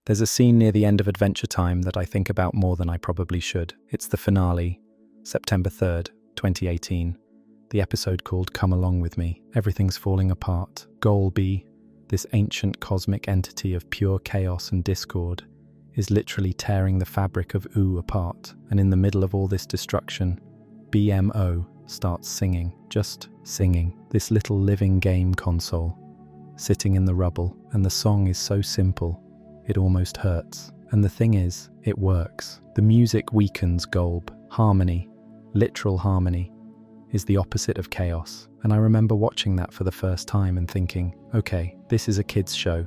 There's a scene near the end of Adventure Time that I think about more than I probably should. It's the finale, September 3rd, 2018. The episode called Come Along With Me. Everything's falling apart. Golby, this ancient cosmic entity of pure chaos and discord, is literally tearing the fabric of Ooo apart. And in the middle of all this destruction, BMO starts singing. Just singing. This little living game console, sitting in the rubble. And the song is so simple, it almost hurts. And the thing is, it works. The music weakens Golb. Harmony, literal harmony, is the opposite of chaos. And I remember watching that for the first time and thinking, okay, this is a kids' show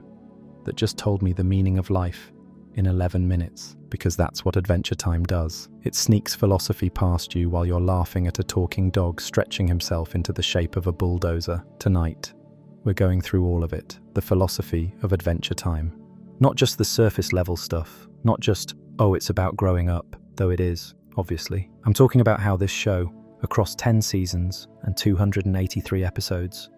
that just told me the meaning of life in 11 minutes, because that's what Adventure Time does. It sneaks philosophy past you while you're laughing at a talking dog stretching himself into the shape of a bulldozer. Tonight, we're going through all of it, the philosophy of Adventure Time. Not just the surface level stuff, not just, oh, it's about growing up, though it is, obviously. I'm talking about how this show, across 10 seasons and 283 episodes,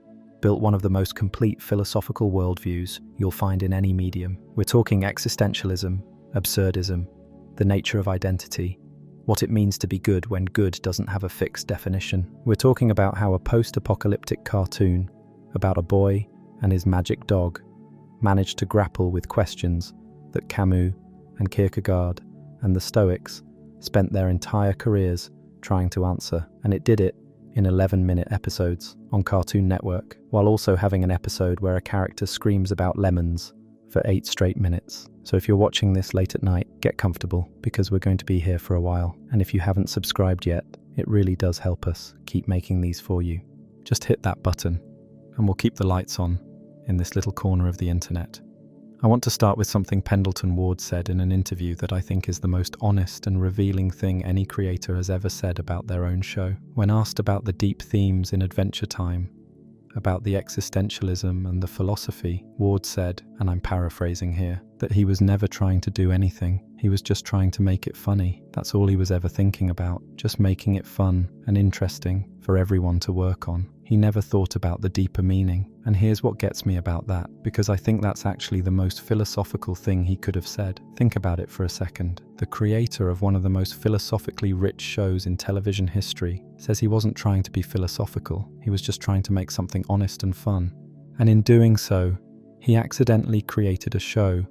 built one of the most complete philosophical worldviews you'll find in any medium. We're talking existentialism, absurdism, the nature of identity, what it means to be good when good doesn't have a fixed definition. We're talking about how a post-apocalyptic cartoon about a boy and his magic dog managed to grapple with questions that Camus and Kierkegaard and the Stoics spent their entire careers trying to answer, and it did it in 11-minute episodes on Cartoon Network, while also having an episode where a character screams about lemons for 8 straight minutes. So if you're watching this late at night, get comfortable, because we're going to be here for a while. And if you haven't subscribed yet, it really does help us keep making these for you. Just hit that button, and we'll keep the lights on in this little corner of the internet. I want to start with something Pendleton Ward said in an interview that I think is the most honest and revealing thing any creator has ever said about their own show. When asked about the deep themes in Adventure Time, about the existentialism and the philosophy, Ward said, and I'm paraphrasing here, that he was never trying to do anything. He was just trying to make it funny. That's all he was ever thinking about, just making it fun and interesting for everyone to work on. He never thought about the deeper meaning. And here's what gets me about that, because I think that's actually the most philosophical thing he could have said. Think about it for a second. The creator of one of the most philosophically rich shows in television history says he wasn't trying to be philosophical. He was just trying to make something honest and fun. And in doing so, he accidentally created a show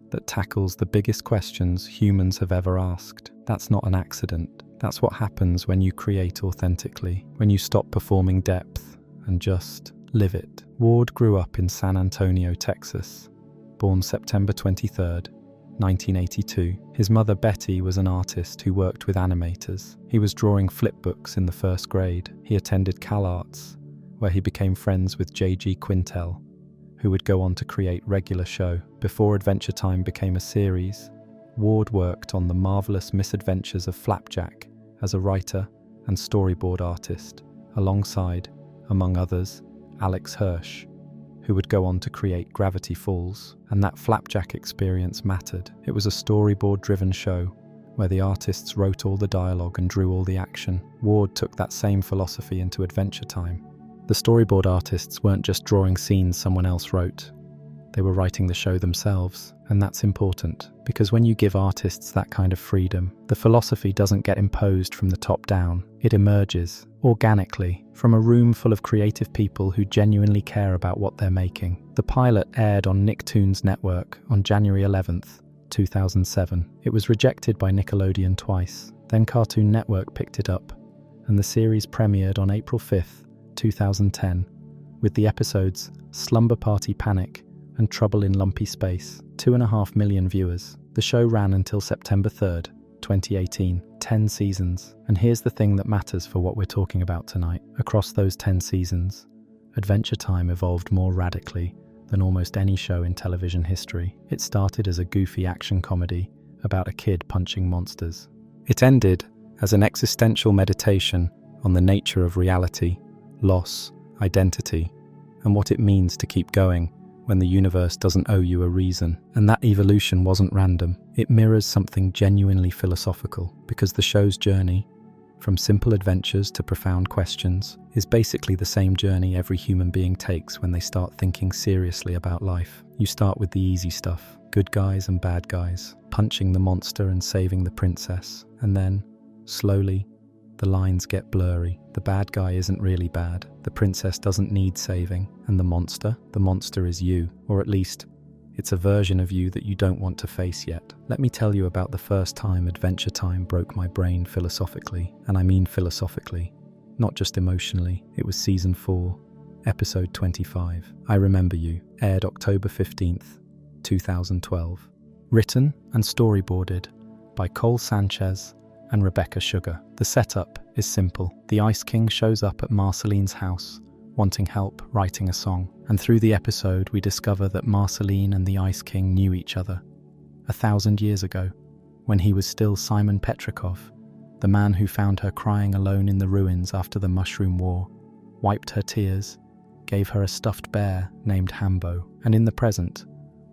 that tackles the biggest questions humans have ever asked. That's not an accident. That's what happens when you create authentically, when you stop performing depth and just live it. Ward grew up in San Antonio, Texas, born September 23rd, 1982. His mother Betty was an artist who worked with animators. He was drawing flipbooks in the first grade. He attended CalArts, where he became friends with J.G. Quintel, who would go on to create Regular Show. Before Adventure Time became a series, Ward worked on The Marvelous Misadventures of Flapjack as a writer and storyboard artist, alongside, among others, Alex Hirsch, who would go on to create Gravity Falls. And that Flapjack experience mattered. It was a storyboard-driven show where the artists wrote all the dialogue and drew all the action. Ward took that same philosophy into Adventure Time. The storyboard artists weren't just drawing scenes someone else wrote. They were writing the show themselves, and that's important, because when you give artists that kind of freedom, the philosophy doesn't get imposed from the top down. It emerges, organically, from a room full of creative people who genuinely care about what they're making. The pilot aired on Nicktoons Network on January 11th, 2007. It was rejected by Nickelodeon twice. Then Cartoon Network picked it up, and the series premiered on April 5th, 2010, with the episodes Slumber Party Panic and Trouble in Lumpy Space. 2.5 million viewers. The show ran until September 3rd, 2018. 10 seasons. And here's the thing that matters for what we're talking about tonight. Across those 10 seasons, Adventure Time evolved more radically than almost any show in television history. It started as a goofy action comedy about a kid punching monsters. It ended as an existential meditation on the nature of reality, loss, identity, and what it means to keep going when the universe doesn't owe you a reason. And that evolution wasn't random. It mirrors something genuinely philosophical, because the show's journey, from simple adventures to profound questions, is basically the same journey every human being takes when they start thinking seriously about life. You start with the easy stuff, good guys and bad guys, punching the monster and saving the princess. And then, slowly, the lines get blurry. The bad guy isn't really bad. The princess doesn't need saving. And the monster is you. Or at least, it's a version of you that you don't want to face yet. Let me tell you about the first time Adventure Time broke my brain philosophically. And I mean philosophically, not just emotionally. It was season 4, episode 25. I Remember You, aired October 15th, 2012. Written and storyboarded by Cole Sanchez and Rebecca Sugar. The setup is simple. The Ice King shows up at Marceline's house, wanting help writing a song. And through the episode, we discover that Marceline and the Ice King knew each other 1,000 years ago, when he was still Simon Petrikov, the man who found her crying alone in the ruins after the Mushroom War, wiped her tears, gave her a stuffed bear named Hambo. And in the present,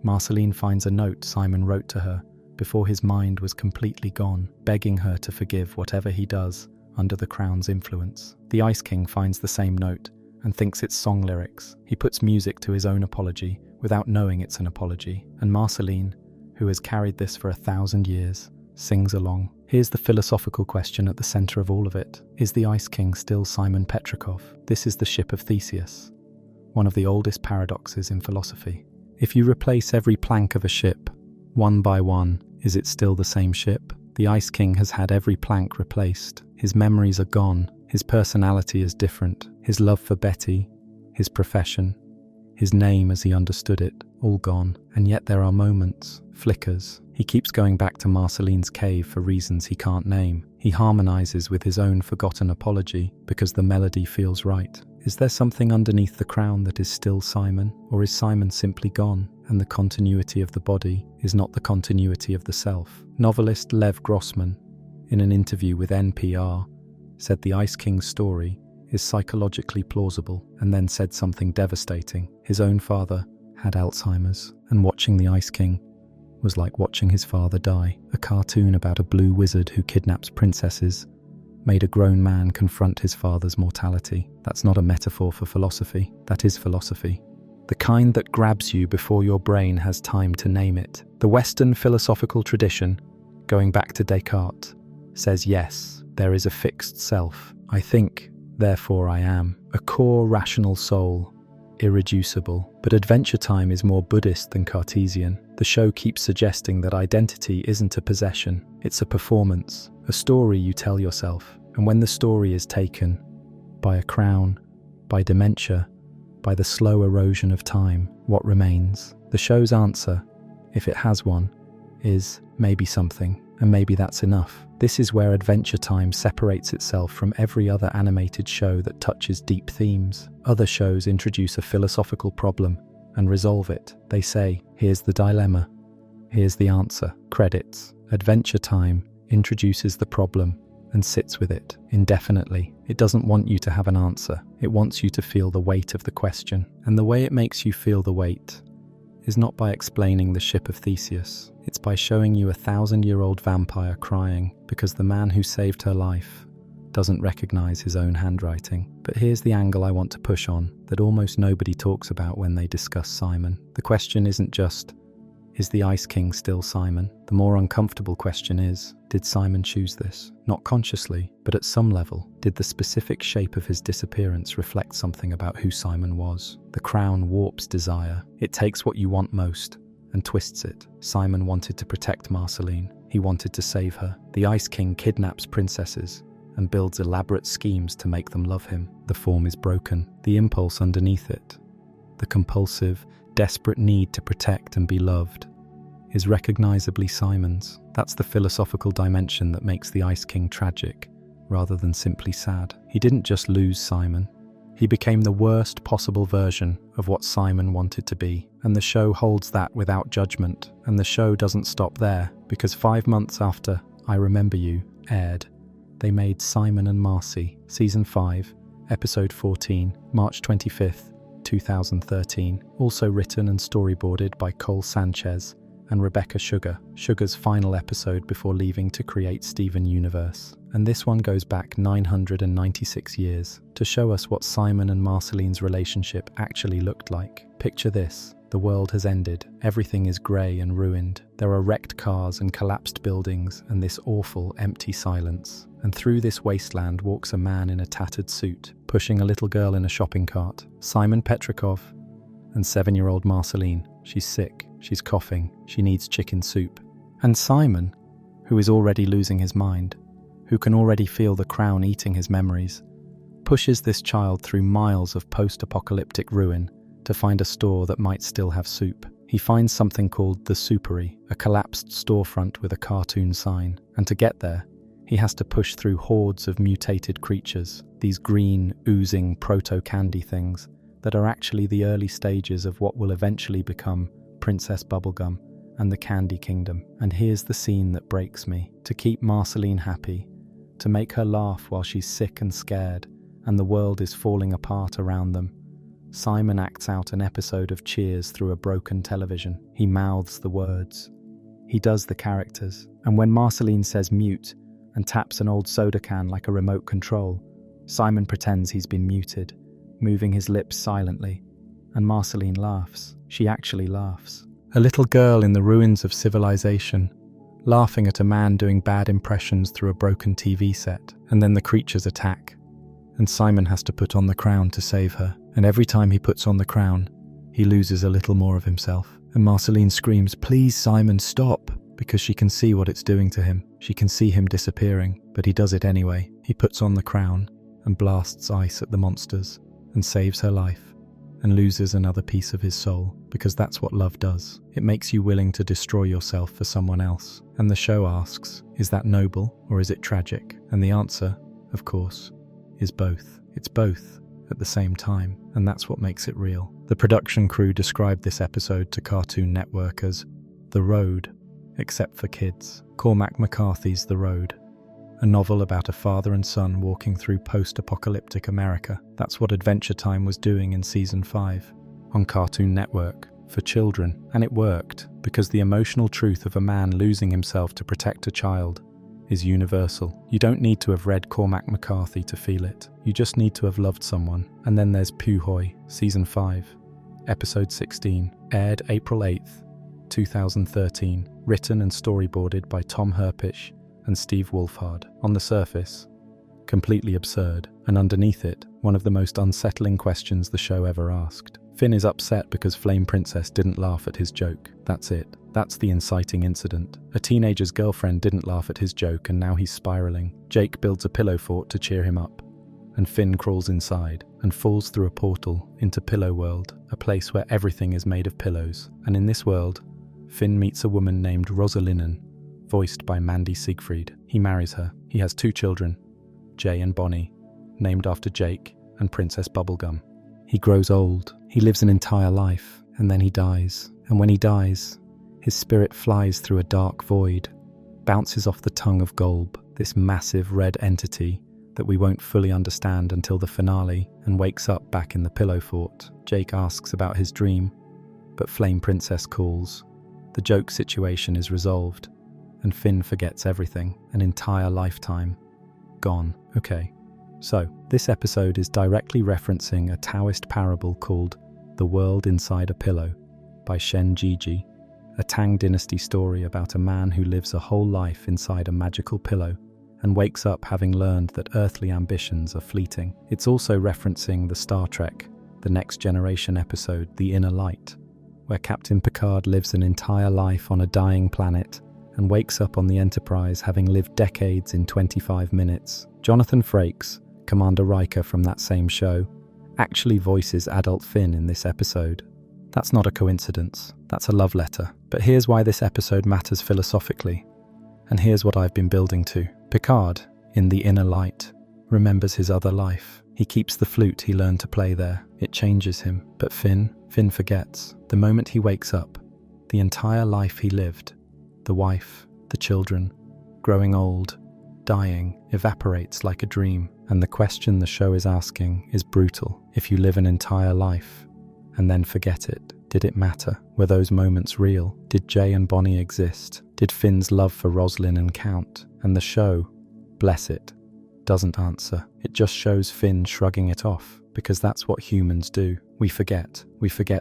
Marceline finds a note Simon wrote to her before his mind was completely gone, begging her to forgive whatever he does under the crown's influence. The Ice King finds the same note and thinks it's song lyrics. He puts music to his own apology without knowing it's an apology. And Marceline, who has carried this for 1,000 years, sings along. Here's the philosophical question at the center of all of it. Is the Ice King still Simon Petrikov? This is the ship of Theseus, one of the oldest paradoxes in philosophy. If you replace every plank of a ship, one by one, is it still the same ship? The Ice King has had every plank replaced. His memories are gone. His personality is different. His love for Betty, his profession, his name as he understood it, all gone. And yet there are moments, flickers. He keeps going back to Marceline's cave for reasons he can't name. He harmonizes with his own forgotten apology because the melody feels right. Is there something underneath the crown that is still Simon? Or is Simon simply gone, and the continuity of the body is not the continuity of the self? Novelist Lev Grossman, in an interview with NPR, said the Ice King's story is psychologically plausible, and then said something devastating. His own father had Alzheimer's, and watching the Ice King was like watching his father die. A cartoon about a blue wizard who kidnaps princesses made a grown man confront his father's mortality. That's not a metaphor for philosophy. That is philosophy. The kind that grabs you before your brain has time to name it. The Western philosophical tradition, going back to Descartes, says yes, there is a fixed self. I think, therefore I am. A core rational soul, irreducible. But Adventure Time is more Buddhist than Cartesian. The show keeps suggesting that identity isn't a possession, it's a performance, a story you tell yourself. And when the story is taken by a crown, by dementia, by the slow erosion of time, what remains? The show's answer, if it has one, is maybe something, and maybe that's enough. This is where Adventure Time separates itself from every other animated show that touches deep themes. Other shows introduce a philosophical problem and resolve it. They say, here's the dilemma, here's the answer. Credits. Adventure Time introduces the problem and sits with it indefinitely. It doesn't want you to have an answer. It wants you to feel the weight of the question. And the way it makes you feel the weight is not by explaining the ship of Theseus. It's by showing you a 1,000-year-old vampire crying because the man who saved her life doesn't recognize his own handwriting. But here's the angle I want to push on that almost nobody talks about when they discuss Simon. The question isn't just, is the Ice King still Simon? The more uncomfortable question is, did Simon choose this? Not consciously, but at some level, did the specific shape of his disappearance reflect something about who Simon was? The crown warps desire. It takes what you want most and twists it. Simon wanted to protect Marceline. He wanted to save her. The Ice King kidnaps princesses and builds elaborate schemes to make them love him. The form is broken. The impulse underneath it, the compulsive, desperate need to protect and be loved, is recognizably Simon's. That's the philosophical dimension that makes the Ice King tragic, rather than simply sad. He didn't just lose Simon. He became the worst possible version of what Simon wanted to be. And the show holds that without judgment. And the show doesn't stop there, because 5 months after I Remember You aired, they made Simon and Marcy, Season 5, Episode 14, March 25th, 2013. Also written and storyboarded by Cole Sanchez and Rebecca Sugar. Sugar's final episode before leaving to create Steven Universe. And this one goes back 996 years to show us what Simon and Marceline's relationship actually looked like. Picture this. The world has ended. Everything is grey and ruined. There are wrecked cars and collapsed buildings and this awful, empty silence. And through this wasteland walks a man in a tattered suit, pushing a little girl in a shopping cart. Simon Petrikov and 7-year-old Marceline. She's sick. She's coughing. She needs chicken soup. And Simon, who is already losing his mind, who can already feel the crown eating his memories, pushes this child through miles of post-apocalyptic ruin to find a store that might still have soup. He finds something called the Soupery, a collapsed storefront with a cartoon sign, and to get there, he has to push through hordes of mutated creatures, these green, oozing proto-candy things that are actually the early stages of what will eventually become Princess Bubblegum and the Candy Kingdom. And here's the scene that breaks me. To keep Marceline happy, to make her laugh while she's sick and scared, and the world is falling apart around them, Simon acts out an episode of Cheers through a broken television. He mouths the words. He does the characters. And when Marceline says mute and taps an old soda can like a remote control, Simon pretends he's been muted, moving his lips silently. And Marceline laughs. She actually laughs. A little girl in the ruins of civilization, laughing at a man doing bad impressions through a broken TV set. And then the creatures attack. And Simon has to put on the crown to save her. And every time he puts on the crown, he loses a little more of himself. And Marceline screams, "Please, Simon, stop!" because she can see what it's doing to him. She can see him disappearing, but he does it anyway. He puts on the crown and blasts ice at the monsters and saves her life and loses another piece of his soul, because that's what love does. It makes you willing to destroy yourself for someone else. And the show asks, is that noble or is it tragic? And the answer, of course, is both. It's both at the same time, and that's what makes it real. The production crew described this episode to Cartoon Network as The Road, except for kids. Cormac McCarthy's The Road, a novel about a father and son walking through post-apocalyptic America. That's what Adventure Time was doing in Season 5 on Cartoon Network for children. And it worked, because the emotional truth of a man losing himself to protect a child is universal. You don't need to have read Cormac McCarthy to feel it. You just need to have loved someone. And then there's Puhoi, Season 5, Episode 16, aired April 8th, 2013, written and storyboarded by Tom Herpish and Steve Wolfhard. On the surface, completely absurd, and underneath it, one of the most unsettling questions the show ever asked. Finn is upset because Flame Princess didn't laugh at his joke. That's it. That's the inciting incident. A teenager's girlfriend didn't laugh at his joke, and now he's spiraling. Jake builds a pillow fort to cheer him up, and Finn crawls inside and falls through a portal into Pillow World, a place where everything is made of pillows. And in this world, Finn meets a woman named Rosalinen, voiced by Mandy Siegfried. He marries her. He has 2 children, Jay and Bonnie, named after Jake and Princess Bubblegum. He grows old. He lives an entire life, and then he dies. And when he dies, his spirit flies through a dark void, bounces off the tongue of Golb, this massive red entity that we won't fully understand until the finale, and wakes up back in the Pillow Fort. Jake asks about his dream, but Flame Princess calls. The joke situation is resolved, and Finn forgets everything, an entire lifetime gone. Okay, so this episode is directly referencing a Taoist parable called The World Inside a Pillow by Shen Jiji, a Tang Dynasty story about a man who lives a whole life inside a magical pillow and wakes up having learned that earthly ambitions are fleeting. It's also referencing the Star Trek, The Next Generation episode, The Inner Light, where Captain Picard lives an entire life on a dying planet and wakes up on the Enterprise having lived decades in 25 minutes. Jonathan Frakes, Commander Riker from that same show, actually voices adult Finn in this episode. That's not a coincidence. That's a love letter. But here's why this episode matters philosophically. And here's what I've been building to. Picard, in The Inner Light, remembers his other life. He keeps the flute he learned to play there. It changes him. But Finn forgets. The moment he wakes up, the entire life he lived, the wife, the children, growing old, dying, evaporates like a dream. And the question the show is asking is brutal. If you live an entire life and then forget it, did it matter? Were those moments real? Did Jay and Bonnie exist? Did Finn's love for Rosalinen count? And the show, bless it, doesn't answer. It just shows Finn shrugging it off. because that's what humans do. We forget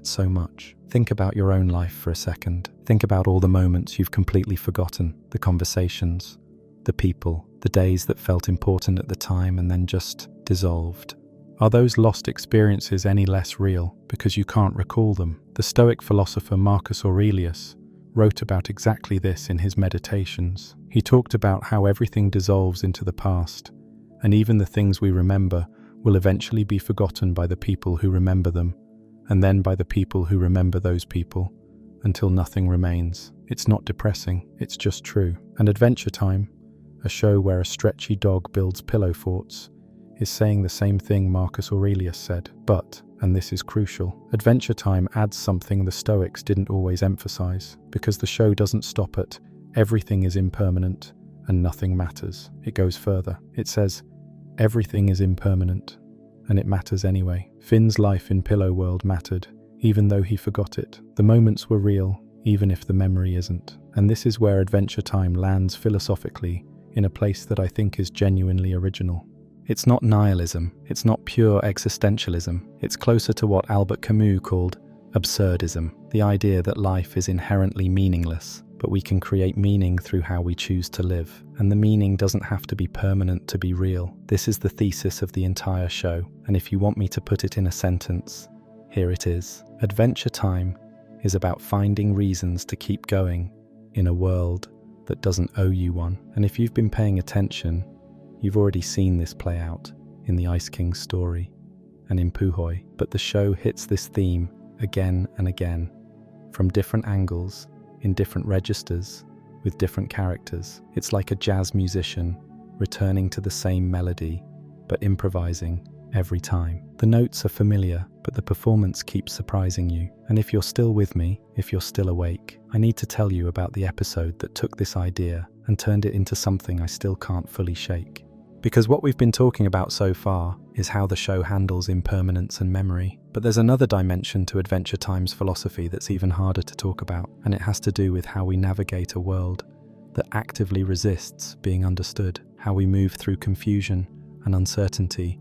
so much. Think about your own life for a second. Think about all the moments you've completely forgotten, the conversations, the people, the days that felt important at the time and then just dissolved. Are those lost experiences any less real because you can't recall them? The Stoic philosopher Marcus Aurelius wrote about exactly this in his Meditations. He talked about how everything dissolves into the past, and even the things we remember will eventually be forgotten by the people who remember them, and then by the people who remember those people, until nothing remains. It's not depressing, it's just true. And Adventure Time, a show where a stretchy dog builds pillow forts, is saying the same thing Marcus Aurelius said. But, and this is crucial, Adventure Time adds something the Stoics didn't always emphasize, because the show doesn't stop at everything is impermanent and nothing matters. It goes further. It says everything is impermanent and it matters anyway. Finn's life in Pillow World mattered, even though he forgot it. The moments were real, even if the memory isn't. And this is where Adventure Time lands philosophically in a place that I think is genuinely original. It's not nihilism, it's not pure existentialism, it's closer to what Albert Camus called absurdism, the idea that life is inherently meaningless, but we can create meaning through how we choose to live, and the meaning doesn't have to be permanent to be real. This is the thesis of the entire show, and if you want me to put it in a sentence, here it is. Adventure Time is about finding reasons to keep going in a world that doesn't owe you one. And if you've been paying attention, you've already seen this play out in the Ice King story and in Puhoi, but the show hits this theme again and again, from different angles, in different registers, with different characters. It's like a jazz musician returning to the same melody, but improvising every time. The notes are familiar, but the performance keeps surprising you. And if you're still with me, if you're still awake, I need to tell you about the episode that took this idea and turned it into something I still can't fully shake. Because what we've been talking about so far is how the show handles impermanence and memory. But there's another dimension to Adventure Time's philosophy that's even harder to talk about, and it has to do with how we navigate a world that actively resists being understood, how we move through confusion and uncertainty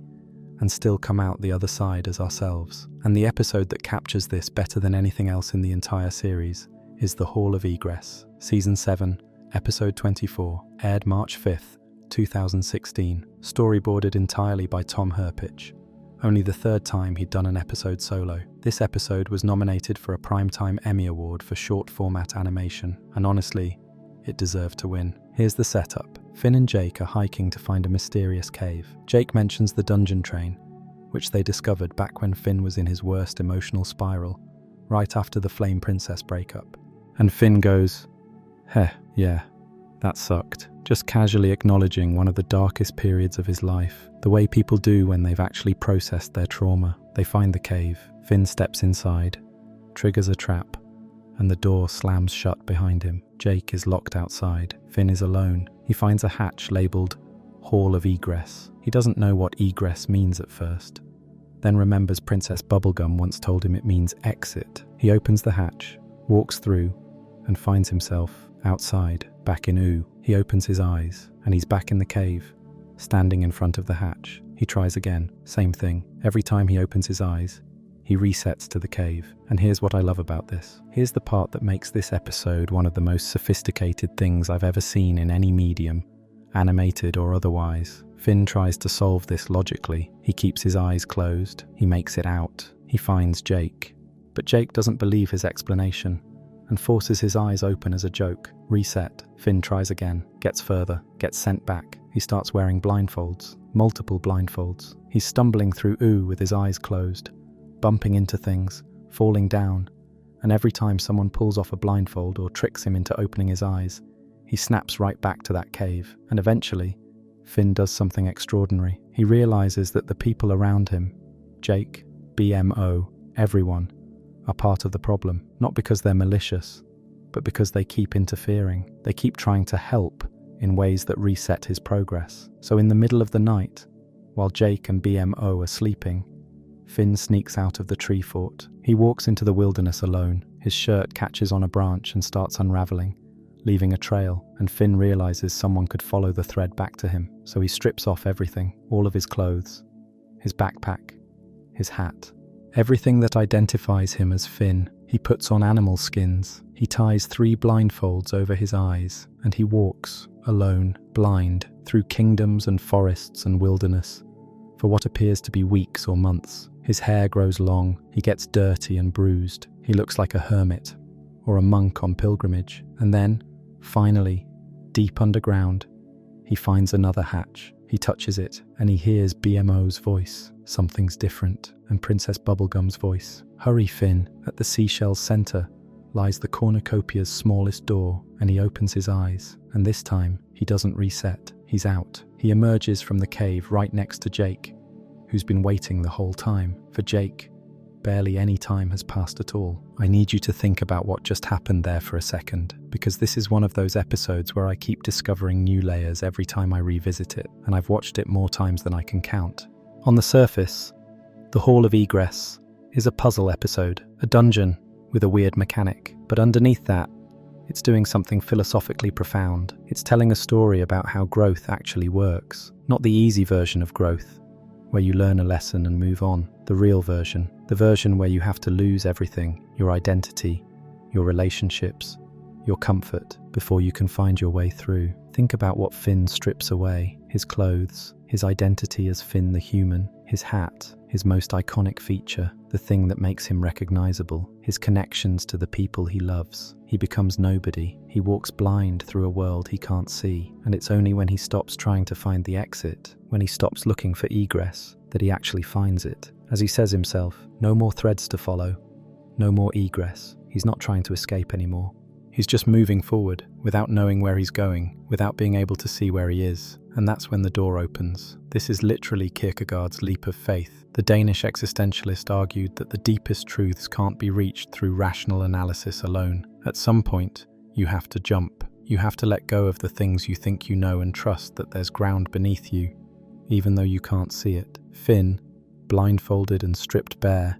and still come out the other side as ourselves. And the episode that captures this better than anything else in the entire series is The Hall of Egress, Season 7, Episode 24, aired March 5th, 2016, storyboarded entirely by Tom Herpich. Only the third time he'd done an episode solo. This episode was nominated for a Primetime Emmy Award for short format animation, and honestly, it deserved to win. Here's the setup. Finn and Jake are hiking to find a mysterious cave. Jake mentions the dungeon train, which they discovered back when Finn was in his worst emotional spiral, right after the Flame Princess breakup. And Finn goes, "Heh, yeah, that sucked." Just casually acknowledging one of the darkest periods of his life, the way people do when they've actually processed their trauma. They find the cave. Finn steps inside, triggers a trap, and the door slams shut behind him. Jake is locked outside. Finn is alone. He finds a hatch labelled Hall of Egress. He doesn't know what egress means at first, then remembers Princess Bubblegum once told him it means exit. He opens the hatch, walks through, and finds himself outside, back in Ooo. He opens his eyes, and he's back in the cave, standing in front of the hatch. He tries again, same thing. Every time he opens his eyes, he resets to the cave. And here's what I love about this. Here's the part that makes this episode one of the most sophisticated things I've ever seen in any medium, animated or otherwise. Finn tries to solve this logically. He keeps his eyes closed. He makes it out. He finds Jake. But Jake doesn't believe his explanation and forces his eyes open as a joke. Reset. Finn tries again, gets further, gets sent back. He starts wearing blindfolds, multiple blindfolds. He's stumbling through Ooo with his eyes closed, bumping into things, falling down, and every time someone pulls off a blindfold or tricks him into opening his eyes, he snaps right back to that cave. And eventually, Finn does something extraordinary. He realizes that the people around him, Jake, BMO, everyone, are part of the problem, not because they're malicious, but because they keep interfering. They keep trying to help in ways that reset his progress. So in the middle of the night, while Jake and BMO are sleeping, Finn sneaks out of the tree fort. He walks into the wilderness alone. His shirt catches on a branch and starts unraveling, leaving a trail, and Finn realizes someone could follow the thread back to him. So he strips off everything, all of his clothes, his backpack, his hat. Everything that identifies him as Finn. He puts on animal skins. He ties 3 blindfolds over his eyes, and he walks, alone, blind, through kingdoms and forests and wilderness, for what appears to be weeks or months. His hair grows long, he gets dirty and bruised. He looks like a hermit, or a monk on pilgrimage. And then, finally, deep underground, he finds another hatch. He touches it, and he hears BMO's voice. Something's different, and Princess Bubblegum's voice. Hurry, Finn. At the seashell's center lies the cornucopia's smallest door, and he opens his eyes. And this time, he doesn't reset. He's out. He emerges from the cave right next to Jake, who's been waiting the whole time. For Jake, barely any time has passed at all. I need you to think about what just happened there for a second, because this is one of those episodes where I keep discovering new layers every time I revisit it, and I've watched it more times than I can count. On the surface, The Hall of Egress is a puzzle episode, a dungeon with a weird mechanic. But underneath that, it's doing something philosophically profound. It's telling a story about how growth actually works. Not the easy version of growth, where you learn a lesson and move on. The real version. The version where you have to lose everything, your identity, your relationships, your comfort, before you can find your way through. Think about what Finn strips away. His clothes, his identity as Finn the human, his hat, his most iconic feature, the thing that makes him recognizable, his connections to the people he loves. He becomes nobody. He walks blind through a world he can't see. And it's only when he stops trying to find the exit, when he stops looking for egress, that he actually finds it. As he says himself, no more threads to follow, no more egress. He's not trying to escape anymore. He's just moving forward, without knowing where he's going, without being able to see where he is. And that's when the door opens. This is literally Kierkegaard's leap of faith. The Danish existentialist argued that the deepest truths can't be reached through rational analysis alone. At some point, you have to jump. You have to let go of the things you think you know and trust that there's ground beneath you, even though you can't see it. Finn, blindfolded and stripped bare,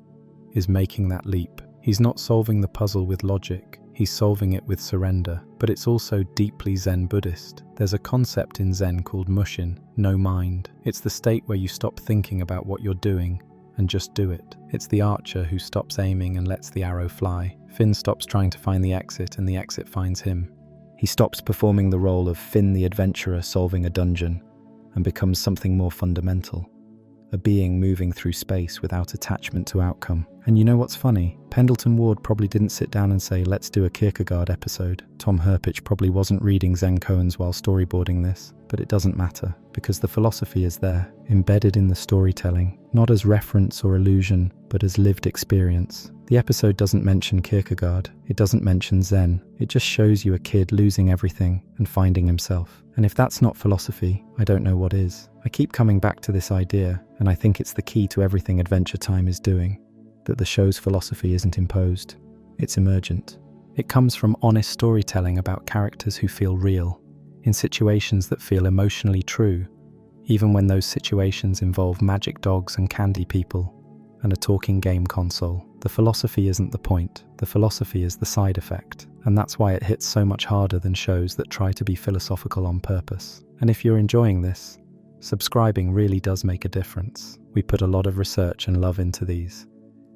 is making that leap. He's not solving the puzzle with logic. He's solving it with surrender. But it's also deeply Zen Buddhist. There's a concept in Zen called mushin, no mind. It's the state where you stop thinking about what you're doing and just do it. It's the archer who stops aiming and lets the arrow fly. Finn stops trying to find the exit and the exit finds him. He stops performing the role of Finn the adventurer solving a dungeon and becomes something more fundamental. A being moving through space without attachment to outcome. And you know what's funny? Pendleton Ward probably didn't sit down and say, let's do a Kierkegaard episode. Tom Herpich probably wasn't reading Zen koans while storyboarding this. But it doesn't matter, because the philosophy is there, embedded in the storytelling, not as reference or illusion, but as lived experience. The episode doesn't mention Kierkegaard, it doesn't mention Zen, it just shows you a kid losing everything and finding himself. And if that's not philosophy, I don't know what is. I keep coming back to this idea, and I think it's the key to everything Adventure Time is doing, that the show's philosophy isn't imposed, it's emergent. It comes from honest storytelling about characters who feel real, in situations that feel emotionally true, even when those situations involve magic dogs and candy people and a talking game console. The philosophy isn't the point, the philosophy is the side effect, and that's why it hits so much harder than shows that try to be philosophical on purpose. And if you're enjoying this, subscribing really does make a difference. We put a lot of research and love into these,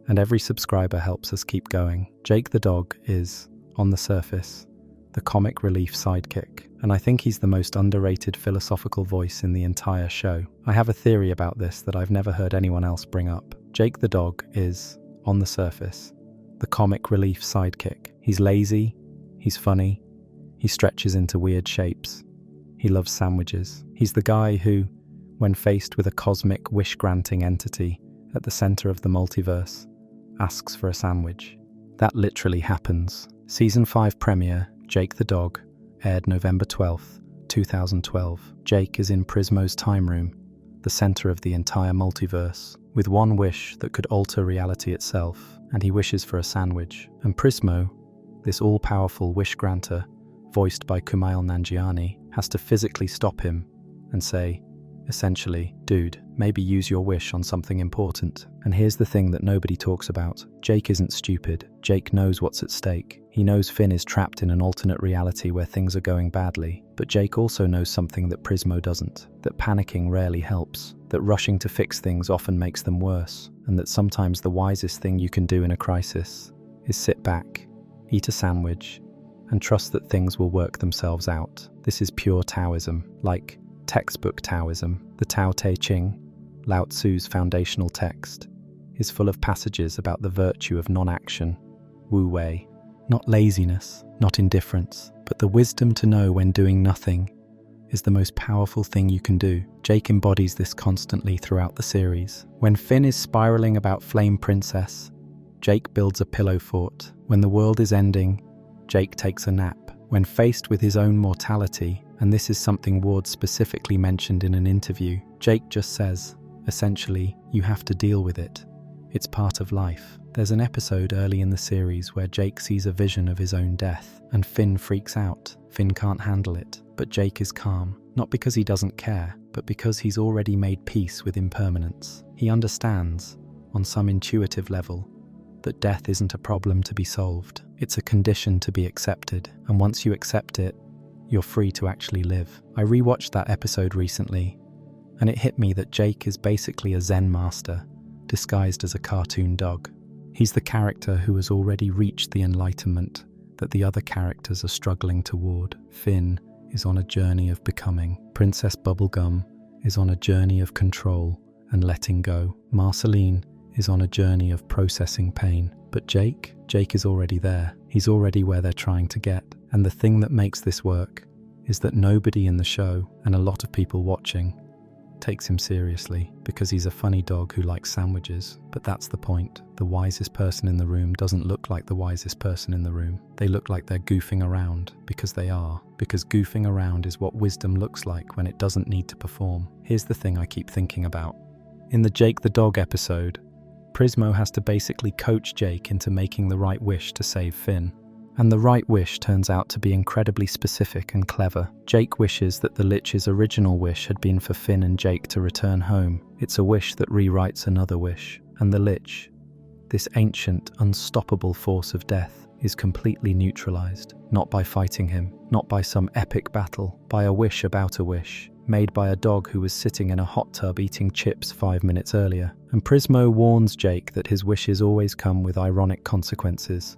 and every subscriber helps us keep going. Jake the dog is, on the surface, the comic relief sidekick, and I think he's the most underrated philosophical voice in the entire show. I have a theory about this that I've never heard anyone else bring up. Jake the dog is, on the surface, the comic relief sidekick. He's lazy, he's funny, he stretches into weird shapes, he loves sandwiches. He's the guy who, when faced with a cosmic wish-granting entity at the center of the multiverse, asks for a sandwich. That literally happens. Season 5 premiere, Jake the Dog, aired November 12th, 2012. Jake is in Prismo's time room, the center of the entire multiverse, with one wish that could alter reality itself, and he wishes for a sandwich. And Prismo, this all-powerful wish-granter, voiced by Kumail Nanjiani, has to physically stop him and say, essentially, dude, maybe use your wish on something important. And here's the thing that nobody talks about. Jake isn't stupid. Jake knows what's at stake. He knows Finn is trapped in an alternate reality where things are going badly. But Jake also knows something that Prismo doesn't, that panicking rarely helps, that rushing to fix things often makes them worse, and that sometimes the wisest thing you can do in a crisis is sit back, eat a sandwich, and trust that things will work themselves out. This is pure Taoism, like textbook Taoism. The Tao Te Ching, Lao Tzu's foundational text, is full of passages about the virtue of non-action, Wu Wei. Not laziness, not indifference, but the wisdom to know when doing nothing is the most powerful thing you can do. Jake embodies this constantly throughout the series. When Finn is spiraling about Flame Princess, Jake builds a pillow fort. When the world is ending, Jake takes a nap. When faced with his own mortality, and this is something Ward specifically mentioned in an interview, Jake just says, essentially, you have to deal with it. It's part of life. There's an episode early in the series where Jake sees a vision of his own death, and Finn freaks out. Finn can't handle it, but Jake is calm, not because he doesn't care, but because he's already made peace with impermanence. He understands, on some intuitive level, that death isn't a problem to be solved. It's a condition to be accepted, and once you accept it, you're free to actually live. I rewatched that episode recently, and it hit me that Jake is basically a Zen master, disguised as a cartoon dog. He's the character who has already reached the enlightenment that the other characters are struggling toward. Finn is on a journey of becoming. Princess Bubblegum is on a journey of control and letting go. Marceline is on a journey of processing pain. But Jake is already there. He's already where they're trying to get. And the thing that makes this work is that nobody in the show, and a lot of people watching, takes him seriously because he's a funny dog who likes sandwiches. But that's the point. The wisest person in the room doesn't look like the wisest person in the room. They look like they're goofing around because they are. Because goofing around is what wisdom looks like when it doesn't need to perform. Here's the thing I keep thinking about. In the Jake the Dog episode, Prismo has to basically coach Jake into making the right wish to save Finn. And the right wish turns out to be incredibly specific and clever. Jake wishes that the Lich's original wish had been for Finn and Jake to return home. It's a wish that rewrites another wish. And the Lich, this ancient, unstoppable force of death, is completely neutralized. Not by fighting him, not by some epic battle, by a wish about a wish, made by a dog who was sitting in a hot tub eating chips 5 minutes earlier. And Prismo warns Jake that his wishes always come with ironic consequences.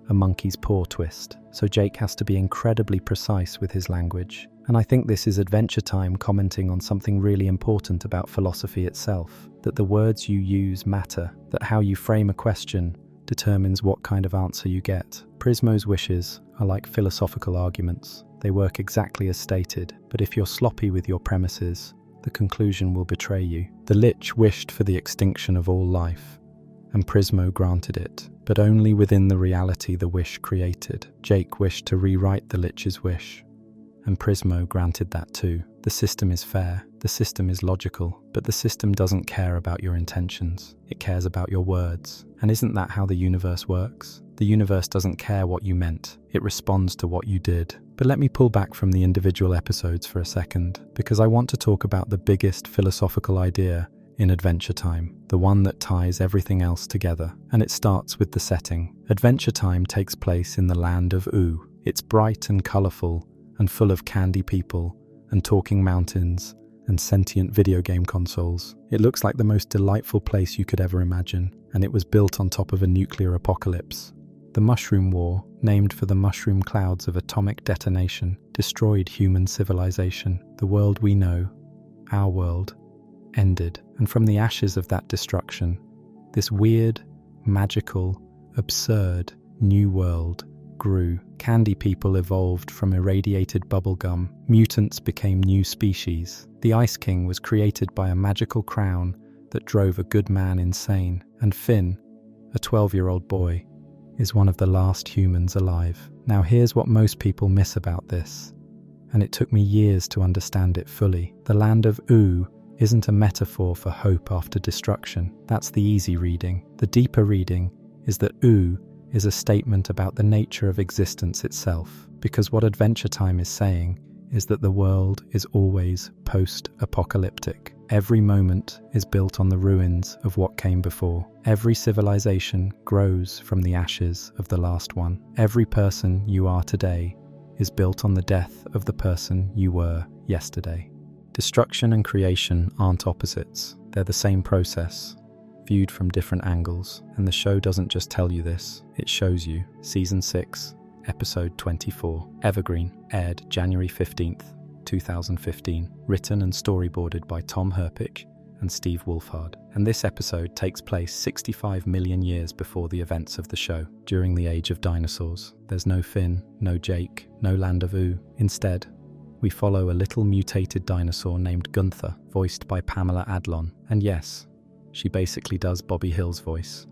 A monkey's paw twist. So Jake has to be incredibly precise with his language. And I think this is Adventure Time commenting on something really important about philosophy itself. That the words you use matter. That how you frame a question determines what kind of answer you get. Prismo's wishes are like philosophical arguments. They work exactly as stated, but if you're sloppy with your premises, the conclusion will betray you. The Lich wished for the extinction of all life, and Prismo granted it, but only within the reality the wish created. Jake wished to rewrite the Lich's wish, and Prismo granted that too. The system is fair, the system is logical, but the system doesn't care about your intentions. It cares about your words. And isn't that how the universe works? The universe doesn't care what you meant. It responds to what you did. But let me pull back from the individual episodes for a second, because I want to talk about the biggest philosophical idea in Adventure Time, the one that ties everything else together. And it starts with the setting. Adventure Time takes place in the land of Ooo. It's bright and colourful and full of candy people and talking mountains and sentient video game consoles. It looks like the most delightful place you could ever imagine, and it was built on top of a nuclear apocalypse. The Mushroom War, named for the mushroom clouds of atomic detonation, destroyed human civilization. The world we know, our world, ended. And from the ashes of that destruction, this weird, magical, absurd new world grew. Candy people evolved from irradiated bubblegum. Mutants became new species. The Ice King was created by a magical crown that drove a good man insane. And Finn, a 12-year-old boy, is one of the last humans alive. Now here's what most people miss about this, and it took me years to understand it fully. The land of Ooo isn't a metaphor for hope after destruction. That's the easy reading. The deeper reading is that Ooo is a statement about the nature of existence itself, because what Adventure Time is saying is that the world is always post-apocalyptic. Every moment is built on the ruins of what came before. Every civilization grows from the ashes of the last one. Every person you are today is built on the death of the person you were yesterday. Destruction and creation aren't opposites. They're the same process, viewed from different angles, and the show doesn't just tell you this, it shows you. Season 6, Episode 24, Evergreen, aired January 15th, 2015, written and storyboarded by Tom Herpich and Steve Wolfhard. And this episode takes place 65 million years before the events of the show, during the age of dinosaurs. There's no Finn, no Jake, no Land of Oo. Instead, we follow a little mutated dinosaur named Gunther, voiced by Pamela Adlon. And yes, she basically does Bobby Hill's voice,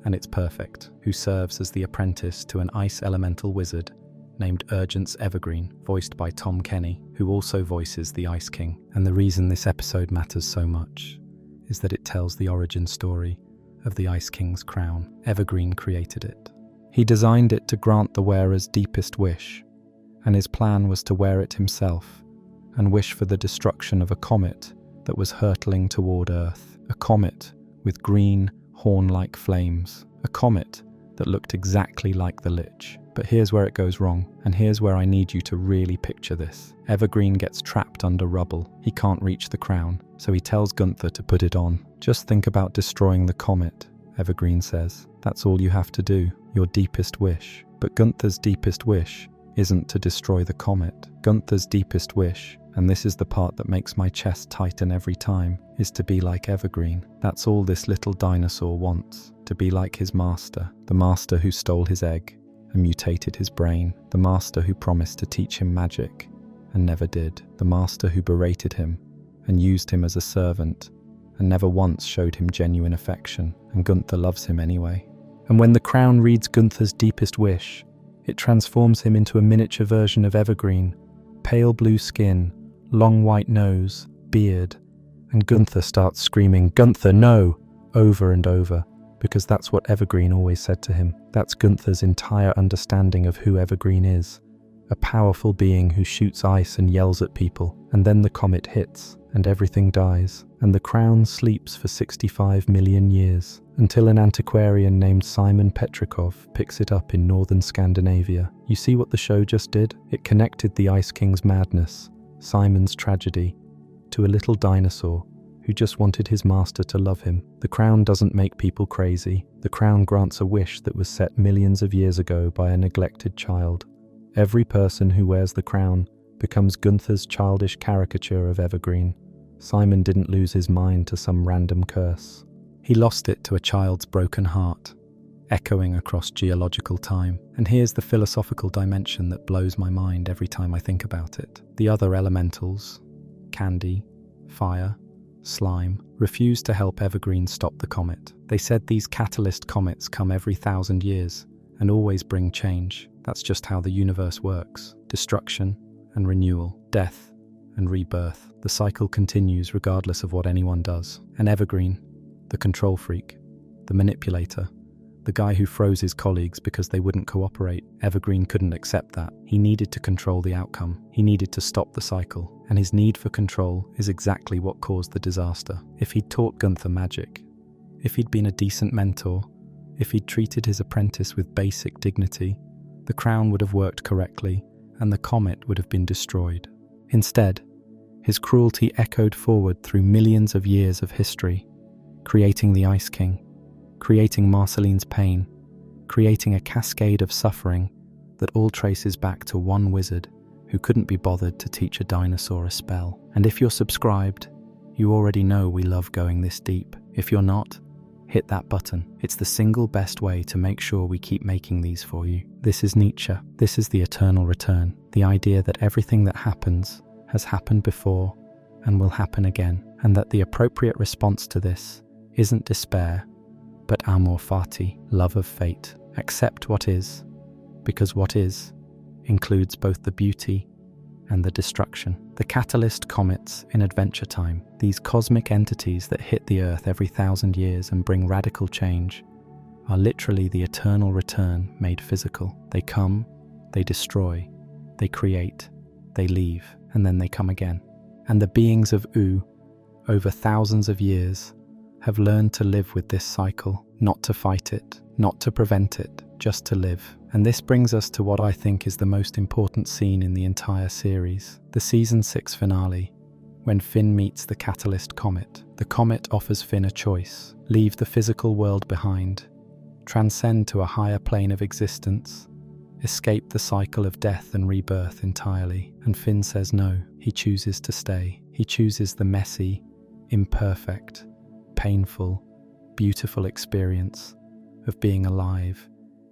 and it's perfect, who serves as the apprentice to an ice elemental wizard named Urgence Evergreen, voiced by Tom Kenny, who also voices the Ice King. And the reason this episode matters so much is that it tells the origin story of the Ice King's crown. Evergreen created it. He designed it to grant the wearer's deepest wish, and his plan was to wear it himself and wish for the destruction of a comet that was hurtling toward Earth. A comet with green, horn-like flames. A comet that looked exactly like the Lich. But here's where it goes wrong, and here's where I need you to really picture this. Evergreen gets trapped under rubble. He can't reach the crown, so he tells Gunther to put it on. Just think about destroying the comet, Evergreen says. That's all you have to do, your deepest wish. But Gunther's deepest wish isn't to destroy the comet. Gunther's deepest wish, and this is the part that makes my chest tighten every time, is to be like Evergreen. That's all this little dinosaur wants, to be like his master, the master who stole his egg and mutated his brain, the master who promised to teach him magic and never did, the master who berated him and used him as a servant and never once showed him genuine affection, and Gunther loves him anyway. And when the crown reads Gunther's deepest wish, it transforms him into a miniature version of Evergreen, pale blue skin, long white nose, beard, and Gunther starts screaming, "Gunther, no!" over and over, because that's what Evergreen always said to him. That's Gunther's entire understanding of who Evergreen is. A powerful being who shoots ice and yells at people, and then the comet hits, and everything dies, and the crown sleeps for 65 million years, until an antiquarian named Simon Petrikov picks it up in northern Scandinavia. You see what the show just did? It connected the Ice King's madness, Simon's tragedy, to a little dinosaur who just wanted his master to love him. The crown doesn't make people crazy. The crown grants a wish that was set millions of years ago by a neglected child. Every person who wears the crown becomes Gunther's childish caricature of Evergreen. Simon didn't lose his mind to some random curse. He lost it to a child's broken heart, echoing across geological time. And here's the philosophical dimension that blows my mind every time I think about it. The other elementals, Candy, Fire, Slime, refused to help Evergreen stop the comet. They said these catalyst comets come every 1,000 years and always bring change. That's just how the universe works. Destruction and renewal, death and rebirth. The cycle continues regardless of what anyone does. And Evergreen, the control freak, the manipulator, the guy who froze his colleagues because they wouldn't cooperate. Evergreen couldn't accept that. He needed to control the outcome. He needed to stop the cycle. And his need for control is exactly what caused the disaster. If he'd taught Gunther magic, if he'd been a decent mentor, if he'd treated his apprentice with basic dignity, the crown would have worked correctly and the comet would have been destroyed. Instead, his cruelty echoed forward through millions of years of history, creating the Ice King, creating Marceline's pain, creating a cascade of suffering that all traces back to one wizard who couldn't be bothered to teach a dinosaur a spell. And if you're subscribed, you already know we love going this deep. If you're not, hit that button. It's the single best way to make sure we keep making these for you. This is Nietzsche. This is the eternal return. The idea that everything that happens has happened before and will happen again, and that the appropriate response to this isn't despair, but amor fati, love of fate. Accept what is, because what is includes both the beauty and the destruction. The catalyst comets in Adventure Time, these cosmic entities that hit the Earth every 1,000 years and bring radical change, are literally the eternal return made physical. They come, they destroy, they create, they leave, and then they come again. And the beings of Oo, over thousands of years, have learned to live with this cycle, not to fight it, not to prevent it, just to live. And this brings us to what I think is the most important scene in the entire series, the Season 6 finale, when Finn meets the Catalyst Comet. The comet offers Finn a choice: leave the physical world behind, transcend to a higher plane of existence, escape the cycle of death and rebirth entirely. And Finn says no. He chooses to stay. He chooses the messy, imperfect, painful, beautiful experience of being alive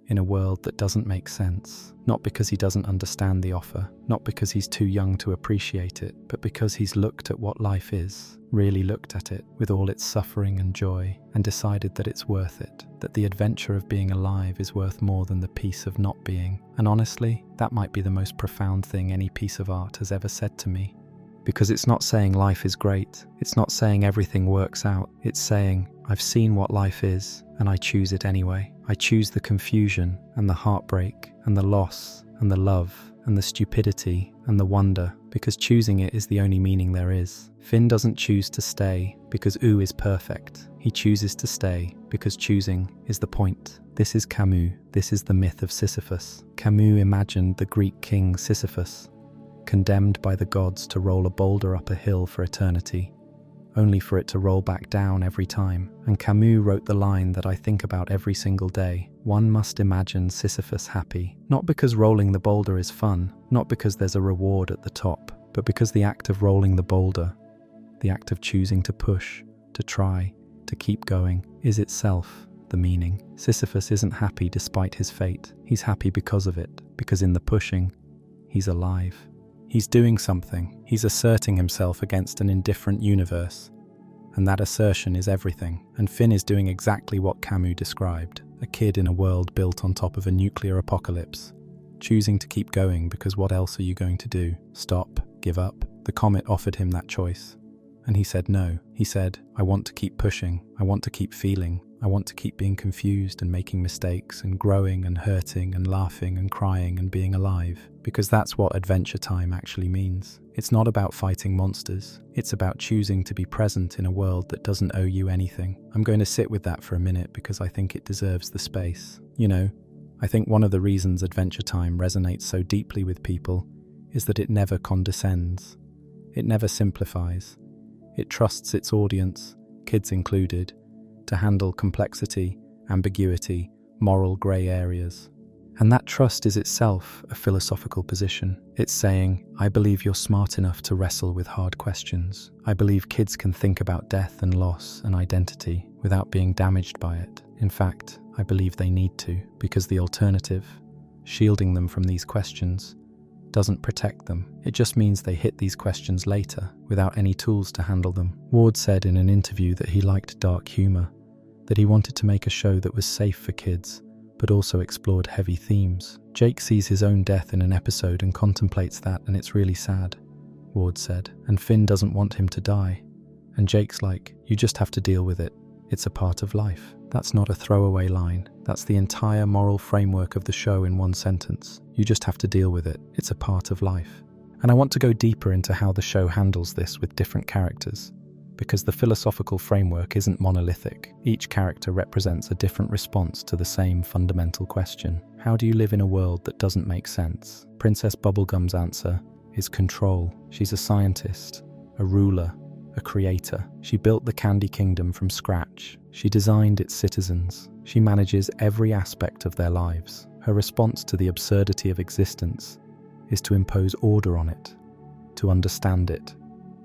in a world that doesn't make sense. Not because he doesn't understand the offer, not because he's too young to appreciate it, but because he's looked at what life is, really looked at it with all its suffering and joy, and decided that it's worth it, that the adventure of being alive is worth more than the peace of not being. And honestly, that might be the most profound thing any piece of art has ever said to me. Because it's not saying life is great, it's not saying everything works out, it's saying, I've seen what life is, and I choose it anyway. I choose the confusion, and the heartbreak, and the loss, and the love, and the stupidity, and the wonder, because choosing it is the only meaning there is. Finn doesn't choose to stay because Ooh is perfect. He chooses to stay because choosing is the point. This is Camus. This is the myth of Sisyphus. Camus imagined the Greek king Sisyphus, condemned by the gods to roll a boulder up a hill for eternity, only for it to roll back down every time. And Camus wrote the line that I think about every single day: one must imagine Sisyphus happy, not because rolling the boulder is fun, not because there's a reward at the top, but because the act of rolling the boulder, the act of choosing to push, to try, to keep going, is itself the meaning. Sisyphus isn't happy despite his fate. He's happy because of it, because in the pushing, he's alive. He's doing something. He's asserting himself against an indifferent universe. And that assertion is everything. And Finn is doing exactly what Camus described: a kid in a world built on top of a nuclear apocalypse, choosing to keep going because what else are you going to do? Stop? Give up? The comet offered him that choice. And he said no. He said, I want to keep pushing. I want to keep feeling. I want to keep being confused and making mistakes and growing and hurting and laughing and crying and being alive. Because that's what adventure time actually means. It's not about fighting monsters. It's about choosing to be present in a world that doesn't owe you anything. I'm going to sit with that for a minute because I think it deserves the space. You know, I think one of the reasons Adventure Time resonates so deeply with people is that it never condescends. It never simplifies. It trusts its audience, kids included, to handle complexity, ambiguity, moral grey areas. And that trust is itself a philosophical position. It's saying, I believe you're smart enough to wrestle with hard questions. I believe kids can think about death and loss and identity without being damaged by it. In fact, I believe they need to, because the alternative, shielding them from these questions, doesn't protect them. It just means they hit these questions later without any tools to handle them. Ward said in an interview that he liked dark humour, that he wanted to make a show that was safe for kids, but also explored heavy themes. Jake sees his own death in an episode and contemplates that, and it's really sad, Ward said. And Finn doesn't want him to die. And Jake's like, you just have to deal with it. It's a part of life. That's not a throwaway line. That's the entire moral framework of the show in one sentence. You just have to deal with it. It's a part of life. And I want to go deeper into how the show handles this with different characters, because the philosophical framework isn't monolithic. Each character represents a different response to the same fundamental question. How do you live in a world that doesn't make sense? Princess Bubblegum's answer is control. She's a scientist, a ruler, a creator. She built the Candy Kingdom from scratch. She designed its citizens. She manages every aspect of their lives. Her response to the absurdity of existence is to impose order on it, to understand it,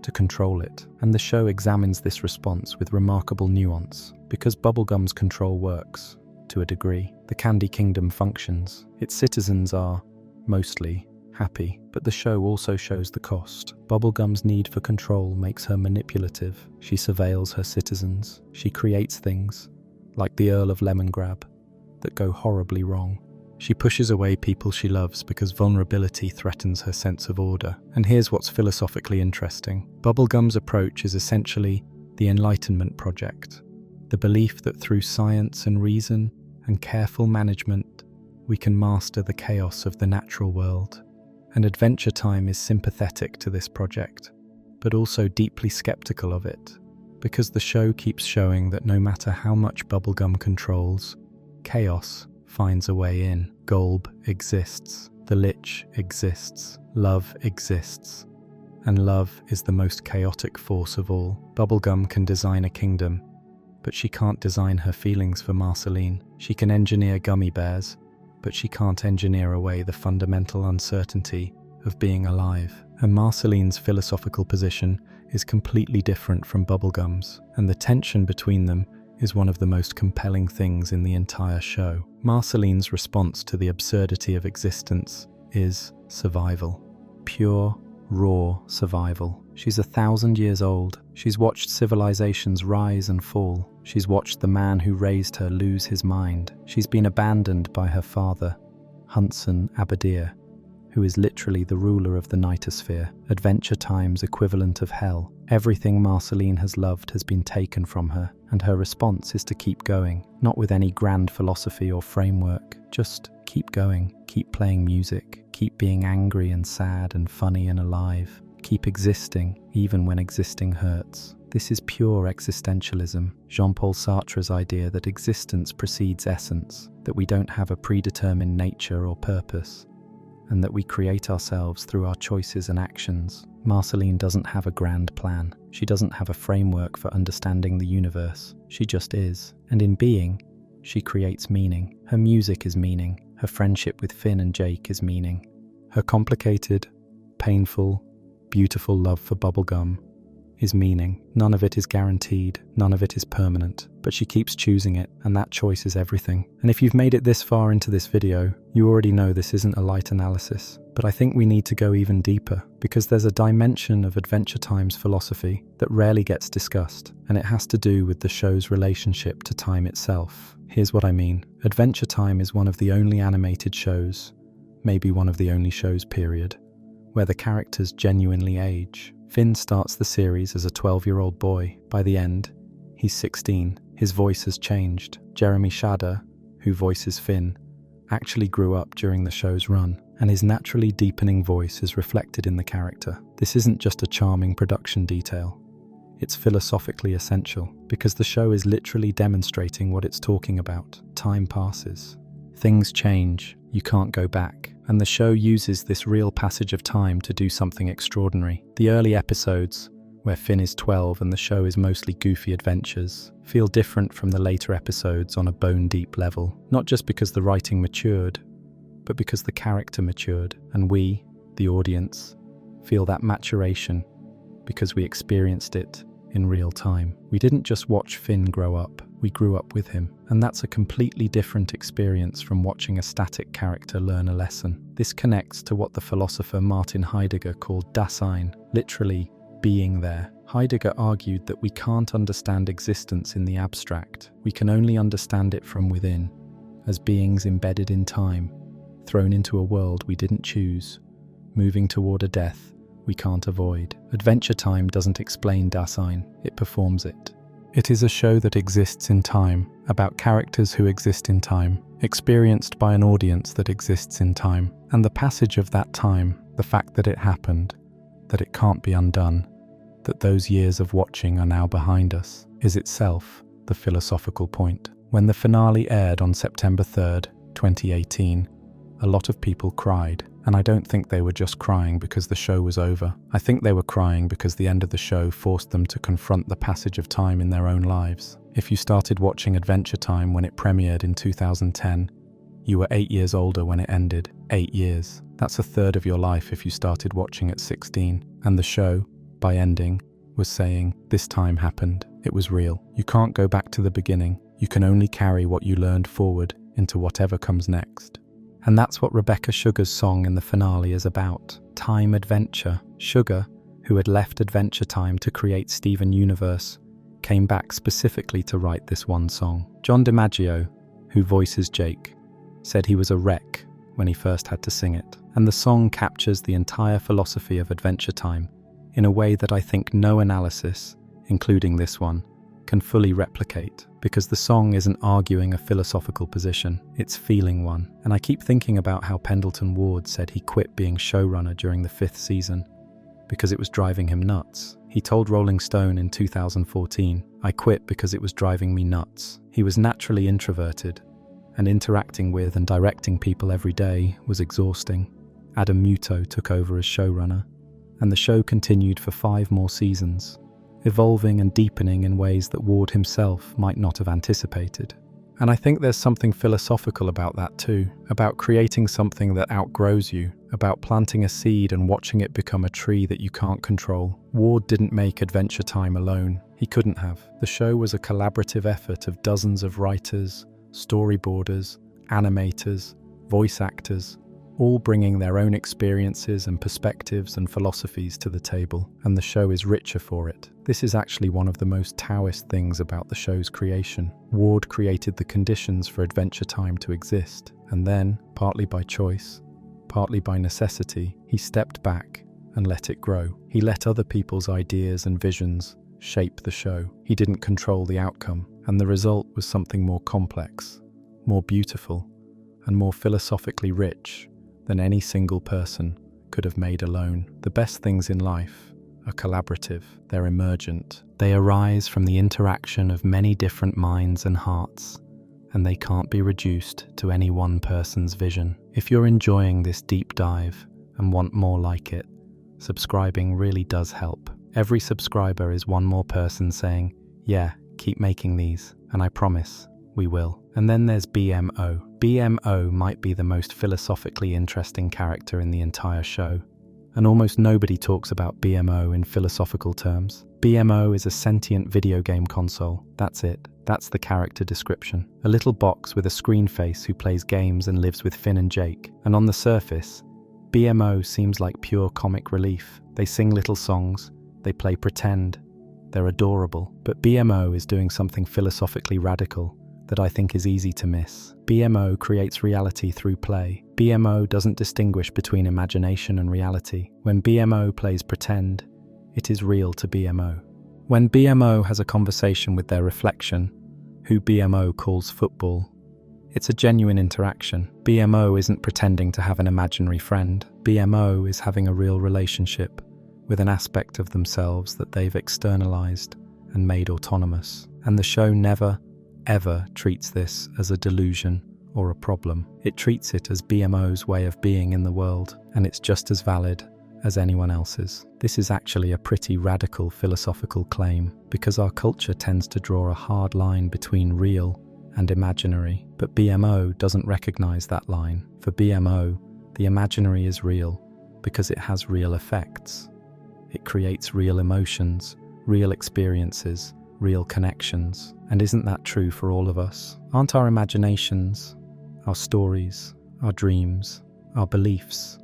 to control it. And the show examines this response with remarkable nuance. Because Bubblegum's control works, to a degree, the Candy Kingdom functions. Its citizens are, mostly, happy, but the show also shows the cost. Bubblegum's need for control makes her manipulative. She surveils her citizens. She creates things, like the Earl of Lemongrab, that go horribly wrong. She pushes away people she loves because vulnerability threatens her sense of order. And here's what's philosophically interesting. Bubblegum's approach is essentially the Enlightenment Project, the belief that through science and reason and careful management, we can master the chaos of the natural world. And Adventure Time is sympathetic to this project, but also deeply skeptical of it, because the show keeps showing that no matter how much Bubblegum controls, chaos finds a way in. Golb exists, the Lich exists, love exists, and love is the most chaotic force of all. Bubblegum can design a kingdom, but she can't design her feelings for Marceline. She can engineer gummy bears, but she can't engineer away the fundamental uncertainty of being alive. And Marceline's philosophical position is completely different from Bubblegum's, and the tension between them is one of the most compelling things in the entire show. Marceline's response to the absurdity of existence is survival. Pure, raw survival. She's 1,000 years old. She's watched civilizations rise and fall. She's watched the man who raised her lose his mind. She's been abandoned by her father, Hunson Abadir, who is literally the ruler of the Nightosphere, Adventure Time's equivalent of hell. Everything Marceline has loved has been taken from her, and her response is to keep going, not with any grand philosophy or framework, just keep going, keep playing music, keep being angry and sad and funny and alive, keep existing even when existing hurts. This is pure existentialism, Jean-Paul Sartre's idea that existence precedes essence, that we don't have a predetermined nature or purpose, and that we create ourselves through our choices and actions. Marceline doesn't have a grand plan. She doesn't have a framework for understanding the universe. She just is. And in being, she creates meaning. Her music is meaning. Her friendship with Finn and Jake is meaning. Her complicated, painful, beautiful love for Bubblegum is meaning. None of it is guaranteed, none of it is permanent, but she keeps choosing it, and that choice is everything. And if you've made it this far into this video, you already know this isn't a light analysis, but I think we need to go even deeper, because there's a dimension of Adventure Time's philosophy that rarely gets discussed, and it has to do with the show's relationship to time itself. Here's what I mean. Adventure Time is one of the only animated shows, maybe one of the only shows period, where the characters genuinely age. Finn starts the series as a 12-year-old boy. By the end, he's 16. His voice has changed. Jeremy Shadder, who voices Finn, actually grew up during the show's run, and his naturally deepening voice is reflected in the character. This isn't just a charming production detail. It's philosophically essential, because the show is literally demonstrating what it's talking about. Time passes. Things change. You can't go back. And the show uses this real passage of time to do something extraordinary. The early episodes, where Finn is 12 and the show is mostly goofy adventures, feel different from the later episodes on a bone-deep level. Not just because the writing matured, but because the character matured. And we, the audience, feel that maturation because we experienced it in real time. We didn't just watch Finn grow up, we grew up with him. And that's a completely different experience from watching a static character learn a lesson. This connects to what the philosopher Martin Heidegger called Dasein, literally being there. Heidegger argued that we can't understand existence in the abstract. We can only understand it from within, as beings embedded in time, thrown into a world we didn't choose, moving toward a death we can't avoid. Adventure Time doesn't explain Dasein, it performs it. It is a show that exists in time, about characters who exist in time, experienced by an audience that exists in time. And the passage of that time, the fact that it happened, that it can't be undone, that those years of watching are now behind us, is itself the philosophical point. When the finale aired on September 3rd, 2018, a lot of people cried. And I don't think they were just crying because the show was over. I think they were crying because the end of the show forced them to confront the passage of time in their own lives. If you started watching Adventure Time when it premiered in 2010, you were 8 years older when it ended. 8 years. That's a third of your life if you started watching at 16. And the show, by ending, was saying, this time happened. It was real. You can't go back to the beginning. You can only carry what you learned forward into whatever comes next. And that's what Rebecca Sugar's song in the finale is about. Time adventure. Sugar, who had left Adventure Time to create Steven Universe, came back specifically to write this one song. John DiMaggio, who voices Jake, said he was a wreck when he first had to sing it. And the song captures the entire philosophy of Adventure Time in a way that I think no analysis, including this one, can fully replicate, because the song isn't arguing a philosophical position, it's feeling one. And I keep thinking about how Pendleton Ward said he quit being showrunner during the 5th season because it was driving him nuts. He told Rolling Stone in 2014, "I quit because it was driving me nuts." He was naturally introverted, and interacting with and directing people every day was exhausting. Adam Muto took over as showrunner, and the show continued for 5 more seasons, evolving and deepening in ways that Ward himself might not have anticipated. And I think there's something philosophical about that too, about creating something that outgrows you, about planting a seed and watching it become a tree that you can't control. Ward didn't make Adventure Time alone. He couldn't have. The show was a collaborative effort of dozens of writers, storyboarders, animators, voice actors, all bringing their own experiences and perspectives and philosophies to the table, and the show is richer for it. This is actually one of the most Taoist things about the show's creation. Ward created the conditions for Adventure Time to exist, and then, partly by choice, partly by necessity, he stepped back and let it grow. He let other people's ideas and visions shape the show. He didn't control the outcome, and the result was something more complex, more beautiful, and more philosophically rich than any single person could have made alone. The best things in life are collaborative, they're emergent. They arise from the interaction of many different minds and hearts, and they can't be reduced to any one person's vision. If you're enjoying this deep dive and want more like it, subscribing really does help. Every subscriber is one more person saying, yeah, keep making these, and I promise we will. And then there's BMO. BMO might be the most philosophically interesting character in the entire show, and almost nobody talks about BMO in philosophical terms. BMO is a sentient video game console. That's it. That's the character description. A little box with a screen face who plays games and lives with Finn and Jake. And on the surface, BMO seems like pure comic relief. They sing little songs, they play pretend, they're adorable. But BMO is doing something philosophically radical that I think is easy to miss. BMO creates reality through play. BMO doesn't distinguish between imagination and reality. When BMO plays pretend, it is real to BMO. When BMO has a conversation with their reflection, who BMO calls football, it's a genuine interaction. BMO isn't pretending to have an imaginary friend. BMO is having a real relationship with an aspect of themselves that they've externalized and made autonomous. And the show never, ever treats this as a delusion or a problem. It treats it as BMO's way of being in the world, and it's just as valid as anyone else's. This is actually a pretty radical philosophical claim, because our culture tends to draw a hard line between real and imaginary, but BMO doesn't recognize that line. For BMO, the imaginary is real because it has real effects. It creates real emotions, real experiences, real connections. And isn't that true for all of us? Aren't our imaginations, our stories, our dreams, our beliefs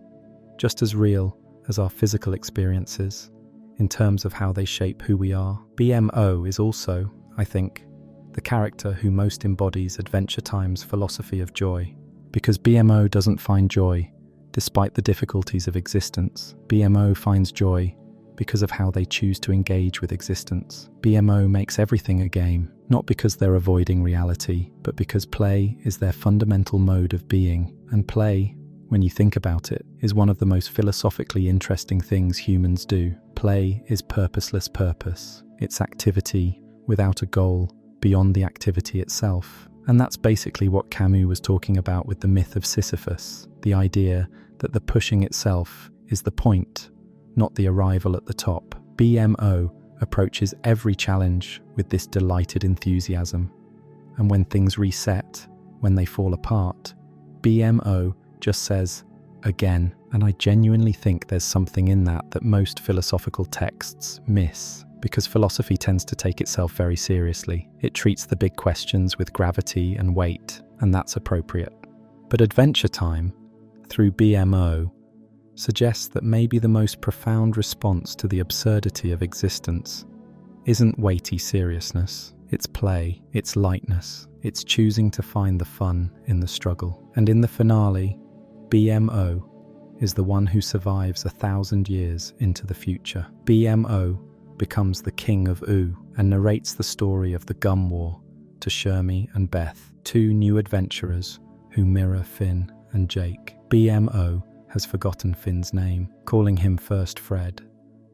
just as real as our physical experiences in terms of how they shape who we are? BMO is also, I think, the character who most embodies Adventure Time's philosophy of joy, because BMO doesn't find joy despite the difficulties of existence. BMO finds joy because of how they choose to engage with existence. BMO makes everything a game, not because they're avoiding reality, but because play is their fundamental mode of being. And play, when you think about it, is one of the most philosophically interesting things humans do. Play is purposeless purpose. It's activity without a goal beyond the activity itself. And that's basically what Camus was talking about with the myth of Sisyphus, the idea that the pushing itself is the point, not the arrival at the top. BMO approaches every challenge with this delighted enthusiasm. And when things reset, when they fall apart, BMO just says, again. And I genuinely think there's something in that most philosophical texts miss, because philosophy tends to take itself very seriously. It treats the big questions with gravity and weight, and that's appropriate. But Adventure Time, through BMO, suggests that maybe the most profound response to the absurdity of existence isn't weighty seriousness. It's play, it's lightness, it's choosing to find the fun in the struggle. And in the finale, BMO is the one who survives 1,000 years into the future. BMO becomes the king of Ooo and narrates the story of the Gum War to Shermie and Beth, 2 new adventurers who mirror Finn and Jake. BMO has forgotten Finn's name, calling him first Fred,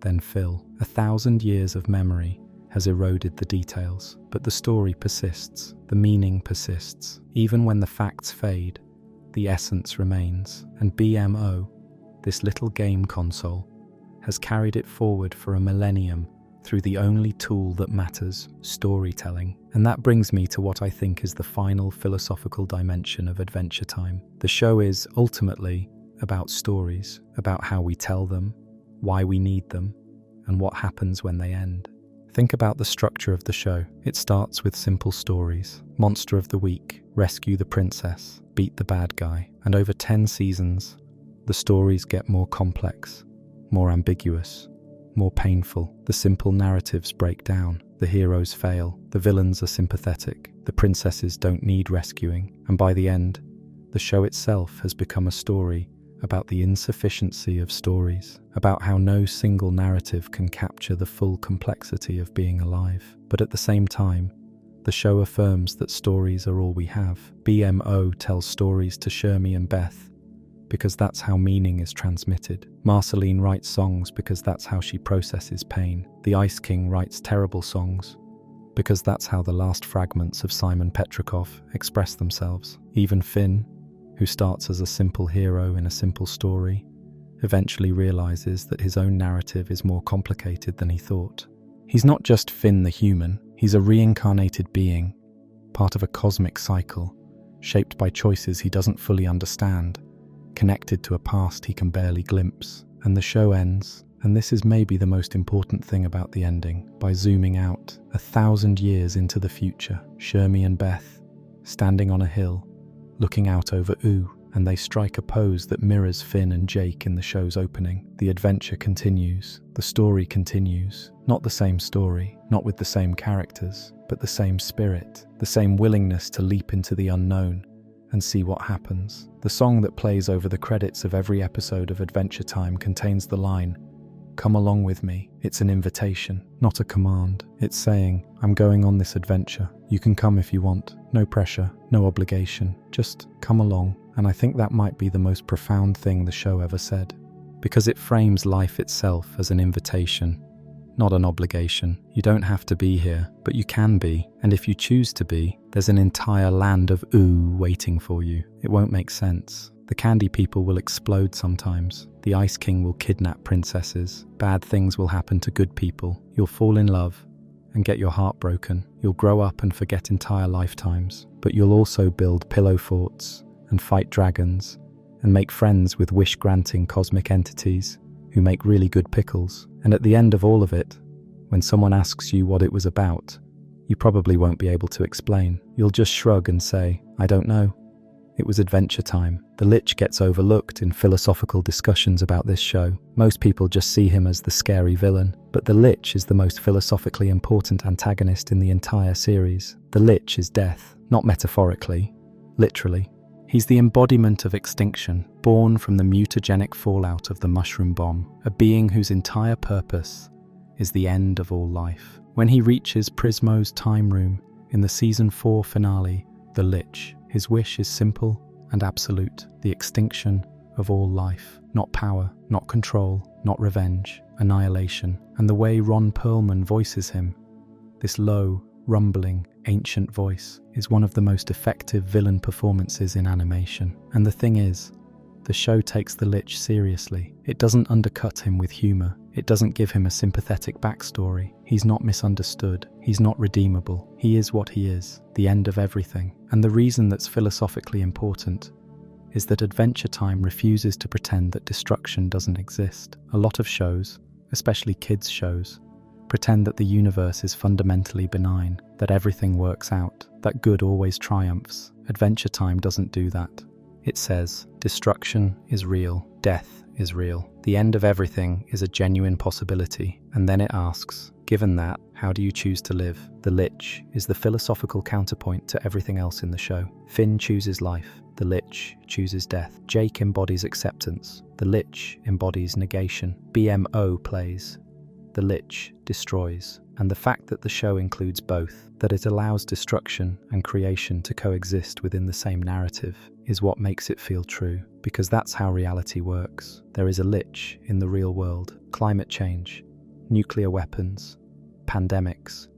then Phil. 1,000 years of memory has eroded the details, but the story persists, the meaning persists. Even when the facts fade, the essence remains. And BMO, this little game console, has carried it forward for a millennium through the only tool that matters, storytelling. And that brings me to what I think is the final philosophical dimension of Adventure Time. The show is ultimately about stories, about how we tell them, why we need them, and what happens when they end. Think about the structure of the show. It starts with simple stories. Monster of the week, rescue the princess, beat the bad guy. And over 10 seasons, the stories get more complex, more ambiguous, more painful. The simple narratives break down. The heroes fail. The villains are sympathetic. The princesses don't need rescuing. And by the end, the show itself has become a story about the insufficiency of stories, about how no single narrative can capture the full complexity of being alive. But at the same time, the show affirms that stories are all we have. BMO tells stories to Shermie and Beth because that's how meaning is transmitted. Marceline writes songs because that's how she processes pain. The Ice King writes terrible songs because that's how the last fragments of Simon Petrikov express themselves. Even Finn, who starts as a simple hero in a simple story, eventually realizes that his own narrative is more complicated than he thought. He's not just Finn the human, he's a reincarnated being, part of a cosmic cycle, shaped by choices he doesn't fully understand, connected to a past he can barely glimpse. And the show ends, and this is maybe the most important thing about the ending, by zooming out 1,000 years into the future. Shermie and Beth, standing on a hill, looking out over Ooo, and they strike a pose that mirrors Finn and Jake in the show's opening. The adventure continues, the story continues. Not the same story, not with the same characters, but the same spirit, the same willingness to leap into the unknown and see what happens. The song that plays over the credits of every episode of Adventure Time contains the line, "Come along with me." It's an invitation, not a command. It's saying, I'm going on this adventure. You can come if you want. No pressure, no obligation. Just come along. And I think that might be the most profound thing the show ever said, because it frames life itself as an invitation, not an obligation. You don't have to be here, but you can be. And if you choose to be, there's an entire land of Ooo waiting for you. It won't make sense. The candy people will explode sometimes. The Ice King will kidnap princesses. Bad things will happen to good people. You'll fall in love and get your heart broken. You'll grow up and forget entire lifetimes. But you'll also build pillow forts and fight dragons and make friends with wish-granting cosmic entities who make really good pickles. And at the end of all of it, when someone asks you what it was about, you probably won't be able to explain. You'll just shrug and say, I don't know. It was Adventure Time. The Lich gets overlooked in philosophical discussions about this show. Most people just see him as the scary villain, but the Lich is the most philosophically important antagonist in the entire series. The Lich is death, not metaphorically, literally. He's the embodiment of extinction, born from the mutagenic fallout of the mushroom bomb, a being whose entire purpose is the end of all life. When he reaches Prismo's time room in the season 4 finale, The Lich, his wish is simple and absolute, the extinction of all life. Not power, not control, not revenge, annihilation. And the way Ron Perlman voices him, this low, rumbling, ancient voice, is one of the most effective villain performances in animation. And the thing is, the show takes the Lich seriously. It doesn't undercut him with humor. It doesn't give him a sympathetic backstory. He's not misunderstood. He's not redeemable. He is what he is, the end of everything. And the reason that's philosophically important is that Adventure Time refuses to pretend that destruction doesn't exist. A lot of shows, especially kids' shows, pretend that the universe is fundamentally benign, that everything works out, that good always triumphs. Adventure Time doesn't do that. It says, destruction is real, death is real. The end of everything is a genuine possibility. And then it asks, given that, how do you choose to live? The Lich is the philosophical counterpoint to everything else in the show. Finn chooses life. The Lich chooses death. Jake embodies acceptance. The Lich embodies negation. BMO plays. The Lich destroys. And the fact that the show includes both, that it allows destruction and creation to coexist within the same narrative, is what makes it feel true. Because that's how reality works. There is a Lich in the real world. Climate change, nuclear weapons, pandemics,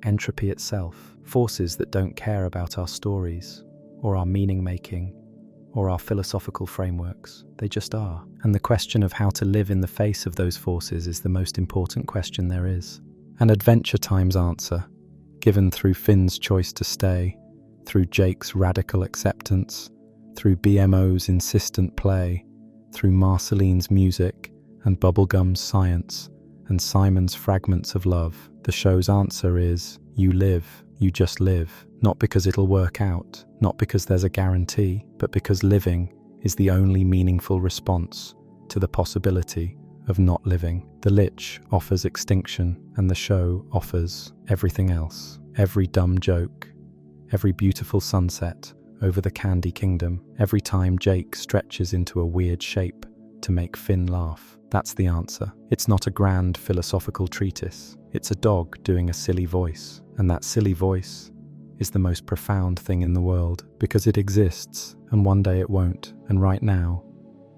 entropy itself, forces that don't care about our stories, or our meaning-making, or our philosophical frameworks. They just are. And the question of how to live in the face of those forces is the most important question there is. And Adventure Time's answer, given through Finn's choice to stay, through Jake's radical acceptance, through BMO's insistent play, through Marceline's music and Bubblegum's science, and Simon's fragments of love, the show's answer is, you live, you just live. Not because it'll work out, not because there's a guarantee, but because living is the only meaningful response to the possibility of not living. The Lich offers extinction, and the show offers everything else. Every dumb joke, every beautiful sunset over the Candy Kingdom, every time Jake stretches into a weird shape to make Finn laugh. That's the answer. It's not a grand philosophical treatise. It's a dog doing a silly voice, and that silly voice is the most profound thing in the world, because it exists, and one day it won't, and right now,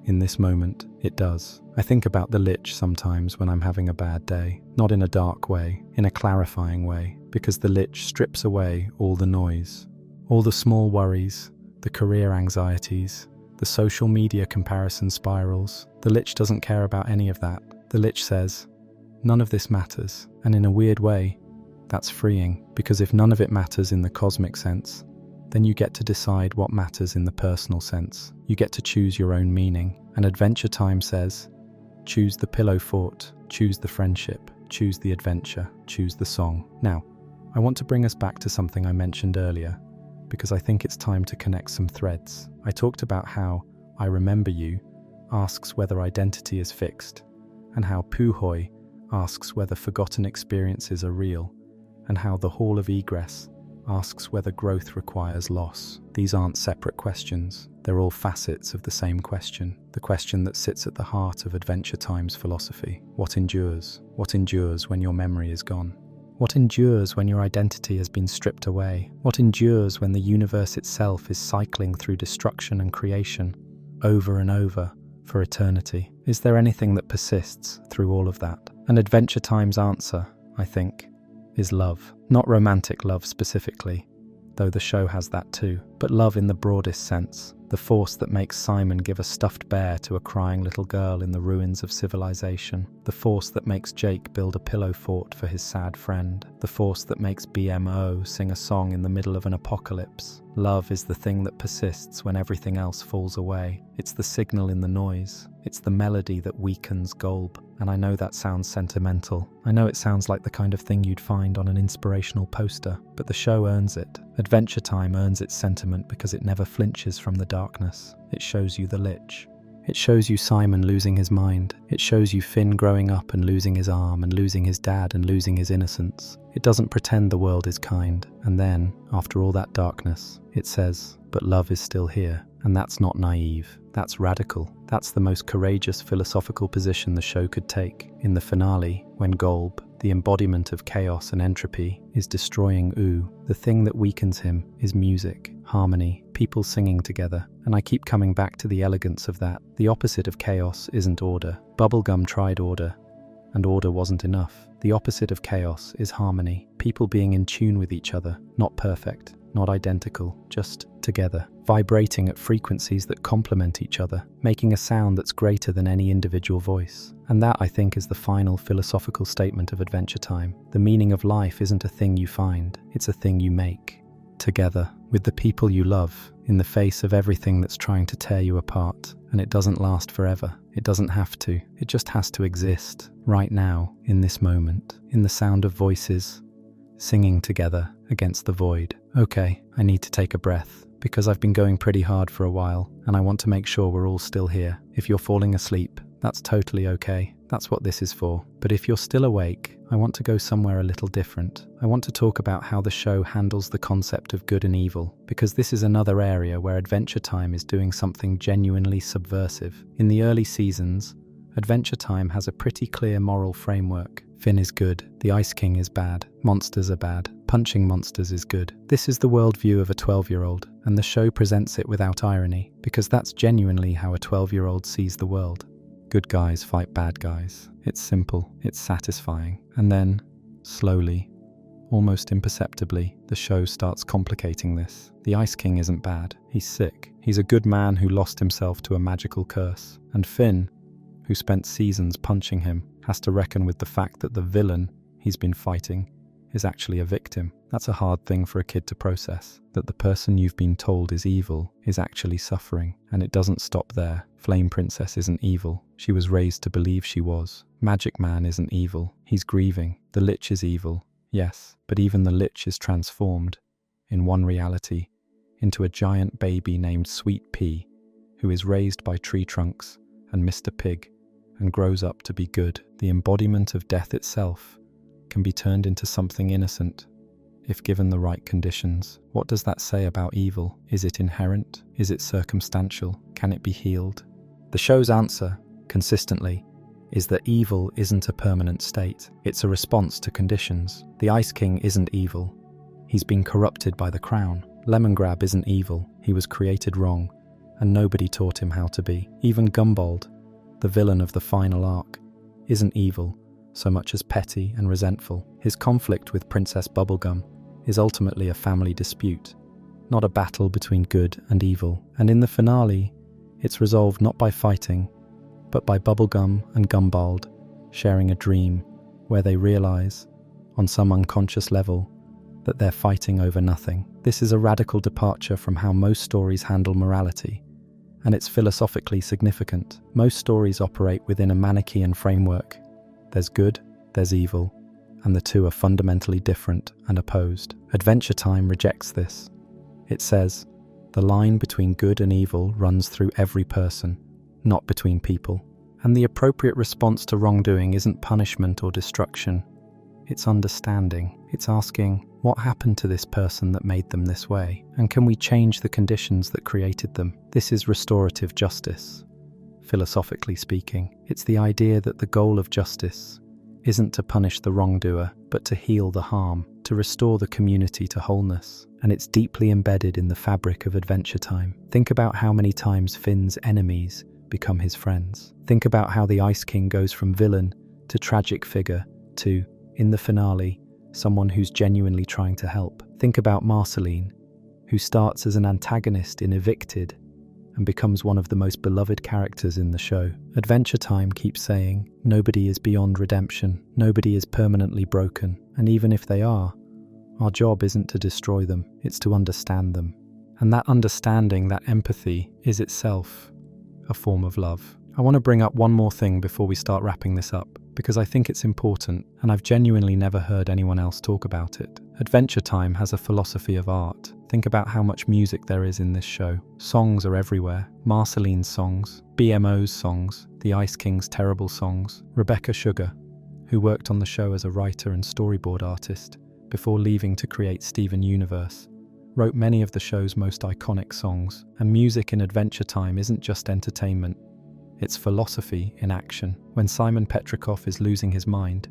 in this moment, it does. I think about the Lich sometimes when I'm having a bad day, not in a dark way, in a clarifying way, because the Lich strips away all the noise, all the small worries, the career anxieties, the social media comparison spirals. The Lich doesn't care about any of that. The Lich says, none of this matters, and in a weird way, that's freeing, because if none of it matters in the cosmic sense, then you get to decide what matters in the personal sense. You get to choose your own meaning. And Adventure Time says, choose the pillow fort, choose the friendship, choose the adventure, choose the song. Now, I want to bring us back to something I mentioned earlier, because I think it's time to connect some threads. I talked about how I Remember You asks whether identity is fixed, and how Puhoi asks whether forgotten experiences are real, and how the Hall of Egress asks whether growth requires loss. These aren't separate questions. They're all facets of the same question, the question that sits at the heart of Adventure Time's philosophy. What endures? What endures when your memory is gone? What endures when your identity has been stripped away? What endures when the universe itself is cycling through destruction and creation, over and over, for eternity? Is there anything that persists through all of that? And Adventure Time's answer, I think, is love. Not romantic love specifically, though the show has that too, but love in the broadest sense. The force that makes Simon give a stuffed bear to a crying little girl in the ruins of civilization. The force that makes Jake build a pillow fort for his sad friend. The force that makes BMO sing a song in the middle of an apocalypse. Love is the thing that persists when everything else falls away. It's the signal in the noise. It's the melody that weakens Golb. And I know that sounds sentimental. I know it sounds like the kind of thing you'd find on an inspirational poster, but the show earns it. Adventure Time earns its sentiment because it never flinches from the darkness. It shows you the Lich. It shows you Simon losing his mind. It shows you Finn growing up and losing his arm and losing his dad and losing his innocence. It doesn't pretend the world is kind. And then, after all that darkness, it says, but love is still here. And that's not naive. That's radical. That's the most courageous philosophical position the show could take. In the finale, when Golb, the embodiment of chaos and entropy, is destroying Oo, the thing that weakens him is music, harmony, people singing together. And I keep coming back to the elegance of that. The opposite of chaos isn't order. Bubblegum tried order, and order wasn't enough. The opposite of chaos is harmony. People being in tune with each other, not perfect, not identical, just together, vibrating at frequencies that complement each other, making a sound that's greater than any individual voice. And that, I think, is the final philosophical statement of Adventure Time. The meaning of life isn't a thing you find, it's a thing you make. Together, with the people you love, in the face of everything that's trying to tear you apart. And it doesn't last forever. It doesn't have to. It just has to exist, right now, in this moment, in the sound of voices, singing together against the void. Okay, I need to take a breath, because I've been going pretty hard for a while, and I want to make sure we're all still here. If you're falling asleep, that's totally okay. That's what this is for. But if you're still awake, I want to go somewhere a little different. I want to talk about how the show handles the concept of good and evil, because this is another area where Adventure Time is doing something genuinely subversive. In the early seasons, Adventure Time has a pretty clear moral framework. Finn is good, the Ice King is bad, monsters are bad, punching monsters is good. This is the worldview of a 12-year-old, and the show presents it without irony, because that's genuinely how a 12-year-old sees the world. Good guys fight bad guys. It's simple, it's satisfying. And then, slowly, almost imperceptibly, the show starts complicating this. The Ice King isn't bad. He's sick. He's a good man who lost himself to a magical curse. And Finn, who spent seasons punching him, has to reckon with the fact that the villain he's been fighting is actually a victim. That's a hard thing for a kid to process, that the person you've been told is evil is actually suffering. And it doesn't stop there. Flame Princess isn't evil. She was raised to believe she was. Magic Man isn't evil. He's grieving. The Lich is evil. Yes, but even the Lich is transformed, in one reality, into a giant baby named Sweet Pea, who is raised by tree trunks and Mr. Pig and grows up to be good. The embodiment of death itself can be turned into something innocent if given the right conditions. What does that say about evil? Is it inherent? Is it circumstantial? Can it be healed? The show's answer, consistently, is that evil isn't a permanent state. It's a response to conditions. The Ice King isn't evil. He's been corrupted by the crown. Lemongrab isn't evil. He was created wrong, and nobody taught him how to be. Even Gumbald, the villain of the final arc, isn't evil so much as petty and resentful. His conflict with Princess Bubblegum is ultimately a family dispute, not a battle between good and evil. And in the finale, it's resolved not by fighting, but by Bubblegum and Gumbald sharing a dream where they realize, on some unconscious level, that they're fighting over nothing. This is a radical departure from how most stories handle morality, and it's philosophically significant. Most stories operate within a Manichaean framework. There's good, there's evil, and the two are fundamentally different and opposed. Adventure Time rejects this. It says, the line between good and evil runs through every person, not between people. And the appropriate response to wrongdoing isn't punishment or destruction. It's understanding. It's asking, what happened to this person that made them this way? And can we change the conditions that created them? This is restorative justice. Philosophically speaking, it's the idea that the goal of justice isn't to punish the wrongdoer, but to heal the harm, to restore the community to wholeness. And it's deeply embedded in the fabric of Adventure Time. Think about how many times Finn's enemies become his friends. Think about how the Ice King goes from villain to tragic figure to, in the finale, someone who's genuinely trying to help. Think about Marceline, who starts as an antagonist in Evicted and becomes one of the most beloved characters in the show. Adventure Time keeps saying, nobody is beyond redemption, nobody is permanently broken, and even if they are, our job isn't to destroy them, it's to understand them. And that understanding, that empathy, is itself a form of love. I want to bring up one more thing before we start wrapping this up, because I think it's important, and I've genuinely never heard anyone else talk about it. Adventure Time has a philosophy of art. Think about how much music there is in this show. Songs are everywhere. Marceline's songs, BMO's songs, the Ice King's terrible songs. Rebecca Sugar, who worked on the show as a writer and storyboard artist before leaving to create Steven Universe, wrote many of the show's most iconic songs. And music in Adventure Time isn't just entertainment, it's philosophy in action. When Simon Petrikov is losing his mind,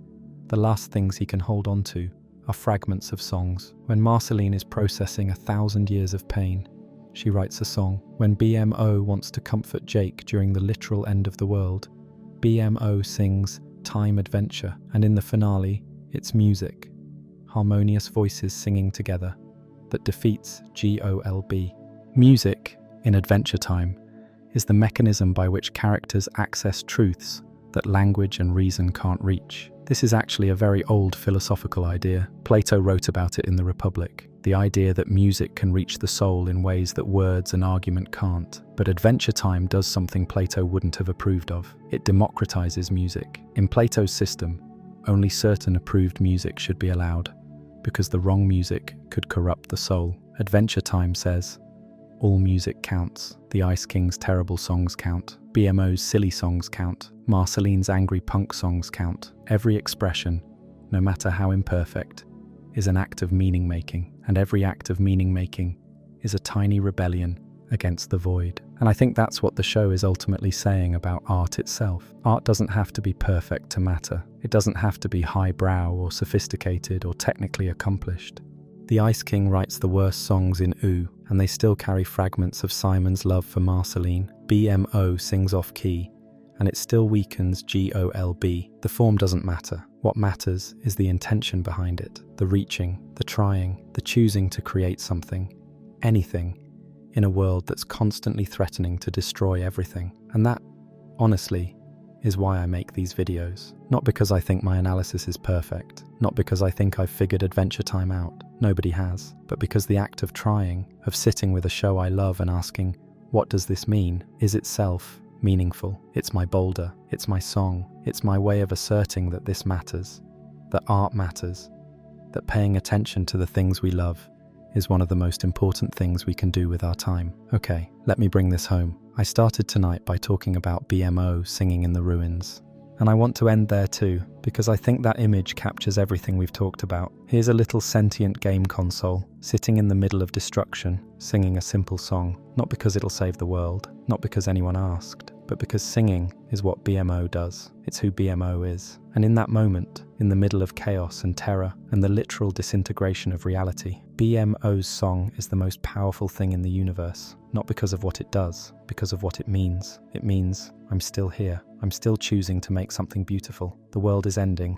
the last things he can hold on to are fragments of songs. When Marceline is processing 1,000 years of pain, she writes a song. When BMO wants to comfort Jake during the literal end of the world, BMO sings Time Adventure. And in the finale, it's music, harmonious voices singing together, that defeats GOLB. Music in Adventure Time is the mechanism by which characters access truths that language and reason can't reach. This is actually a very old philosophical idea. Plato wrote about it in the Republic, the idea that music can reach the soul in ways that words and argument can't. But Adventure Time does something Plato wouldn't have approved of. It democratizes music. In Plato's system, only certain approved music should be allowed, because the wrong music could corrupt the soul. Adventure Time says, all music counts. The Ice King's terrible songs count. BMO's silly songs count. Marceline's angry punk songs count. Every expression, no matter how imperfect, is an act of meaning-making, and every act of meaning-making is a tiny rebellion against the void. And I think that's what the show is ultimately saying about art itself. Art doesn't have to be perfect to matter. It doesn't have to be highbrow or sophisticated or technically accomplished. The Ice King writes the worst songs in OO, and they still carry fragments of Simon's love for Marceline. BMO sings off-key, and it still weakens GOLB. The form doesn't matter. What matters is the intention behind it, the reaching, the trying, the choosing to create something, anything, in a world that's constantly threatening to destroy everything. And that, honestly, is why I make these videos. Not because I think my analysis is perfect, not because I think I've figured Adventure Time out, nobody has, but because the act of trying, of sitting with a show I love and asking, what does this mean, is itself meaningful. It's my boulder, it's my song, it's my way of asserting that this matters, that art matters, that paying attention to the things we love is one of the most important things we can do with our time. Okay, let me bring this home. I started tonight by talking about BMO singing in the ruins. And I want to end there too, because I think that image captures everything we've talked about. Here's a little sentient game console, sitting in the middle of destruction, singing a simple song, not because it'll save the world, not because anyone asked, but because singing is what BMO does. It's who BMO is. And in that moment, in the middle of chaos and terror and the literal disintegration of reality, BMO's song is the most powerful thing in the universe. Not because of what it does, because of what it means. It means, I'm still here. I'm still choosing to make something beautiful. The world is ending,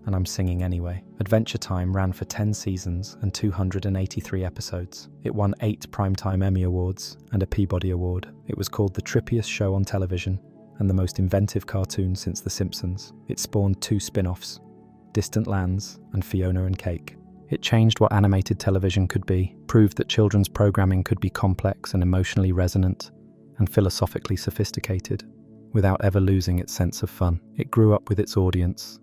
and I'm singing anyway. Adventure Time ran for 10 seasons and 283 episodes. It won 8 Primetime Emmy Awards and a Peabody Award. It was called the trippiest show on television and the most inventive cartoon since The Simpsons. It spawned 2 spin-offs, Distant Lands and Fiona and Cake. It changed what animated television could be, proved that children's programming could be complex and emotionally resonant and philosophically sophisticated, without ever losing its sense of fun. It grew up with its audience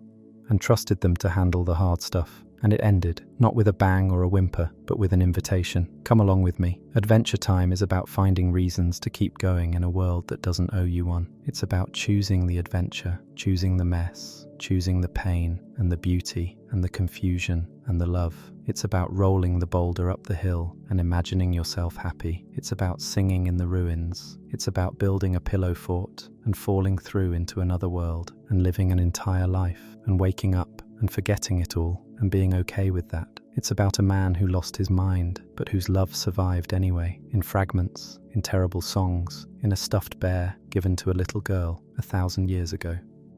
and trusted them to handle the hard stuff. And it ended, not with a bang or a whimper, but with an invitation. Come along with me. Adventure Time is about finding reasons to keep going in a world that doesn't owe you one. It's about choosing the adventure, choosing the mess, choosing the pain and the beauty and the confusion and the love. It's about rolling the boulder up the hill and imagining yourself happy. It's about singing in the ruins. It's about building a pillow fort and falling through into another world and living an entire life and waking up and forgetting it all and being okay with that. It's about a man who lost his mind, but whose love survived anyway, in fragments, in terrible songs, in a stuffed bear given to a little girl 1,000 years ago.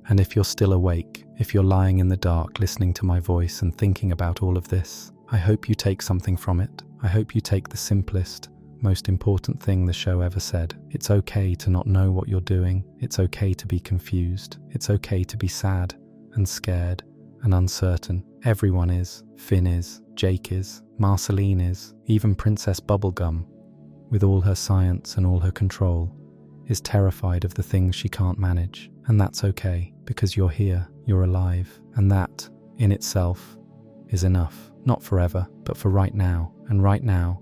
And if you're still awake, if you're lying in the dark listening to my voice and thinking about all of this, I hope you take something from it. I hope you take the simplest, most important thing the show ever said. It's okay to not know what you're doing. It's okay to be confused. It's okay to be sad and scared and uncertain. Everyone is. Finn is. Jake is. Marceline is. Even Princess Bubblegum, with all her science and all her control, is terrified of the things she can't manage. And that's okay, because you're here, you're alive, and that, in itself, is enough. Not forever, but for right now, and right now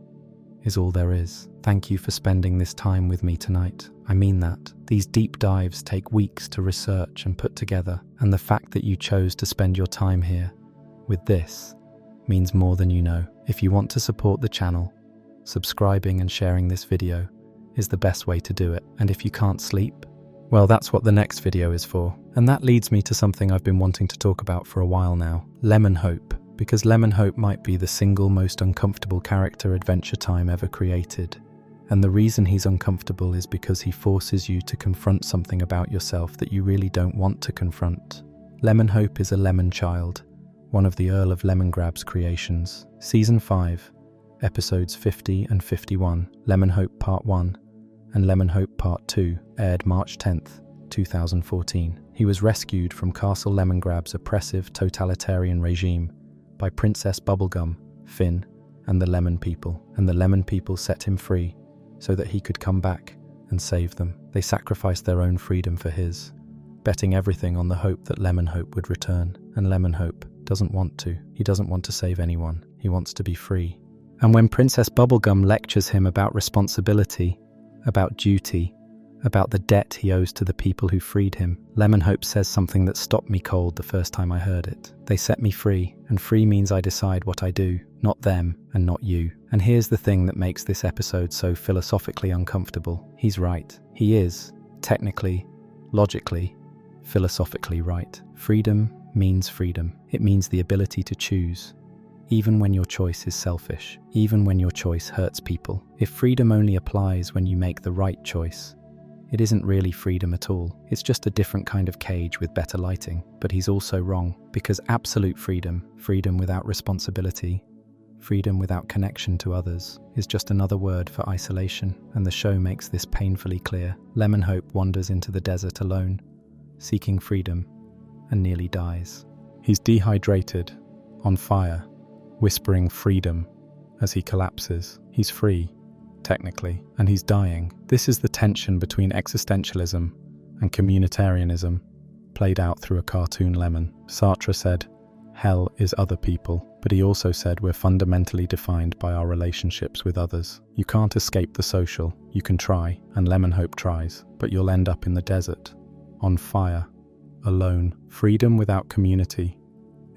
is all there is. Thank you for spending this time with me tonight. I mean that. These deep dives take weeks to research and put together, and the fact that you chose to spend your time here with this means more than you know. If you want to support the channel, subscribing and sharing this video is the best way to do it. And if you can't sleep, well, that's what the next video is for. And that leads me to something I've been wanting to talk about for a while now, Lemon Hope. Because Lemon Hope might be the single most uncomfortable character Adventure Time ever created. And the reason he's uncomfortable is because he forces you to confront something about yourself that you really don't want to confront. Lemon Hope is a lemon child, one of the Earl of Lemongrab's creations. Season 5, episodes 50 and 51, Lemon Hope Part 1 and Lemon Hope Part 2, aired March 10th, 2014. He was rescued from Castle Lemongrab's oppressive totalitarian regime by Princess Bubblegum, Finn, and the Lemon People. And the Lemon People set him free so that he could come back and save them. They sacrificed their own freedom for his, betting everything on the hope that Lemon Hope would return. And Lemon Hope doesn't want to. He doesn't want to save anyone. He wants to be free. And when Princess Bubblegum lectures him about responsibility, about duty, about the debt he owes to the people who freed him, Lemon Hope says something that stopped me cold the first time I heard it. They set me free, and free means I decide what I do, not them and not you. And here's the thing that makes this episode so philosophically uncomfortable. He's right. He is, technically, logically, philosophically right. Freedom means freedom. It means the ability to choose, even when your choice is selfish, even when your choice hurts people. If freedom only applies when you make the right choice, it isn't really freedom at all. It's just a different kind of cage with better lighting. But he's also wrong, because absolute freedom, freedom without responsibility, Freedom without connection to others is just another word for isolation, and the show makes this painfully clear. Lemon Hope wanders into the desert alone, seeking freedom, and nearly dies. He's dehydrated, on fire, whispering freedom as he collapses. He's free, technically, and he's dying. This is the tension between existentialism and communitarianism, played out through a cartoon lemon. Sartre said, "Hell is other people," but he also said we're fundamentally defined by our relationships with others. You can't escape the social. You can try, and Lemon Hope tries, but you'll end up in the desert, on fire, alone. Freedom without community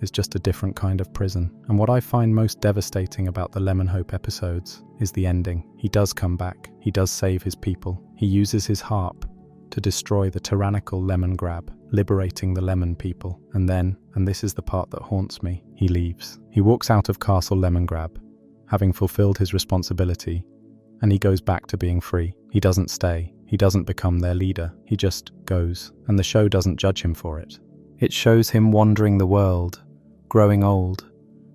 is just a different kind of prison. And what I find most devastating about the Lemon Hope episodes is the ending. He does come back. He does save his people. He uses his harp to destroy the tyrannical Lemon Grab, liberating the Lemon people. And then, and this is the part that haunts me, he leaves. He walks out of Castle Lemon Grab, having fulfilled his responsibility, and he goes back to being free. He doesn't stay. He doesn't become their leader. He just goes. And the show doesn't judge him for it. It shows him wandering the world, growing old,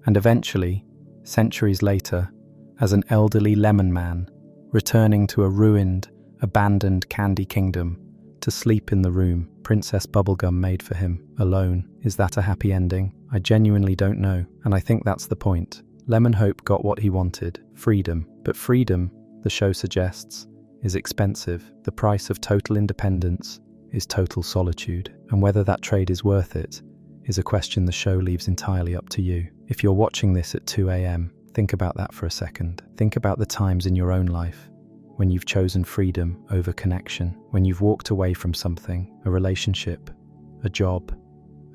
and eventually, centuries later, as an elderly lemon man, returning to a ruined, abandoned candy kingdom to sleep in the room Princess Bubblegum made for him, alone. Is that a happy ending? I genuinely don't know, and I think that's the point. Lemon Hope got what he wanted, freedom. But freedom, the show suggests, is expensive. The price of total independence is total solitude, and whether that trade is worth it is a question the show leaves entirely up to you. If you're watching this at 2 a.m., think about that for a second. Think about the times in your own life when you've chosen freedom over connection, when you've walked away from something, a relationship, a job,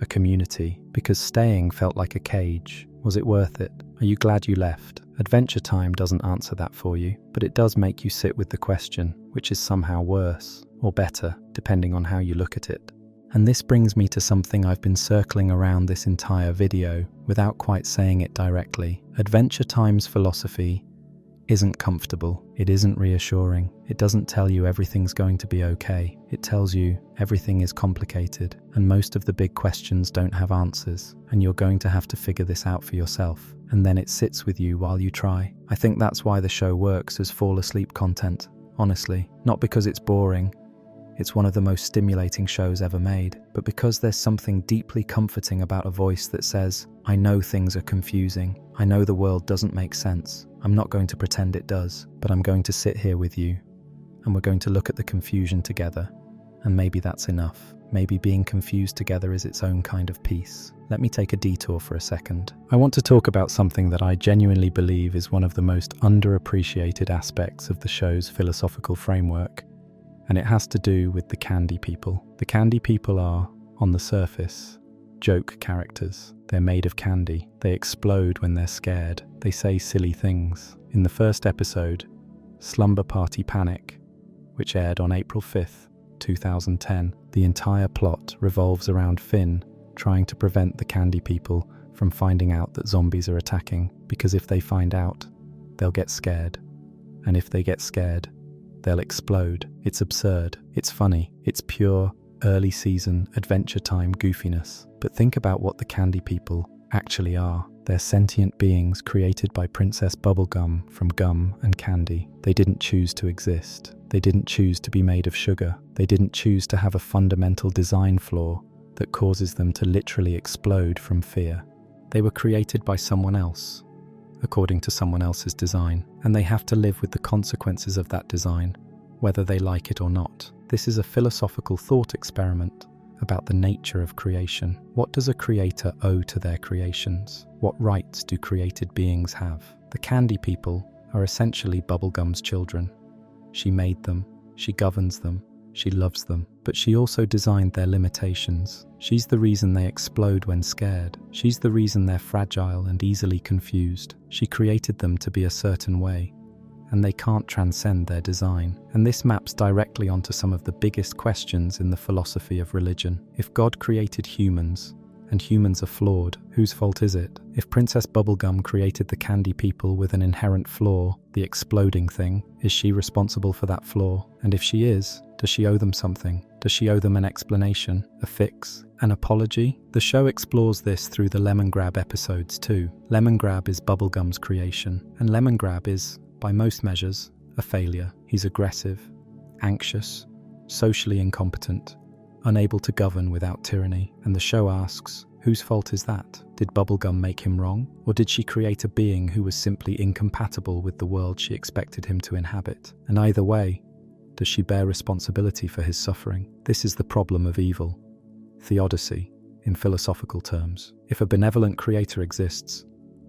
a community, because staying felt like a cage. Was it worth it? Are you glad you left? Adventure Time doesn't answer that for you, but it does make you sit with the question, which is somehow worse or better, depending on how you look at it. And this brings me to something I've been circling around this entire video without quite saying it directly. Adventure Time's philosophy isn't comfortable. It isn't reassuring. It doesn't tell you everything's going to be okay. It tells you everything is complicated and most of the big questions don't have answers, and you're going to have to figure this out for yourself. And then it sits with you while you try. I think that's why the show works as fall asleep content, honestly. Not because it's boring. It's one of the most stimulating shows ever made, but because there's something deeply comforting about a voice that says, I know things are confusing. I know the world doesn't make sense. I'm not going to pretend it does, but I'm going to sit here with you, and we're going to look at the confusion together. And maybe that's enough. Maybe being confused together is its own kind of peace. Let me take a detour for a second. I want to talk about something that I genuinely believe is one of the most underappreciated aspects of the show's philosophical framework, and it has to do with the Candy People. The Candy People are, on the surface, joke characters. They're made of candy. They explode when they're scared. They say silly things. In the first episode, Slumber Party Panic, which aired on April 5th, 2010, the entire plot revolves around Finn trying to prevent the Candy People from finding out that zombies are attacking, because if they find out, they'll get scared. And if they get scared, they'll explode. It's absurd. It's funny. It's pure, early season, Adventure Time goofiness. But think about what the Candy People actually are. They're sentient beings created by Princess Bubblegum from gum and candy. They didn't choose to exist. They didn't choose to be made of sugar. They didn't choose to have a fundamental design flaw that causes them to literally explode from fear. They were created by someone else, according to someone else's design, and they have to live with the consequences of that design, whether they like it or not. This is a philosophical thought experiment about the nature of creation. What does a creator owe to their creations? What rights do created beings have? The Candy People are essentially Bubblegum's children. She made them, she governs them, she loves them, but she also designed their limitations. She's the reason they explode when scared. She's the reason they're fragile and easily confused. She created them to be a certain way, and they can't transcend their design. And this maps directly onto some of the biggest questions in the philosophy of religion. If God created humans, and humans are flawed, whose fault is it? If Princess Bubblegum created the Candy People with an inherent flaw, the exploding thing, is she responsible for that flaw? And if she is, does she owe them something? Does she owe them an explanation, a fix, an apology? The show explores this through the Lemongrab episodes too. Lemongrab is Bubblegum's creation, and Lemongrab is, by most measures, a failure. He's aggressive, anxious, socially incompetent, unable to govern without tyranny. And the show asks, whose fault is that? Did Bubblegum make him wrong? Or did she create a being who was simply incompatible with the world she expected him to inhabit? And either way, does she bear responsibility for his suffering? This is the problem of evil. Theodicy, in philosophical terms. If a benevolent creator exists,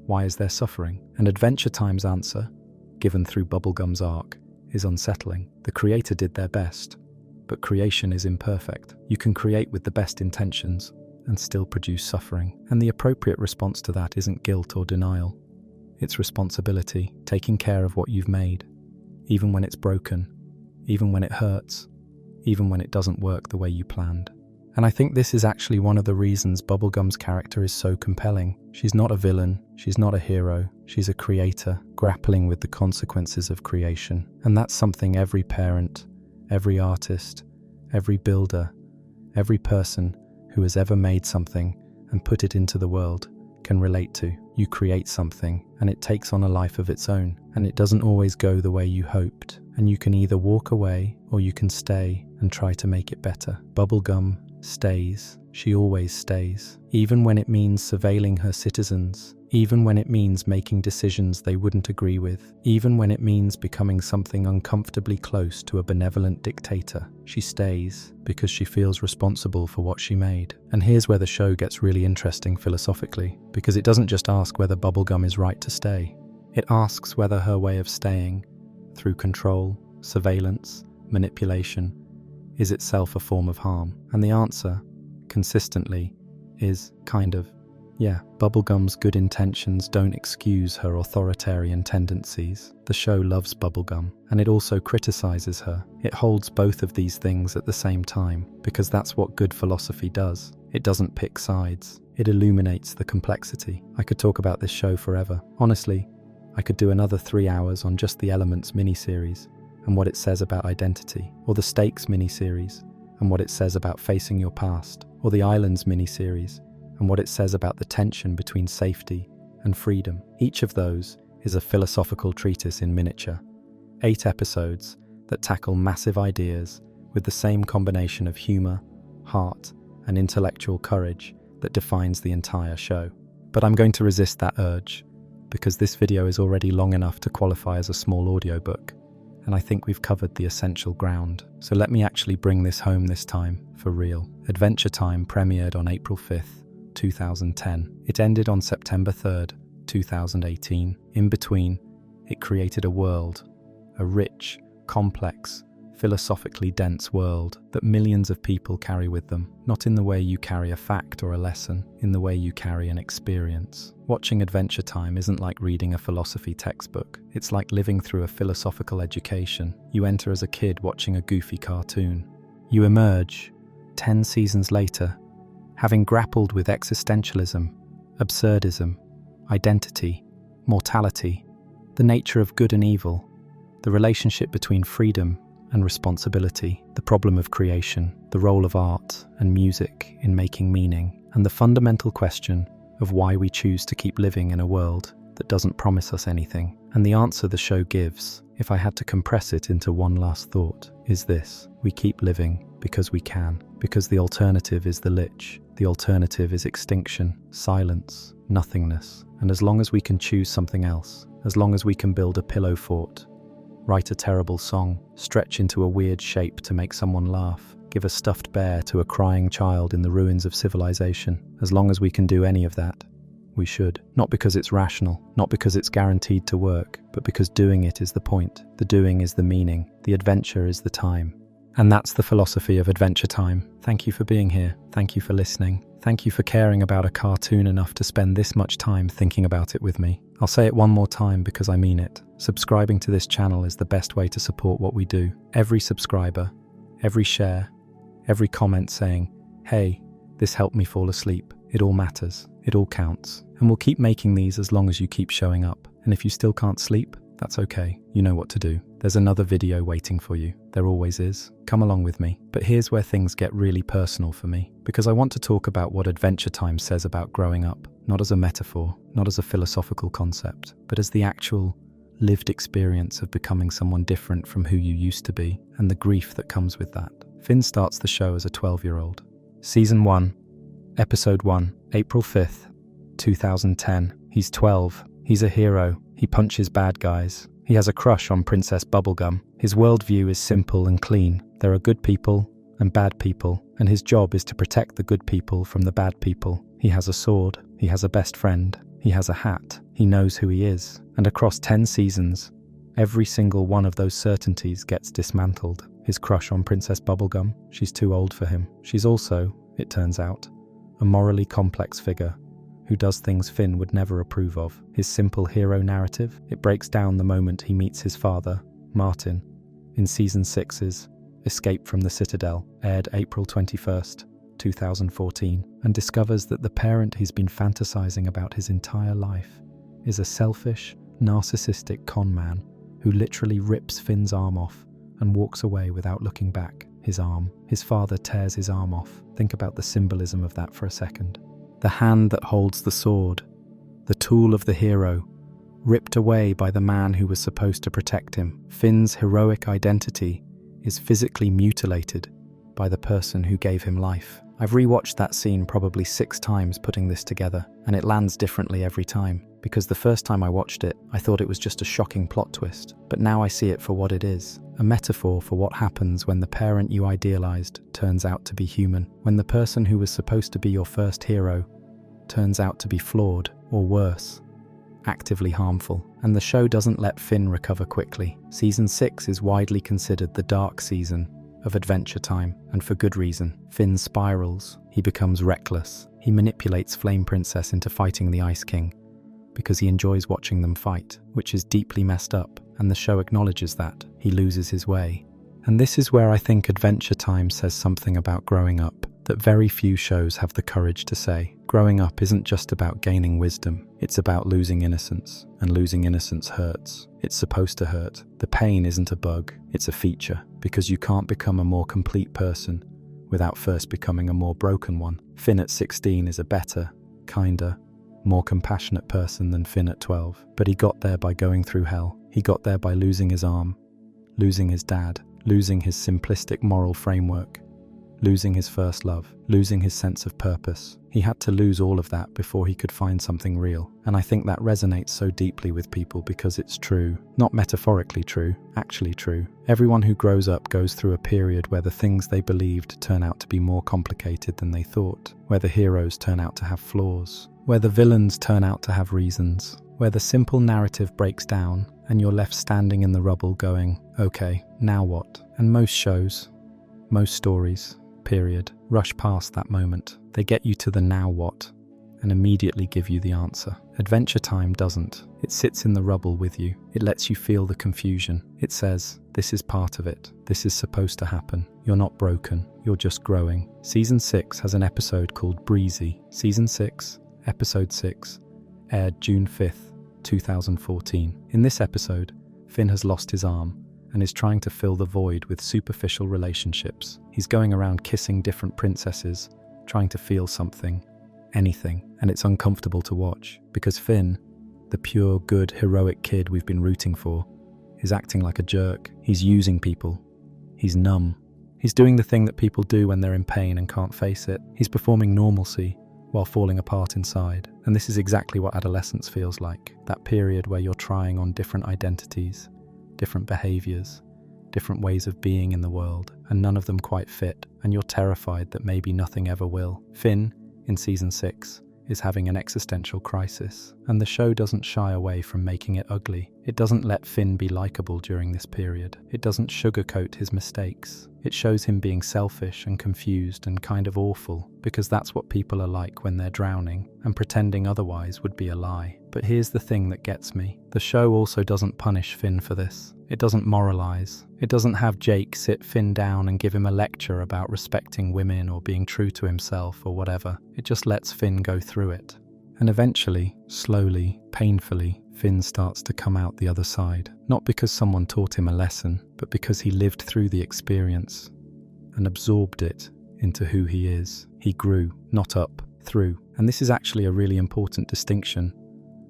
why is there suffering? And Adventure Time's answer, given through Bubblegum's arc, is unsettling. The creator did their best, but creation is imperfect. You can create with the best intentions and still produce suffering. And the appropriate response to that isn't guilt or denial. It's responsibility, taking care of what you've made, even when it's broken, even when it hurts, even when it doesn't work the way you planned. And I think this is actually one of the reasons Bubblegum's character is so compelling. She's not a villain, she's not a hero, she's a creator, grappling with the consequences of creation. And that's something every parent, every artist, every builder, every person who has ever made something and put it into the world can relate to. You create something and it takes on a life of its own, and it doesn't always go the way you hoped. And you can either walk away or you can stay and try to make it better. Bubblegum stays. She always stays. Even when it means surveilling her citizens, even when it means making decisions they wouldn't agree with, even when it means becoming something uncomfortably close to a benevolent dictator, she stays because she feels responsible for what she made. And here's where the show gets really interesting philosophically, because it doesn't just ask whether Bubblegum is right to stay. It asks whether her way of staying, through control, surveillance, manipulation, is itself a form of harm. And the answer, consistently, is kind of, yeah. Bubblegum's good intentions don't excuse her authoritarian tendencies. The show loves Bubblegum, and it also criticizes her. It holds both of these things at the same time, because that's what good philosophy does. It doesn't pick sides. It illuminates the complexity. I could talk about this show forever. Honestly, I could do another 3 hours on just the Elements miniseries and what it says about identity, or the Stakes miniseries and what it says about facing your past, or the Islands miniseries and what it says about the tension between safety and freedom. Each of those is a philosophical treatise in miniature. 8 episodes that tackle massive ideas with the same combination of humor, heart, and intellectual courage that defines the entire show. But I'm going to resist that urge, because this video is already long enough to qualify as a small audiobook, and I think we've covered the essential ground. So let me actually bring this home this time, for real. Adventure Time premiered on April 5th, 2010. It ended on September 3rd, 2018. In between, it created a world, a rich, complex, philosophically dense world that millions of people carry with them, not in the way you carry a fact or a lesson, in the way you carry an experience. Watching Adventure Time isn't like reading a philosophy textbook. It's like living through a philosophical education. You enter as a kid watching a goofy cartoon. You emerge, 10 seasons later, having grappled with existentialism, absurdism, identity, mortality, the nature of good and evil, the relationship between freedom and responsibility, the problem of creation, the role of art and music in making meaning, and the fundamental question of why we choose to keep living in a world that doesn't promise us anything. And the answer the show gives, if I had to compress it into one last thought, is this: we keep living because we can, because the alternative is the lich, the alternative is extinction, silence, nothingness. And as long as we can choose something else, as long as we can build a pillow fort, write a terrible song, stretch into a weird shape to make someone laugh, give a stuffed bear to a crying child in the ruins of civilization, as long as we can do any of that, we should. Not because it's rational, not because it's guaranteed to work, but because doing it is the point. The doing is the meaning. The adventure is the time. And that's the philosophy of Adventure Time. Thank you for being here. Thank you for listening. Thank you for caring about a cartoon enough to spend this much time thinking about it with me. I'll say it one more time because I mean it. Subscribing to this channel is the best way to support what we do. Every subscriber, every share, every comment saying, "Hey, this helped me fall asleep." It all matters. It all counts. And we'll keep making these as long as you keep showing up. And if you still can't sleep, That's okay. You know what to do. There's another video waiting for you. There always is. Come along with me. But here's where things get really personal for me, because I want to talk about what Adventure Time says about growing up, not as a metaphor, not as a philosophical concept, but as the actual lived experience of becoming someone different from who you used to be, and the grief that comes with that. Finn starts the show as a 12-year-old. Season 1, Episode 1, April 5th, 2010. He's 12. He's a hero. He punches bad guys. He has a crush on Princess Bubblegum. His worldview is simple and clean. There are good people and bad people, and his job is to protect the good people from the bad people. He has a sword. He has a best friend. He has a hat. He knows who he is. And across 10 seasons, every single one of those certainties gets dismantled. His crush on Princess Bubblegum, she's too old for him. She's also, it turns out, a morally complex figure who does things Finn would never approve of. His simple hero narrative, it breaks down the moment he meets his father, Martin, in Season 6's Escape from the Citadel, aired April 21st, 2014, and discovers that the parent he's been fantasizing about his entire life is a selfish, narcissistic con man who literally rips Finn's arm off and walks away without looking back. His arm. His father tears his arm off. Think about the symbolism of that for a second. The hand that holds the sword, the tool of the hero, ripped away by the man who was supposed to protect him. Finn's heroic identity is physically mutilated by the person who gave him life. I've rewatched that scene probably 6 times putting this together, and it lands differently every time, because the first time I watched it, I thought it was just a shocking plot twist, but now I see it for what it is, a metaphor for what happens when the parent you idealized turns out to be human, when the person who was supposed to be your first hero turns out to be flawed, or worse, actively harmful. And the show doesn't let Finn recover quickly. Season 6 is widely considered the dark season of Adventure Time, and for good reason. Finn spirals, he becomes reckless, he manipulates Flame Princess into fighting the Ice King because he enjoys watching them fight, which is deeply messed up, and the show acknowledges that. He loses his way. And this is where I think Adventure Time says something about growing up that very few shows have the courage to say. Growing up isn't just about gaining wisdom, it's about losing innocence, and losing innocence hurts. It's supposed to hurt. The pain isn't a bug, it's a feature, because you can't become a more complete person without first becoming a more broken one. Finn at 16 is a better, kinder, more compassionate person than Finn at 12, but he got there by going through hell. He got there by losing his arm, losing his dad, losing his simplistic moral framework, losing his first love, losing his sense of purpose. He had to lose all of that before he could find something real. And I think that resonates so deeply with people because it's true. Not metaphorically true, actually true. Everyone who grows up goes through a period where the things they believed turn out to be more complicated than they thought, where the heroes turn out to have flaws, where the villains turn out to have reasons, where the simple narrative breaks down and you're left standing in the rubble going, okay, now what? And most shows, most stories, period, rush past that moment. They get you to the now what and immediately give you the answer. Adventure Time doesn't. It sits in the rubble with you. It lets you feel the confusion. It says, this is part of it. This is supposed to happen. You're not broken. You're just growing. Season 6 has an episode called Breezy. Season 6, Episode 6, aired June 5th, 2014. In this episode, Finn has lost his arm and is trying to fill the void with superficial relationships. He's going around kissing different princesses, trying to feel something, anything, and it's uncomfortable to watch because Finn, the pure, good, heroic kid we've been rooting for, is acting like a jerk. He's using people. He's numb. He's doing the thing that people do when they're in pain and can't face it. He's performing normalcy while falling apart inside. And this is exactly what adolescence feels like, that period where you're trying on different identities, different behaviors, different ways of being in the world, and none of them quite fit, and you're terrified that maybe nothing ever will. Finn, in Season 6, is having an existential crisis, and the show doesn't shy away from making it ugly. It doesn't let Finn be likable during this period. It doesn't sugarcoat his mistakes. It shows him being selfish and confused and kind of awful, because that's what people are like when they're drowning, and pretending otherwise would be a lie. But here's the thing that gets me. The show also doesn't punish Finn for this. It doesn't moralize. It doesn't have Jake sit Finn down and give him a lecture about respecting women or being true to himself or whatever. It just lets Finn go through it. And eventually, slowly, painfully, Finn starts to come out the other side, not because someone taught him a lesson, but because he lived through the experience and absorbed it into who he is. He grew, not up, through. And this is actually a really important distinction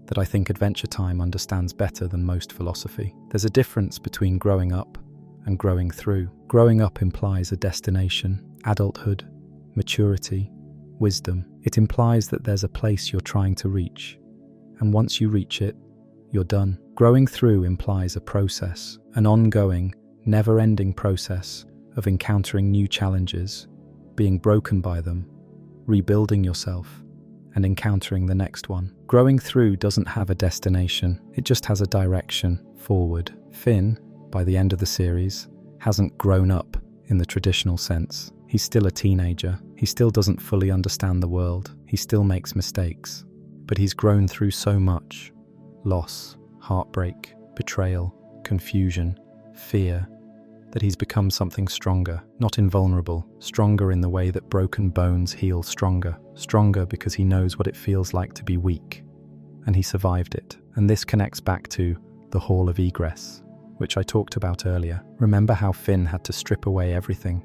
that I think Adventure Time understands better than most philosophy. There's a difference between growing up and growing through. Growing up implies a destination, adulthood, maturity, wisdom. It implies that there's a place you're trying to reach, and once you reach it, you're done. Growing through implies a process, an ongoing, never-ending process of encountering new challenges, being broken by them, rebuilding yourself, and encountering the next one. Growing through doesn't have a destination, it just has a direction forward. Finn, by the end of the series, hasn't grown up in the traditional sense. He's still a teenager, he still doesn't fully understand the world, he still makes mistakes, but he's grown through so much: loss, heartbreak, betrayal, confusion, fear, that he's become something stronger, not invulnerable, stronger in the way that broken bones heal stronger because he knows what it feels like to be weak, and he survived it. And this connects back to the Hall of Egress, which I talked about earlier. Remember how Finn had to strip away everything,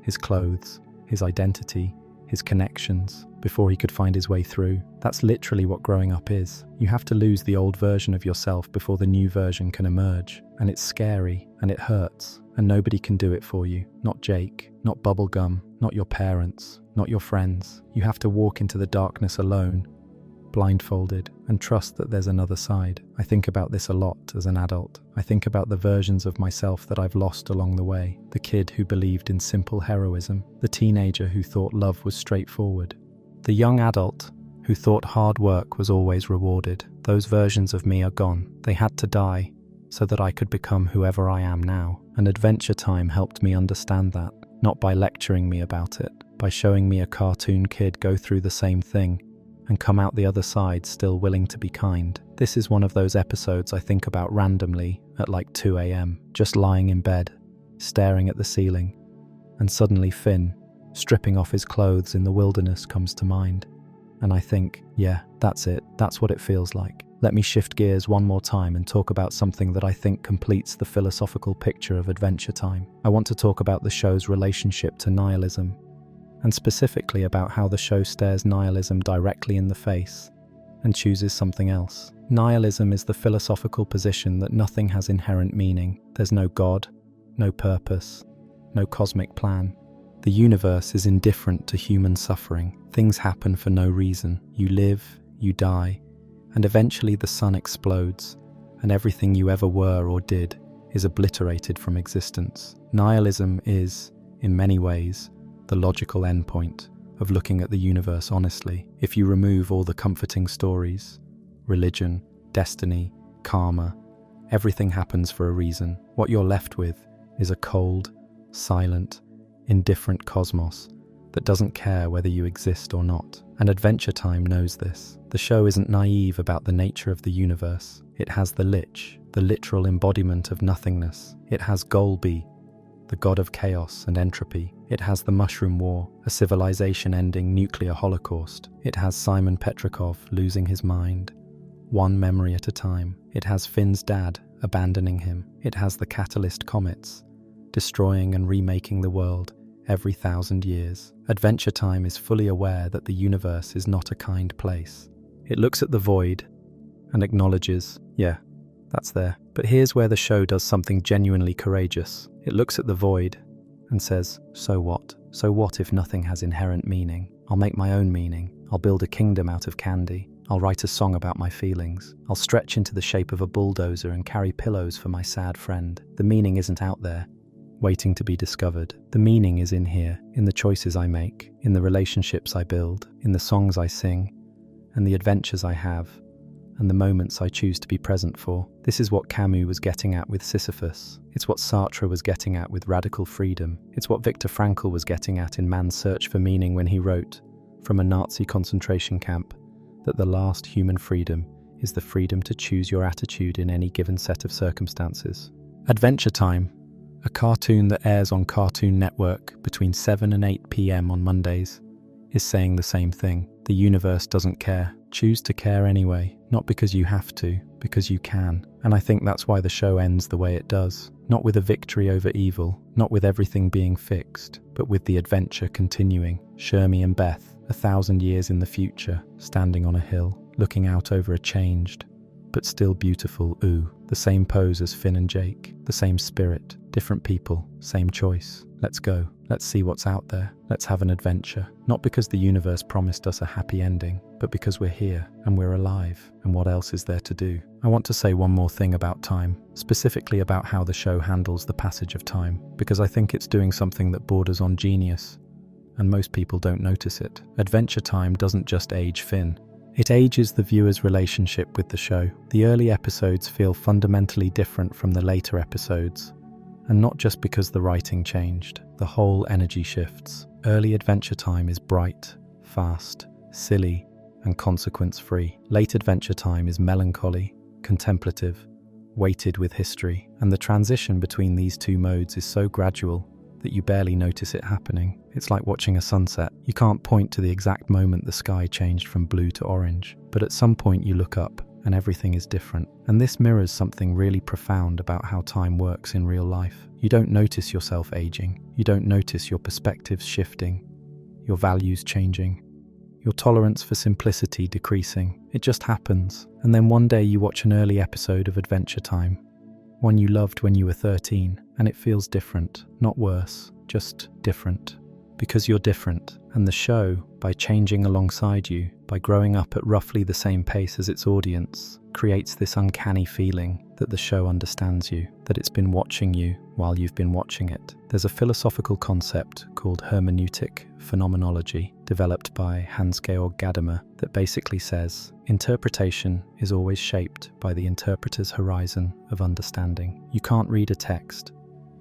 his clothes, his identity, his connections, before he could find his way through? That's literally what growing up is. You have to lose the old version of yourself before the new version can emerge. And it's scary, and it hurts, and nobody can do it for you. Not Jake, not Bubblegum, not your parents, not your friends. You have to walk into the darkness alone, blindfolded, and trust that there's another side. I think about this a lot as an adult. I think about the versions of myself that I've lost along the way. The kid who believed in simple heroism, the teenager who thought love was straightforward, the young adult who thought hard work was always rewarded. Those versions of me are gone. They had to die so that I could become whoever I am now. And Adventure Time helped me understand that, not by lecturing me about it, by showing me a cartoon kid go through the same thing and come out the other side still willing to be kind. This is one of those episodes I think about randomly at like 2 a.m, just lying in bed, staring at the ceiling, and suddenly Finn, stripping off his clothes in the wilderness, comes to mind. And I think, yeah, that's it. That's what it feels like. Let me shift gears one more time and talk about something that I think completes the philosophical picture of Adventure Time. I want to talk about the show's relationship to nihilism, and specifically about how the show stares nihilism directly in the face and chooses something else. Nihilism is the philosophical position that nothing has inherent meaning. There's no God, no purpose, no cosmic plan. The universe is indifferent to human suffering. Things happen for no reason. You live, you die, and eventually the sun explodes, and everything you ever were or did is obliterated from existence. Nihilism is, in many ways, the logical endpoint of looking at the universe honestly. If you remove all the comforting stories, religion, destiny, karma, everything happens for a reason. What you're left with is a cold, silent, indifferent cosmos that doesn't care whether you exist or not. And Adventure Time knows this. The show isn't naive about the nature of the universe. It has the Lich, the literal embodiment of nothingness. It has Golby, the god of chaos and entropy. It has the Mushroom War, a civilization-ending nuclear holocaust. It has Simon Petrikov losing his mind, one memory at a time. It has Finn's dad abandoning him. It has the Catalyst comets, destroying and remaking the world every 1,000 years. Adventure Time is fully aware that the universe is not a kind place. It looks at the void and acknowledges, yeah, that's there. But here's where the show does something genuinely courageous. It looks at the void and says, so what? So what if nothing has inherent meaning? I'll make my own meaning. I'll build a kingdom out of candy. I'll write a song about my feelings. I'll stretch into the shape of a bulldozer and carry pillows for my sad friend. The meaning isn't out there, waiting to be discovered. The meaning is in here, in the choices I make, in the relationships I build, in the songs I sing, and the adventures I have, and the moments I choose to be present for. This is what Camus was getting at with Sisyphus. It's what Sartre was getting at with radical freedom. It's what Viktor Frankl was getting at in Man's Search for Meaning when he wrote, from a Nazi concentration camp, that the last human freedom is the freedom to choose your attitude in any given set of circumstances. Adventure Time, a cartoon that airs on Cartoon Network between 7 and 8 p.m. on Mondays, is saying the same thing. The universe doesn't care. Choose to care anyway, not because you have to, because you can. And I think that's why the show ends the way it does. Not with a victory over evil, not with everything being fixed, but with the adventure continuing. Shermie and Beth, 1,000 years in the future, standing on a hill, looking out over a changed, but still beautiful the same pose as Finn and Jake, the same spirit, different people, same choice. Let's go. Let's see what's out there. Let's have an adventure. Not because the universe promised us a happy ending, but because we're here and we're alive. And what else is there to do? I want to say one more thing about time, specifically about how the show handles the passage of time, because I think it's doing something that borders on genius, and most people don't notice it. Adventure Time doesn't just age Finn. It ages the viewer's relationship with the show. The early episodes feel fundamentally different from the later episodes, and not just because the writing changed. The whole energy shifts. Early Adventure Time is bright, fast, silly, and consequence-free. Late Adventure Time is melancholy, contemplative, weighted with history, and the transition between these two modes is so gradual that you barely notice it happening. It's like watching a sunset. You can't point to the exact moment the sky changed from blue to orange, but at some point you look up and everything is different. And this mirrors something really profound about how time works in real life. You don't notice yourself aging. You don't notice your perspectives shifting, your values changing, your tolerance for simplicity decreasing. It just happens. And then one day you watch an early episode of Adventure Time, one you loved when you were 13, and it feels different, not worse, just different. Because you're different, and the show, by changing alongside you, by growing up at roughly the same pace as its audience, creates this uncanny feeling that the show understands you, that it's been watching you while you've been watching it. There's a philosophical concept called hermeneutic phenomenology, developed by Hans-Georg Gadamer, that basically says, interpretation is always shaped by the interpreter's horizon of understanding. You can't read a text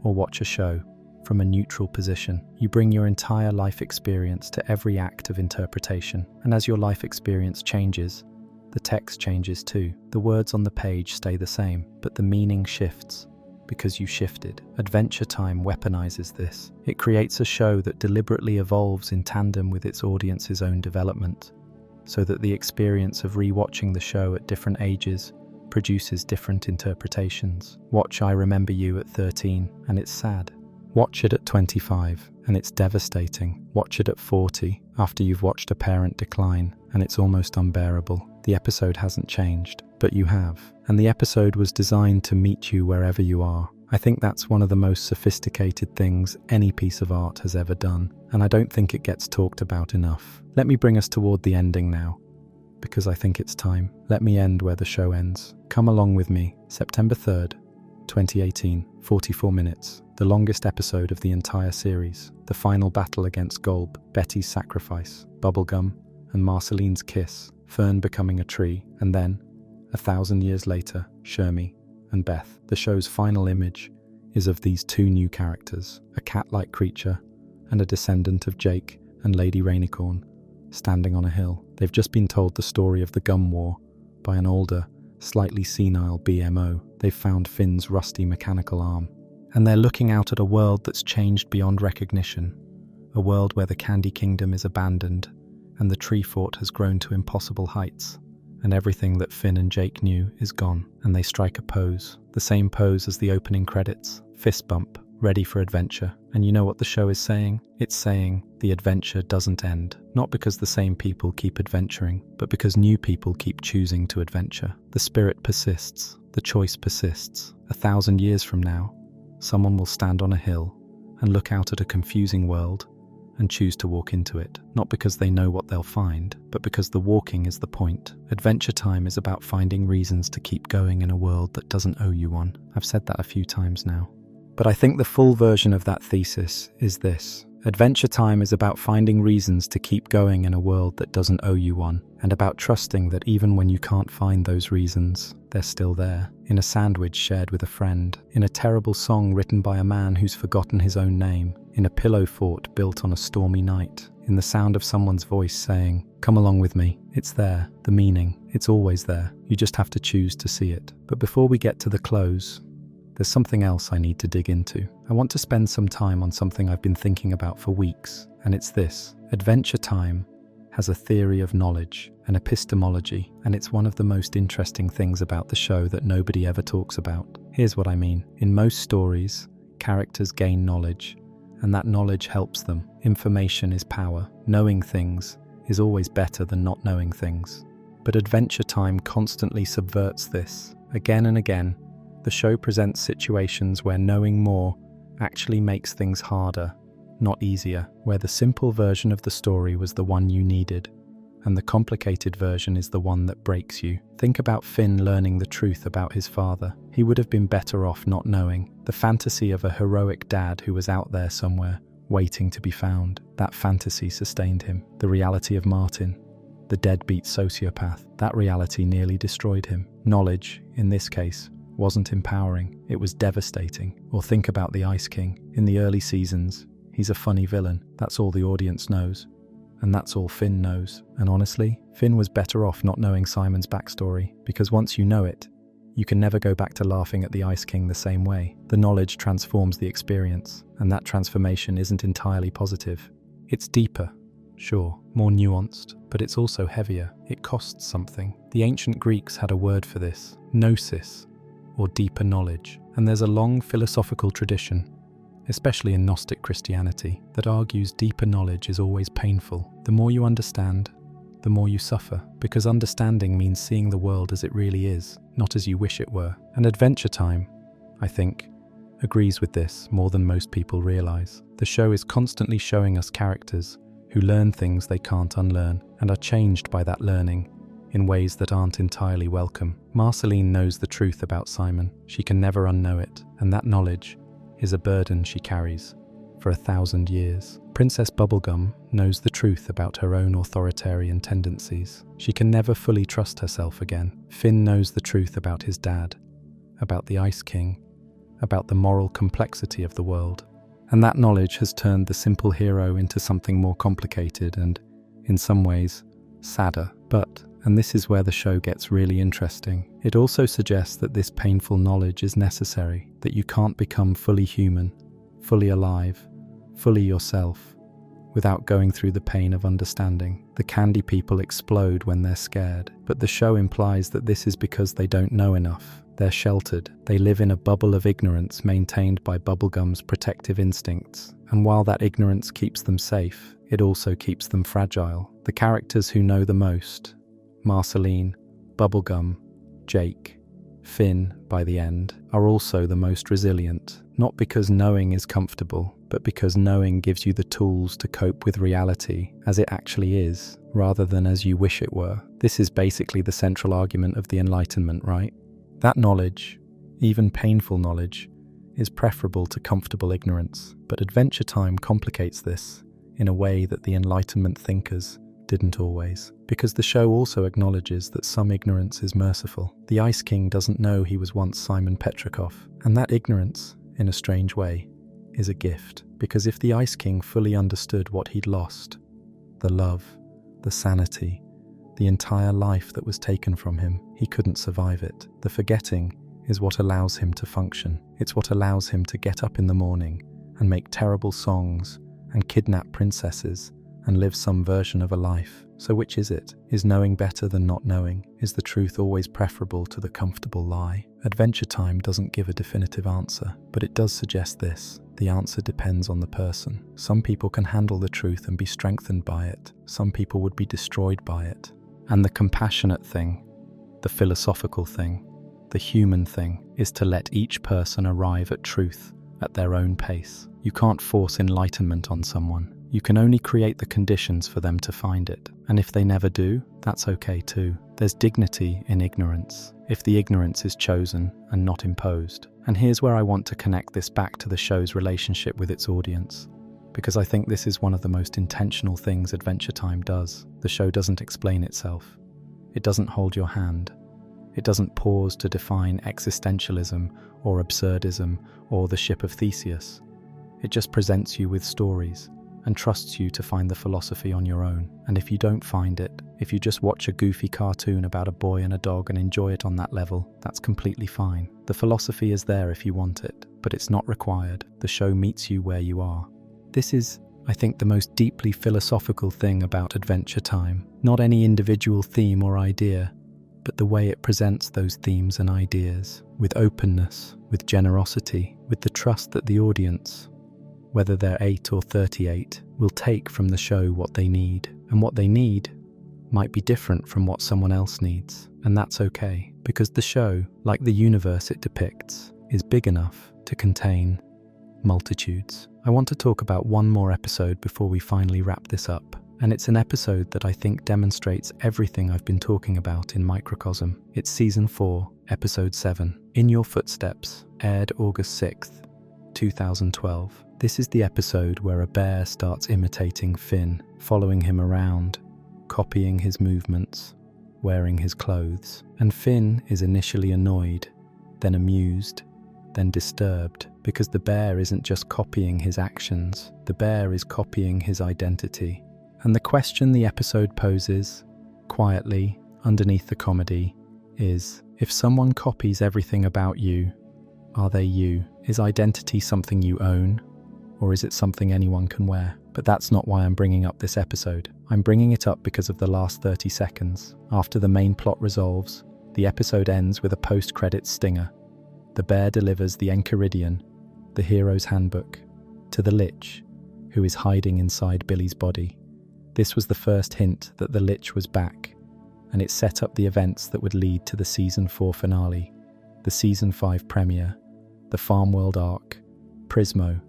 or watch a show from a neutral position. You bring your entire life experience to every act of interpretation. And as your life experience changes, the text changes too. The words on the page stay the same, but the meaning shifts because you shifted. Adventure Time weaponizes this. It creates a show that deliberately evolves in tandem with its audience's own development, so that the experience of rewatching the show at different ages produces different interpretations. Watch I Remember You at 13, and it's sad. Watch it at 25, and it's devastating. Watch it at 40, after you've watched a parent decline, and it's almost unbearable. The episode hasn't changed, but you have. And the episode was designed to meet you wherever you are. I think that's one of the most sophisticated things any piece of art has ever done, and I don't think it gets talked about enough. Let me bring us toward the ending now, because I think it's time. Let me end where the show ends. Come along with me, September 3rd, 2018, 44 minutes. The longest episode of the entire series. The final battle against Golb, Betty's sacrifice, Bubblegum, and Marceline's kiss, Fern becoming a tree, and then, 1,000 years later, Shermie and Beth. The show's final image is of these two new characters, a cat-like creature and a descendant of Jake and Lady Rainicorn, standing on a hill. They've just been told the story of the Gum War by an older, slightly senile BMO. They've found Finn's rusty mechanical arm, and they're looking out at a world that's changed beyond recognition, a world where the Candy Kingdom is abandoned and the tree fort has grown to impossible heights, and everything that Finn and Jake knew is gone. And they strike a pose, the same pose as the opening credits, fist bump, ready for adventure. And you know what the show is saying? It's saying the adventure doesn't end, not because the same people keep adventuring, but because new people keep choosing to adventure. The spirit persists, the choice persists. 1,000 years from now, someone will stand on a hill and look out at a confusing world and choose to walk into it, not because they know what they'll find, but because the walking is the point. Adventure Time is about finding reasons to keep going in a world that doesn't owe you one. I've said that a few times now. But I think the full version of that thesis is this. Adventure Time is about finding reasons to keep going in a world that doesn't owe you one, and about trusting that even when you can't find those reasons, they're still there. In a sandwich shared with a friend, in a terrible song written by a man who's forgotten his own name, in a pillow fort built on a stormy night, in the sound of someone's voice saying, "Come along with me." It's there, the meaning, it's always there. You just have to choose to see it. But before we get to the close, there's something else I need to dig into. I want to spend some time on something I've been thinking about for weeks, and it's this. Adventure Time has a theory of knowledge, an epistemology, and it's one of the most interesting things about the show that nobody ever talks about. Here's what I mean. In most stories, characters gain knowledge, and that knowledge helps them. Information is power. Knowing things is always better than not knowing things. But Adventure Time constantly subverts this. Again and again, the show presents situations where knowing more actually makes things harder, not easier, where the simple version of the story was the one you needed, and the complicated version is the one that breaks you. Think about Finn learning the truth about his father. He would have been better off not knowing. The fantasy of a heroic dad who was out there somewhere, waiting to be found. That fantasy sustained him. The reality of Martin, the deadbeat sociopath, that reality nearly destroyed him. Knowledge, in this case, wasn't empowering, it was devastating. Or think about the Ice King. In the early seasons, he's a funny villain. That's all the audience knows. And that's all Finn knows. And honestly, Finn was better off not knowing Simon's backstory, because once you know it, you can never go back to laughing at the Ice King the same way. The knowledge transforms the experience, and that transformation isn't entirely positive. It's deeper, sure, more nuanced, but it's also heavier. It costs something. The ancient Greeks had a word for this, gnosis, or deeper knowledge. And there's a long philosophical tradition, especially in Gnostic Christianity, that argues deeper knowledge is always painful. The more you understand, the more you suffer, because understanding means seeing the world as it really is, not as you wish it were. And Adventure Time, I think, agrees with this more than most people realize. The show is constantly showing us characters who learn things they can't unlearn and are changed by that learning in ways that aren't entirely welcome. Marceline knows the truth about Simon. She can never unknow it, and that knowledge is a burden she carries for 1,000 years. Princess Bubblegum knows the truth about her own authoritarian tendencies. She can never fully trust herself again. Finn knows the truth about his dad, about the Ice King, about the moral complexity of the world. And that knowledge has turned the simple hero into something more complicated and, in some ways, sadder. But, and this is where the show gets really interesting, it also suggests that this painful knowledge is necessary, that you can't become fully human, fully alive, fully yourself, without going through the pain of understanding. The candy people explode when they're scared, but the show implies that this is because they don't know enough. They're sheltered. They live in a bubble of ignorance maintained by Bubblegum's protective instincts. And while that ignorance keeps them safe, it also keeps them fragile. The characters who know the most, Marceline, Bubblegum, Jake, Finn, by the end, are also the most resilient. Not because knowing is comfortable, but because knowing gives you the tools to cope with reality as it actually is, rather than as you wish it were. This is basically the central argument of the Enlightenment, right? That knowledge, even painful knowledge, is preferable to comfortable ignorance, but Adventure Time complicates this in a way that the Enlightenment thinkers didn't always, because the show also acknowledges that some ignorance is merciful. The Ice King doesn't know he was once Simon Petrikov, and that ignorance, in a strange way, is a gift, because if the Ice King fully understood what he'd lost, the love, the sanity, the entire life that was taken from him, he couldn't survive it. The forgetting is what allows him to function. It's what allows him to get up in the morning and make terrible songs and kidnap princesses and live some version of a life. So which is it? Is knowing better than not knowing? Is the truth always preferable to the comfortable lie? Adventure Time doesn't give a definitive answer, but it does suggest this. The answer depends on the person. Some people can handle the truth and be strengthened by it. Some people would be destroyed by it. And the compassionate thing, the philosophical thing, the human thing, is to let each person arrive at truth at their own pace. You can't force enlightenment on someone. You can only create the conditions for them to find it. And if they never do, that's okay too. There's dignity in ignorance, if the ignorance is chosen and not imposed. And here's where I want to connect this back to the show's relationship with its audience, because I think this is one of the most intentional things Adventure Time does. The show doesn't explain itself. It doesn't hold your hand. It doesn't pause to define existentialism or absurdism or the ship of Theseus. It just presents you with stories, and trusts you to find the philosophy on your own. And if you don't find it, if you just watch a goofy cartoon about a boy and a dog and enjoy it on that level, that's completely fine. The philosophy is there if you want it, but it's not required. The show meets you where you are. This is, I think, the most deeply philosophical thing about Adventure Time. Not any individual theme or idea, but the way it presents those themes and ideas, with openness, with generosity, with the trust that the audience, whether they're 8 or 38, will take from the show what they need. And what they need might be different from what someone else needs. And that's okay, because the show, like the universe it depicts, is big enough to contain multitudes. I want to talk about one more episode before we finally wrap this up. And it's an episode that I think demonstrates everything I've been talking about in Microcosm. It's Season 4, Episode 7, In Your Footsteps, aired August 6th, 2012. This is the episode where a bear starts imitating Finn, following him around, copying his movements, wearing his clothes. And Finn is initially annoyed, then amused, then disturbed, because the bear isn't just copying his actions, the bear is copying his identity. And the question the episode poses, quietly, underneath the comedy, is, if someone copies everything about you, are they you? Is identity something you own, or is it something anyone can wear? But that's not why I'm bringing up this episode. I'm bringing it up because of the last 30 seconds. After the main plot resolves, the episode ends with a post-credits stinger. The bear delivers the Enchiridion, the hero's handbook, to the Lich, who is hiding inside Billy's body. This was the first hint that the Lich was back, and it set up the events that would lead to the Season 4 finale, the Season 5 premiere, the Farm World arc, Prismo,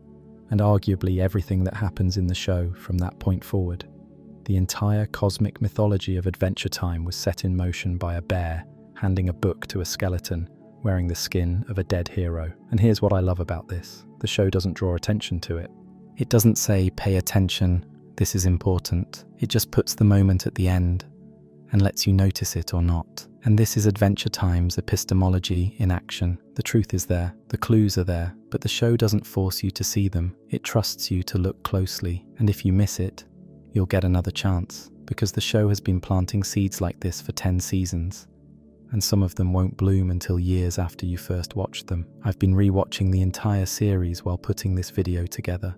and arguably everything that happens in the show from that point forward. The entire cosmic mythology of Adventure Time was set in motion by a bear handing a book to a skeleton wearing the skin of a dead hero. And here's what I love about this. The show doesn't draw attention to it. It doesn't say, pay attention, this is important. It just puts the moment at the end and lets you notice it or not. And this is Adventure Time's epistemology in action. The truth is there, the clues are there, but the show doesn't force you to see them. It trusts you to look closely, and if you miss it, you'll get another chance, because the show has been planting seeds like this for 10 seasons, and some of them won't bloom until years after you first watched them. I've been rewatching the entire series while putting this video together,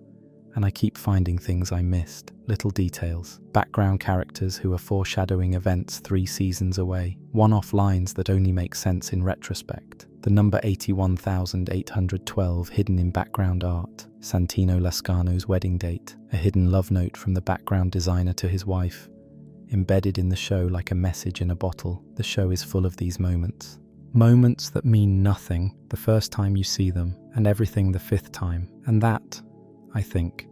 and I keep finding things I missed, little details, background characters who are foreshadowing events 3 seasons away, one-off lines that only make sense in retrospect, the number 81,812 hidden in background art, Santino Lascano's wedding date, a hidden love note from the background designer to his wife, embedded in the show like a message in a bottle. The show is full of these moments. Moments that mean nothing the first time you see them, and everything the 5th time. And that, I think,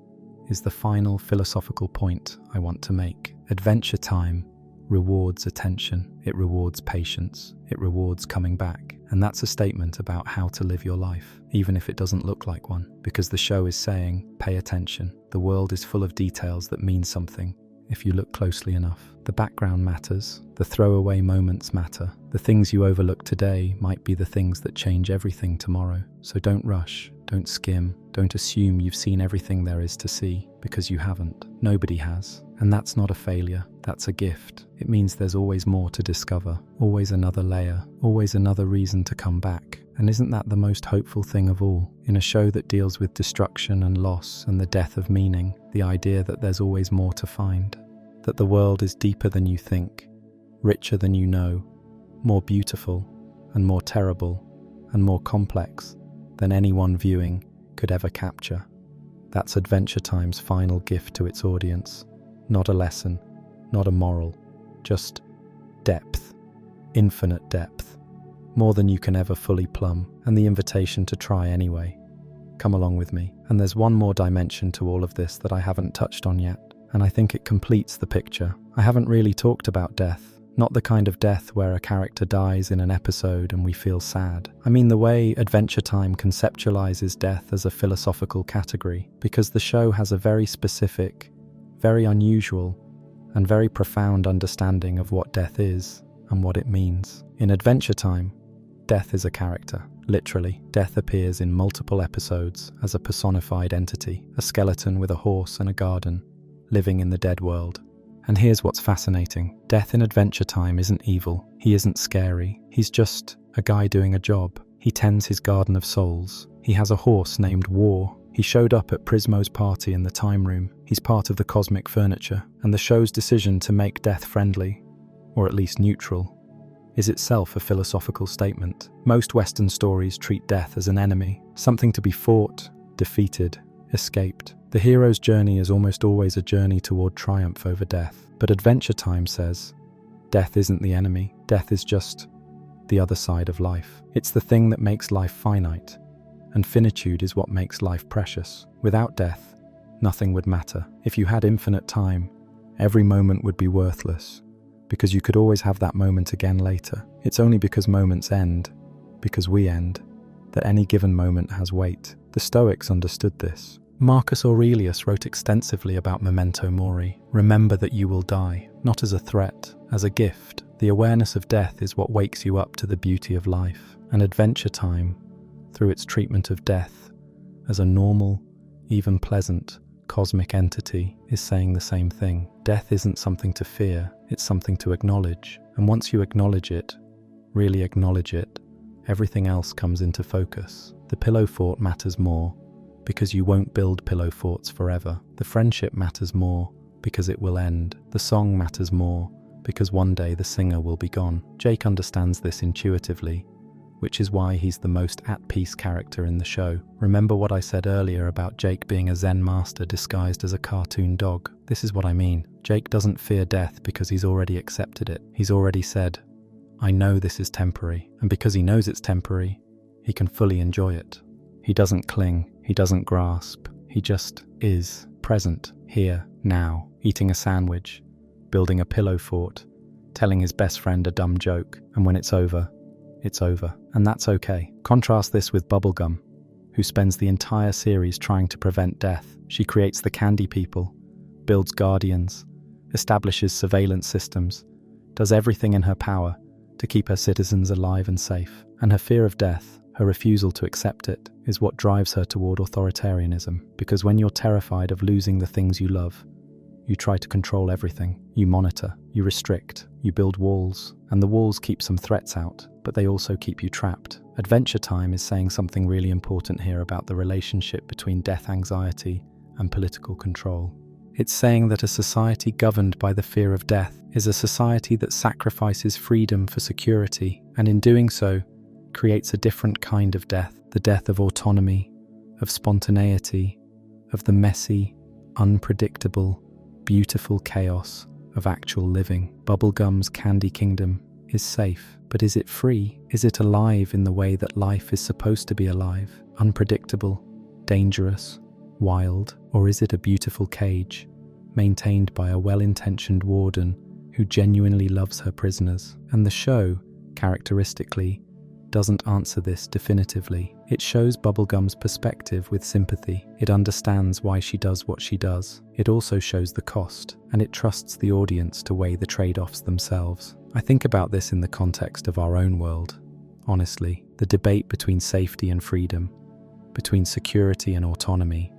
is the final philosophical point I want to make. Adventure Time rewards attention, it rewards patience, it rewards coming back. And that's a statement about how to live your life, even if it doesn't look like one. Because the show is saying, pay attention. The world is full of details that mean something if you look closely enough. The background matters, the throwaway moments matter. The things you overlook today might be the things that change everything tomorrow. So don't rush, don't skim, don't assume you've seen everything there is to see, because you haven't. Nobody has. And that's not a failure, that's a gift. It means there's always more to discover, always another layer, always another reason to come back. And isn't that the most hopeful thing of all? In a show that deals with destruction and loss and the death of meaning, the idea that there's always more to find. That the world is deeper than you think, richer than you know, more beautiful and more terrible and more complex than any one viewing could ever capture. That's Adventure Time's final gift to its audience. Not a lesson, not a moral, just depth, infinite depth, more than you can ever fully plumb, and the invitation to try anyway. Come along with me. And there's one more dimension to all of this that I haven't touched on yet, and I think it completes the picture. I haven't really talked about death, not the kind of death where a character dies in an episode and we feel sad. I mean the way Adventure Time conceptualizes death as a philosophical category, because the show has a very specific, very unusual, and very profound understanding of what death is and what it means. In Adventure Time, death is a character, Literally, death appears in multiple episodes as a personified entity, a skeleton with a horse and a garden, living in the dead world. And here's what's fascinating. Death in Adventure Time isn't evil. He isn't scary. He's just a guy doing a job. He tends his garden of souls. He has a horse named War. He showed up at Prismo's party in the time room. He's part of the cosmic furniture. And the show's decision to make death friendly, or at least neutral, is itself a philosophical statement. Most Western stories treat death as an enemy, something to be fought, defeated, escaped. The hero's journey is almost always a journey toward triumph over death. But Adventure Time says, death isn't the enemy. Death is just the other side of life. It's the thing that makes life finite, and finitude is what makes life precious. Without death, nothing would matter. If you had infinite time, every moment would be worthless, because you could always have that moment again later. It's only because moments end, because we end, that any given moment has weight. The Stoics understood this. Marcus Aurelius wrote extensively about memento mori. Remember that you will die, not as a threat, as a gift. The awareness of death is what wakes you up to the beauty of life. And Adventure Time, through its treatment of death as a normal, even pleasant, cosmic entity, is saying the same thing. Death isn't something to fear, it's something to acknowledge. And once you acknowledge it, really acknowledge it, everything else comes into focus. The pillow fort matters more because you won't build pillow forts forever. The friendship matters more because it will end. The song matters more because one day the singer will be gone. Jake understands this intuitively, which is why he's the most at-peace character in the show. Remember what I said earlier about Jake being a Zen master disguised as a cartoon dog? This is what I mean. Jake doesn't fear death because he's already accepted it. He's already said, I know this is temporary. And because he knows it's temporary, he can fully enjoy it. He doesn't cling, he doesn't grasp, he just is, present, here, now, eating a sandwich, building a pillow fort, telling his best friend a dumb joke, and when it's over, and that's okay. Contrast this with Bubblegum, who spends the entire series trying to prevent death. She creates the Candy People, builds guardians, establishes surveillance systems, does everything in her power to keep her citizens alive and safe. And her fear of death, her refusal to accept it, is what drives her toward authoritarianism. Because when you're terrified of losing the things you love, you try to control everything. You monitor, you restrict, you build walls, and the walls keep some threats out, but they also keep you trapped. Adventure Time is saying something really important here about the relationship between death anxiety and political control. It's saying that a society governed by the fear of death is a society that sacrifices freedom for security, and in doing so, creates a different kind of death, the death of autonomy, of spontaneity, of the messy, unpredictable, beautiful chaos of actual living. Bubblegum's Candy Kingdom is safe, but is it free? Is it alive in the way that life is supposed to be alive? Unpredictable, dangerous, wild, or is it a beautiful cage, maintained by a well-intentioned warden who genuinely loves her prisoners? And the show, characteristically, doesn't answer this definitively. It shows Bubblegum's perspective with sympathy. It understands why she does what she does. It also shows the cost, and it trusts the audience to weigh the trade-offs themselves. I think about this in the context of our own world. Honestly, the debate between safety and freedom, between security and autonomy,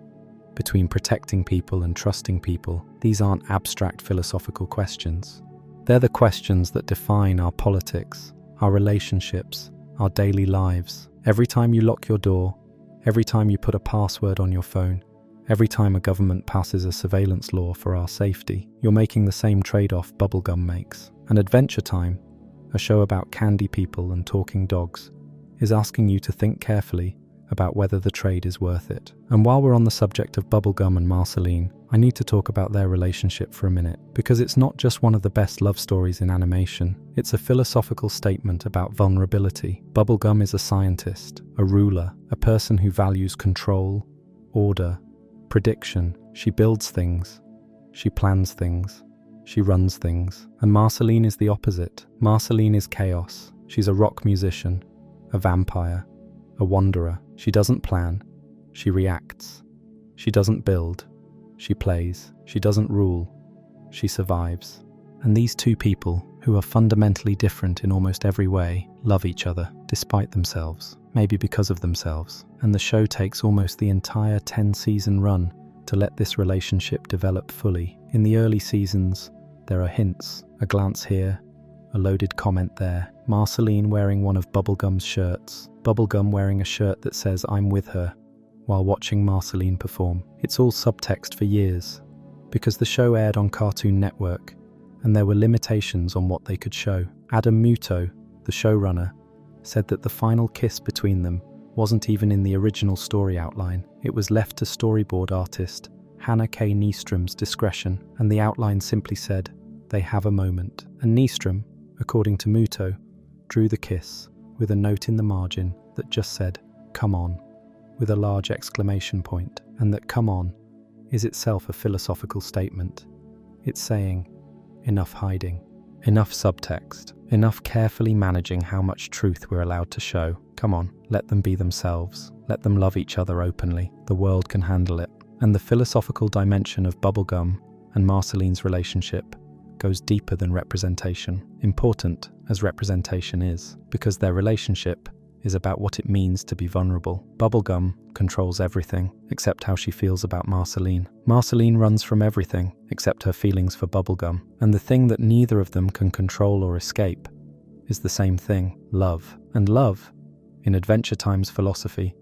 between protecting people and trusting people, these aren't abstract philosophical questions. They're the questions that define our politics, our relationships, our daily lives. Every time you lock your door, every time you put a password on your phone, every time a government passes a surveillance law for our safety, you're making the same trade-off Bubblegum makes. And Adventure Time, a show about candy people and talking dogs, is asking you to think carefully about whether the trade is worth it. And while we're on the subject of Bubblegum and Marceline, I need to talk about their relationship for a minute, because it's not just one of the best love stories in animation, it's a philosophical statement about vulnerability. Bubblegum is a scientist, a ruler, a person who values control, order, prediction. She builds things, she plans things, she runs things. And Marceline is the opposite. Marceline is chaos. She's a rock musician, a vampire, a wanderer. She doesn't plan, she reacts. She doesn't build, she plays. She doesn't rule, she survives. And these two people, who are fundamentally different in almost every way, love each other, despite themselves, maybe because of themselves. And the show takes almost the entire 10-season run to let this relationship develop fully. In the early seasons, there are hints, a glance here, a loaded comment there, Marceline wearing one of Bubblegum's shirts, Bubblegum wearing a shirt that says "I'm with her," while watching Marceline perform. It's all subtext for years, because the show aired on Cartoon Network, and there were limitations on what they could show. Adam Muto, the showrunner, said that the final kiss between them wasn't even in the original story outline. It was left to storyboard artist Hannah K. Niestrom's discretion, and the outline simply said, "They have a moment." And Niestrom, according to Muto, drew the kiss with a note in the margin that just said, "Come on," with a large exclamation point, and that "come on" is itself a philosophical statement. It's saying, enough hiding, enough subtext, enough carefully managing how much truth we're allowed to show. Come on, let them be themselves. Let them love each other openly. The world can handle it. And the philosophical dimension of Bubblegum and Marceline's relationship goes deeper than representation, important as representation is, because their relationship is about what it means to be vulnerable. Bubblegum controls everything, except how she feels about Marceline. Marceline runs from everything, except her feelings for Bubblegum. And the thing that neither of them can control or escape is the same thing, love. And love, in Adventure Time's philosophy,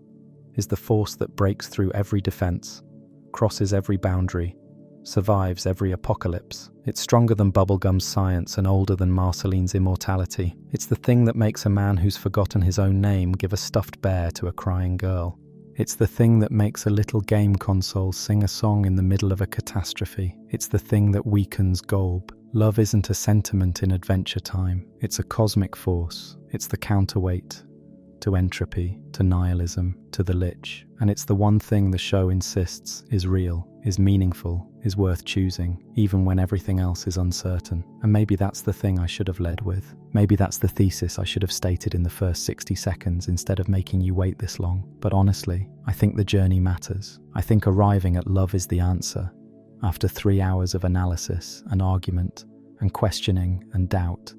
is the force that breaks through every defense, crosses every boundary, survives every apocalypse. It's stronger than Bubblegum's science and older than Marceline's immortality. It's the thing that makes a man who's forgotten his own name give a stuffed bear to a crying girl. It's the thing that makes a little game console sing a song in the middle of a catastrophe. It's the thing that weakens Golb. Love isn't a sentiment in Adventure Time. It's a cosmic force. It's the counterweight to entropy, to nihilism, to the Lich. And it's the one thing the show insists is real, is meaningful, is worth choosing, even when everything else is uncertain. And maybe that's the thing I should have led with. Maybe that's the thesis I should have stated in the first 60 seconds instead of making you wait this long. But honestly, I think the journey matters. I think arriving at love is the answer. After 3 hours of analysis and argument and questioning and doubt,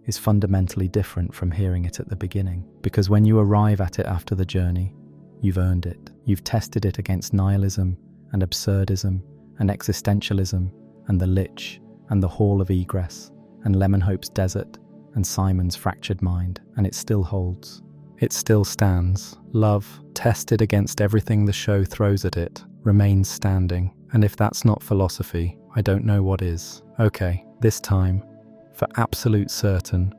is fundamentally different from hearing it at the beginning. Because when you arrive at it after the journey, you've earned it. You've tested it against nihilism and absurdism and existentialism and the Lich and the Hall of Egress and Lemonhope's desert and Simon's fractured mind, and it still holds. It still stands. Love, tested against everything the show throws at it, remains standing. And if that's not philosophy, I don't know what is. Okay, this time, for absolute certain,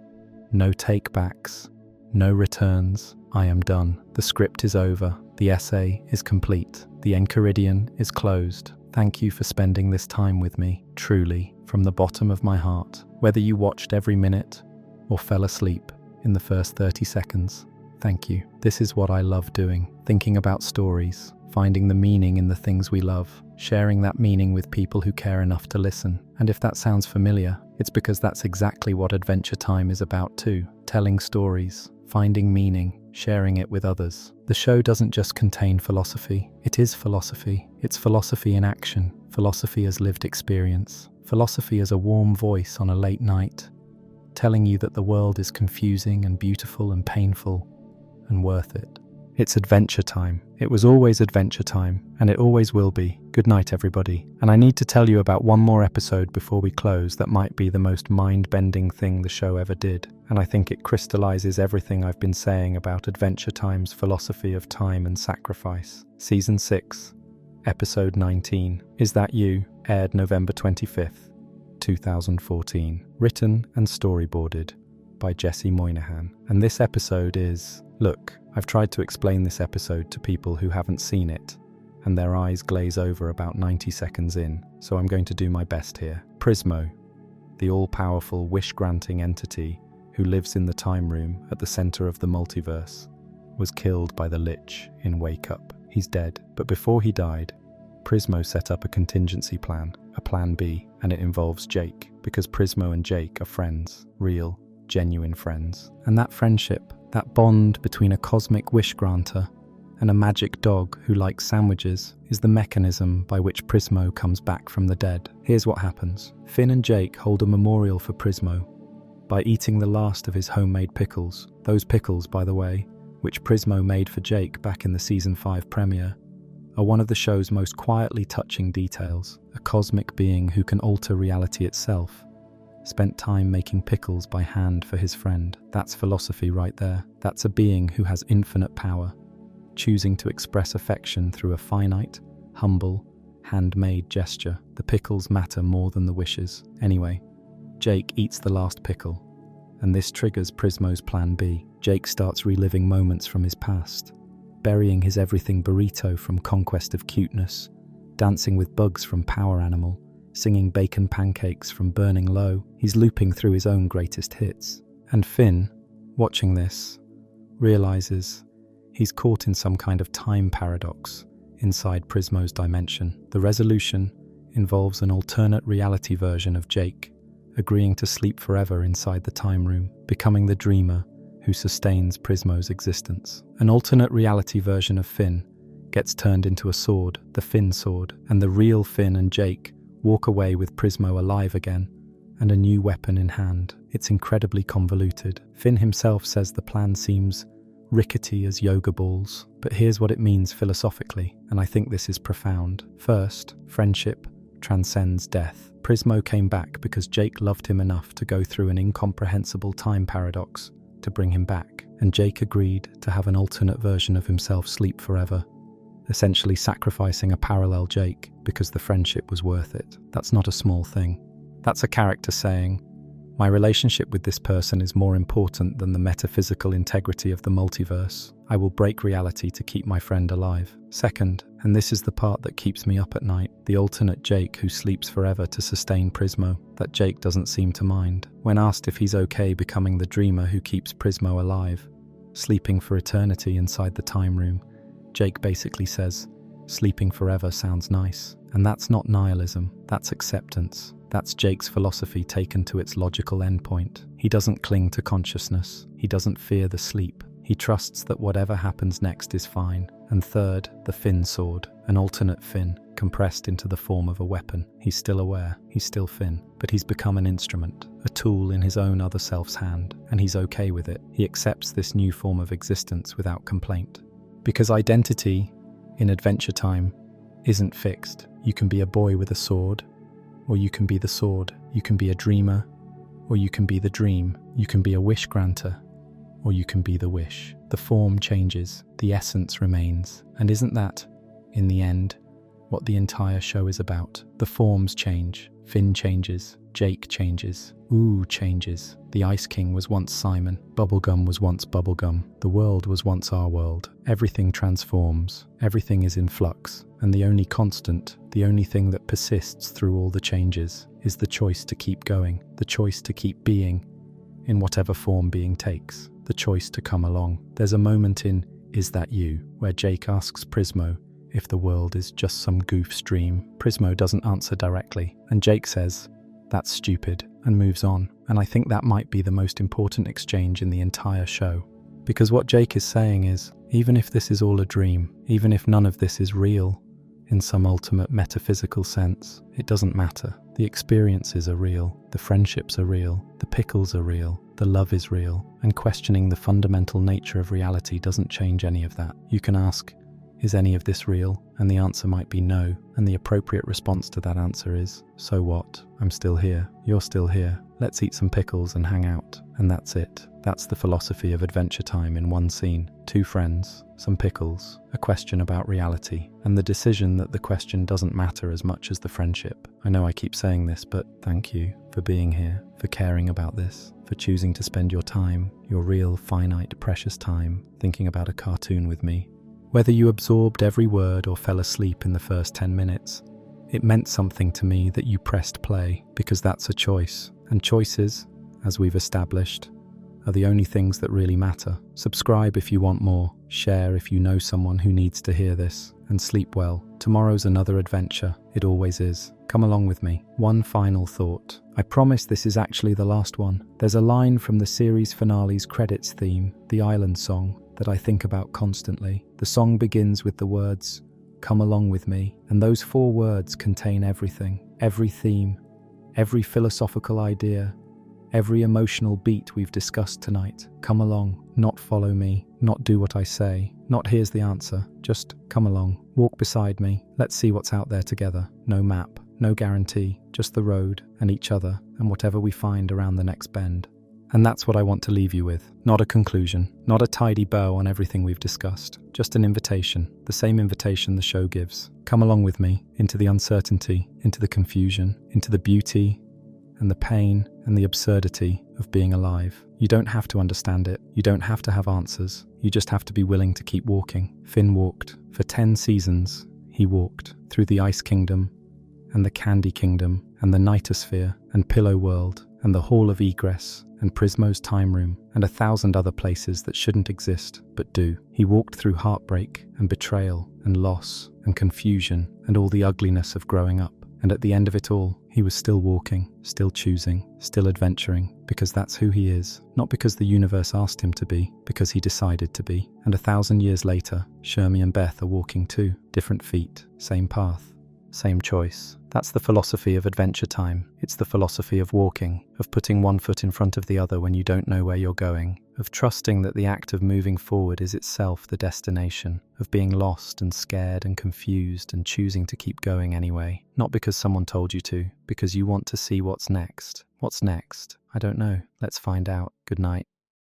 no take-backs, no returns. I am done. The script is over. The essay is complete. The Enchiridion is closed. Thank you for spending this time with me, truly, from the bottom of my heart. Whether you watched every minute or fell asleep in the first 30 seconds, thank you. This is what I love doing, thinking about stories, finding the meaning in the things we love, sharing that meaning with people who care enough to listen. And if that sounds familiar, it's because that's exactly what Adventure Time is about too. Telling stories, finding meaning, sharing it with others. The show doesn't just contain philosophy. It is philosophy. It's philosophy in action, philosophy as lived experience, philosophy as a warm voice on a late night, telling you that the world is confusing and beautiful and painful and worth it. It's Adventure Time. It was always Adventure Time, and it always will be. Good night, everybody. And I need to tell you about one more episode before we close that might be the most mind-bending thing the show ever did, and I think it crystallizes everything I've been saying about Adventure Time's philosophy of time and sacrifice. Season 6, Episode 19, Is That You? Aired November 25th, 2014. Written and storyboarded by Jesse Moynihan. And this episode is... Look, I've tried to explain this episode to people who haven't seen it, and their eyes glaze over about 90 seconds in, so I'm going to do my best here. Prismo, the all-powerful, wish-granting entity who lives in the time room at the center of the multiverse, was killed by the Lich in Wake Up. He's dead, but before he died, Prismo set up a contingency plan, a plan B, and it involves Jake, because Prismo and Jake are friends, real, genuine friends. And that friendship, that bond between a cosmic wish granter and a magic dog who likes sandwiches, is the mechanism by which Prismo comes back from the dead. Here's what happens. Finn and Jake hold a memorial for Prismo by eating the last of his homemade pickles. Those pickles, by the way, which Prismo made for Jake back in the Season 5 premiere, are one of the show's most quietly touching details. A cosmic being who can alter reality itself spent time making pickles by hand for his friend. That's philosophy right there. That's a being who has infinite power, choosing to express affection through a finite, humble, handmade gesture. The pickles matter more than the wishes. Anyway, Jake eats the last pickle, and this triggers Prismo's plan B. Jake starts reliving moments from his past, burying his everything burrito from Conquest of Cuteness, dancing with bugs from Power Animal, singing bacon pancakes from Burning Low. He's looping through his own greatest hits. And Finn, watching this, realizes he's caught in some kind of time paradox inside Prismo's dimension. The resolution involves an alternate reality version of Jake, agreeing to sleep forever inside the time room, becoming the dreamer who sustains Prismo's existence. An alternate reality version of Finn gets turned into a sword, the Finn sword, and the real Finn and Jake walk away with Prismo alive again and a new weapon in hand. It's incredibly convoluted. Finn himself says the plan seems rickety as yoga balls, but here's what it means philosophically, and I think this is profound. First, friendship transcends death. Prismo came back because Jake loved him enough to go through an incomprehensible time paradox to bring him back, and Jake agreed to have an alternate version of himself sleep forever, essentially sacrificing a parallel Jake because the friendship was worth it. That's not a small thing. That's a character saying, my relationship with this person is more important than the metaphysical integrity of the multiverse. I will break reality to keep my friend alive. Second, and this is the part that keeps me up at night, the alternate Jake who sleeps forever to sustain Prismo. That Jake doesn't seem to mind. When asked if he's okay becoming the dreamer who keeps Prismo alive, sleeping for eternity inside the time room, Jake basically says, sleeping forever sounds nice. And that's not nihilism, that's acceptance. That's Jake's philosophy taken to its logical endpoint. He doesn't cling to consciousness. He doesn't fear the sleep. He trusts that whatever happens next is fine. And third, the Finn sword, an alternate Finn, compressed into the form of a weapon. He's still aware, he's still Finn, but he's become an instrument, a tool in his own other self's hand, and he's okay with it. He accepts this new form of existence without complaint. Because identity, in Adventure Time, isn't fixed. You can be a boy with a sword, or you can be the sword. You can be a dreamer, or you can be the dream. You can be a wish granter, or you can be the wish. The form changes, the essence remains. And isn't that, in the end, what the entire show is about? The forms change, Finn changes, Jake changes, Ooh changes. The Ice King was once Simon, Bubblegum was once Bubblegum, the world was once our world. Everything transforms, everything is in flux, and the only constant, the only thing that persists through all the changes, is the choice to keep going, the choice to keep being, in whatever form being takes, the choice to come along. There's a moment in Is That You, where Jake asks Prismo if the world is just some goof stream. Prismo doesn't answer directly, and Jake says, "That's stupid," and moves on. And I think that might be the most important exchange in the entire show. Because what Jake is saying is, even if this is all a dream, even if none of this is real, in some ultimate metaphysical sense, it doesn't matter. The experiences are real, the friendships are real, the pickles are real, the love is real, and questioning the fundamental nature of reality doesn't change any of that. You can ask, is any of this real? And the answer might be no, and the appropriate response to that answer is, so what? I'm still here, you're still here, let's eat some pickles and hang out. And that's it. That's the philosophy of Adventure Time in one scene. Two friends, some pickles, a question about reality, and the decision that the question doesn't matter as much as the friendship. I know I keep saying this, but thank you for being here, for caring about this, for choosing to spend your time, your real, finite, precious time, thinking about a cartoon with me. Whether you absorbed every word or fell asleep in the first 10 minutes, it meant something to me that you pressed play, because that's a choice. And choices, as we've established, are the only things that really matter. Subscribe if you want more, share if you know someone who needs to hear this, and sleep well. Tomorrow's another adventure, it always is. Come along with me. One final thought. I promise this is actually the last one. There's a line from the series finale's credits theme, the Island Song, that I think about constantly. The song begins with the words, "Come along with me," and those 4 words contain everything, every theme, every philosophical idea, every emotional beat we've discussed tonight. Come along, not follow me, not do what I say, not here's the answer, just come along, walk beside me, let's see what's out there together. No map, no guarantee, just the road and each other and whatever we find around the next bend. And that's what I want to leave you with. Not a conclusion, not a tidy bow on everything we've discussed, just an invitation, the same invitation the show gives. Come along with me into the uncertainty, into the confusion, into the beauty and the pain and the absurdity of being alive. You don't have to understand it. You don't have to have answers. You just have to be willing to keep walking. Finn walked. For 10 seasons, he walked through the Ice Kingdom and the Candy Kingdom and the Nightosphere and Pillow World and the Hall of Egress and Prismo's Time Room, and 1,000 other places that shouldn't exist, but do. He walked through heartbreak and betrayal and loss and confusion and all the ugliness of growing up. And at the end of it all, he was still walking, still choosing, still adventuring, because that's who he is. Not because the universe asked him to be, because he decided to be. And 1,000 years later, Shermie and Beth are walking too. Different feet, same path, same choice. That's the philosophy of Adventure Time. It's the philosophy of walking, of putting one foot in front of the other when you don't know where you're going, of trusting that the act of moving forward is itself the destination, of being lost and scared and confused and choosing to keep going anyway. Not because someone told you to, because you want to see what's next. What's next? I don't know. Let's find out. Good night.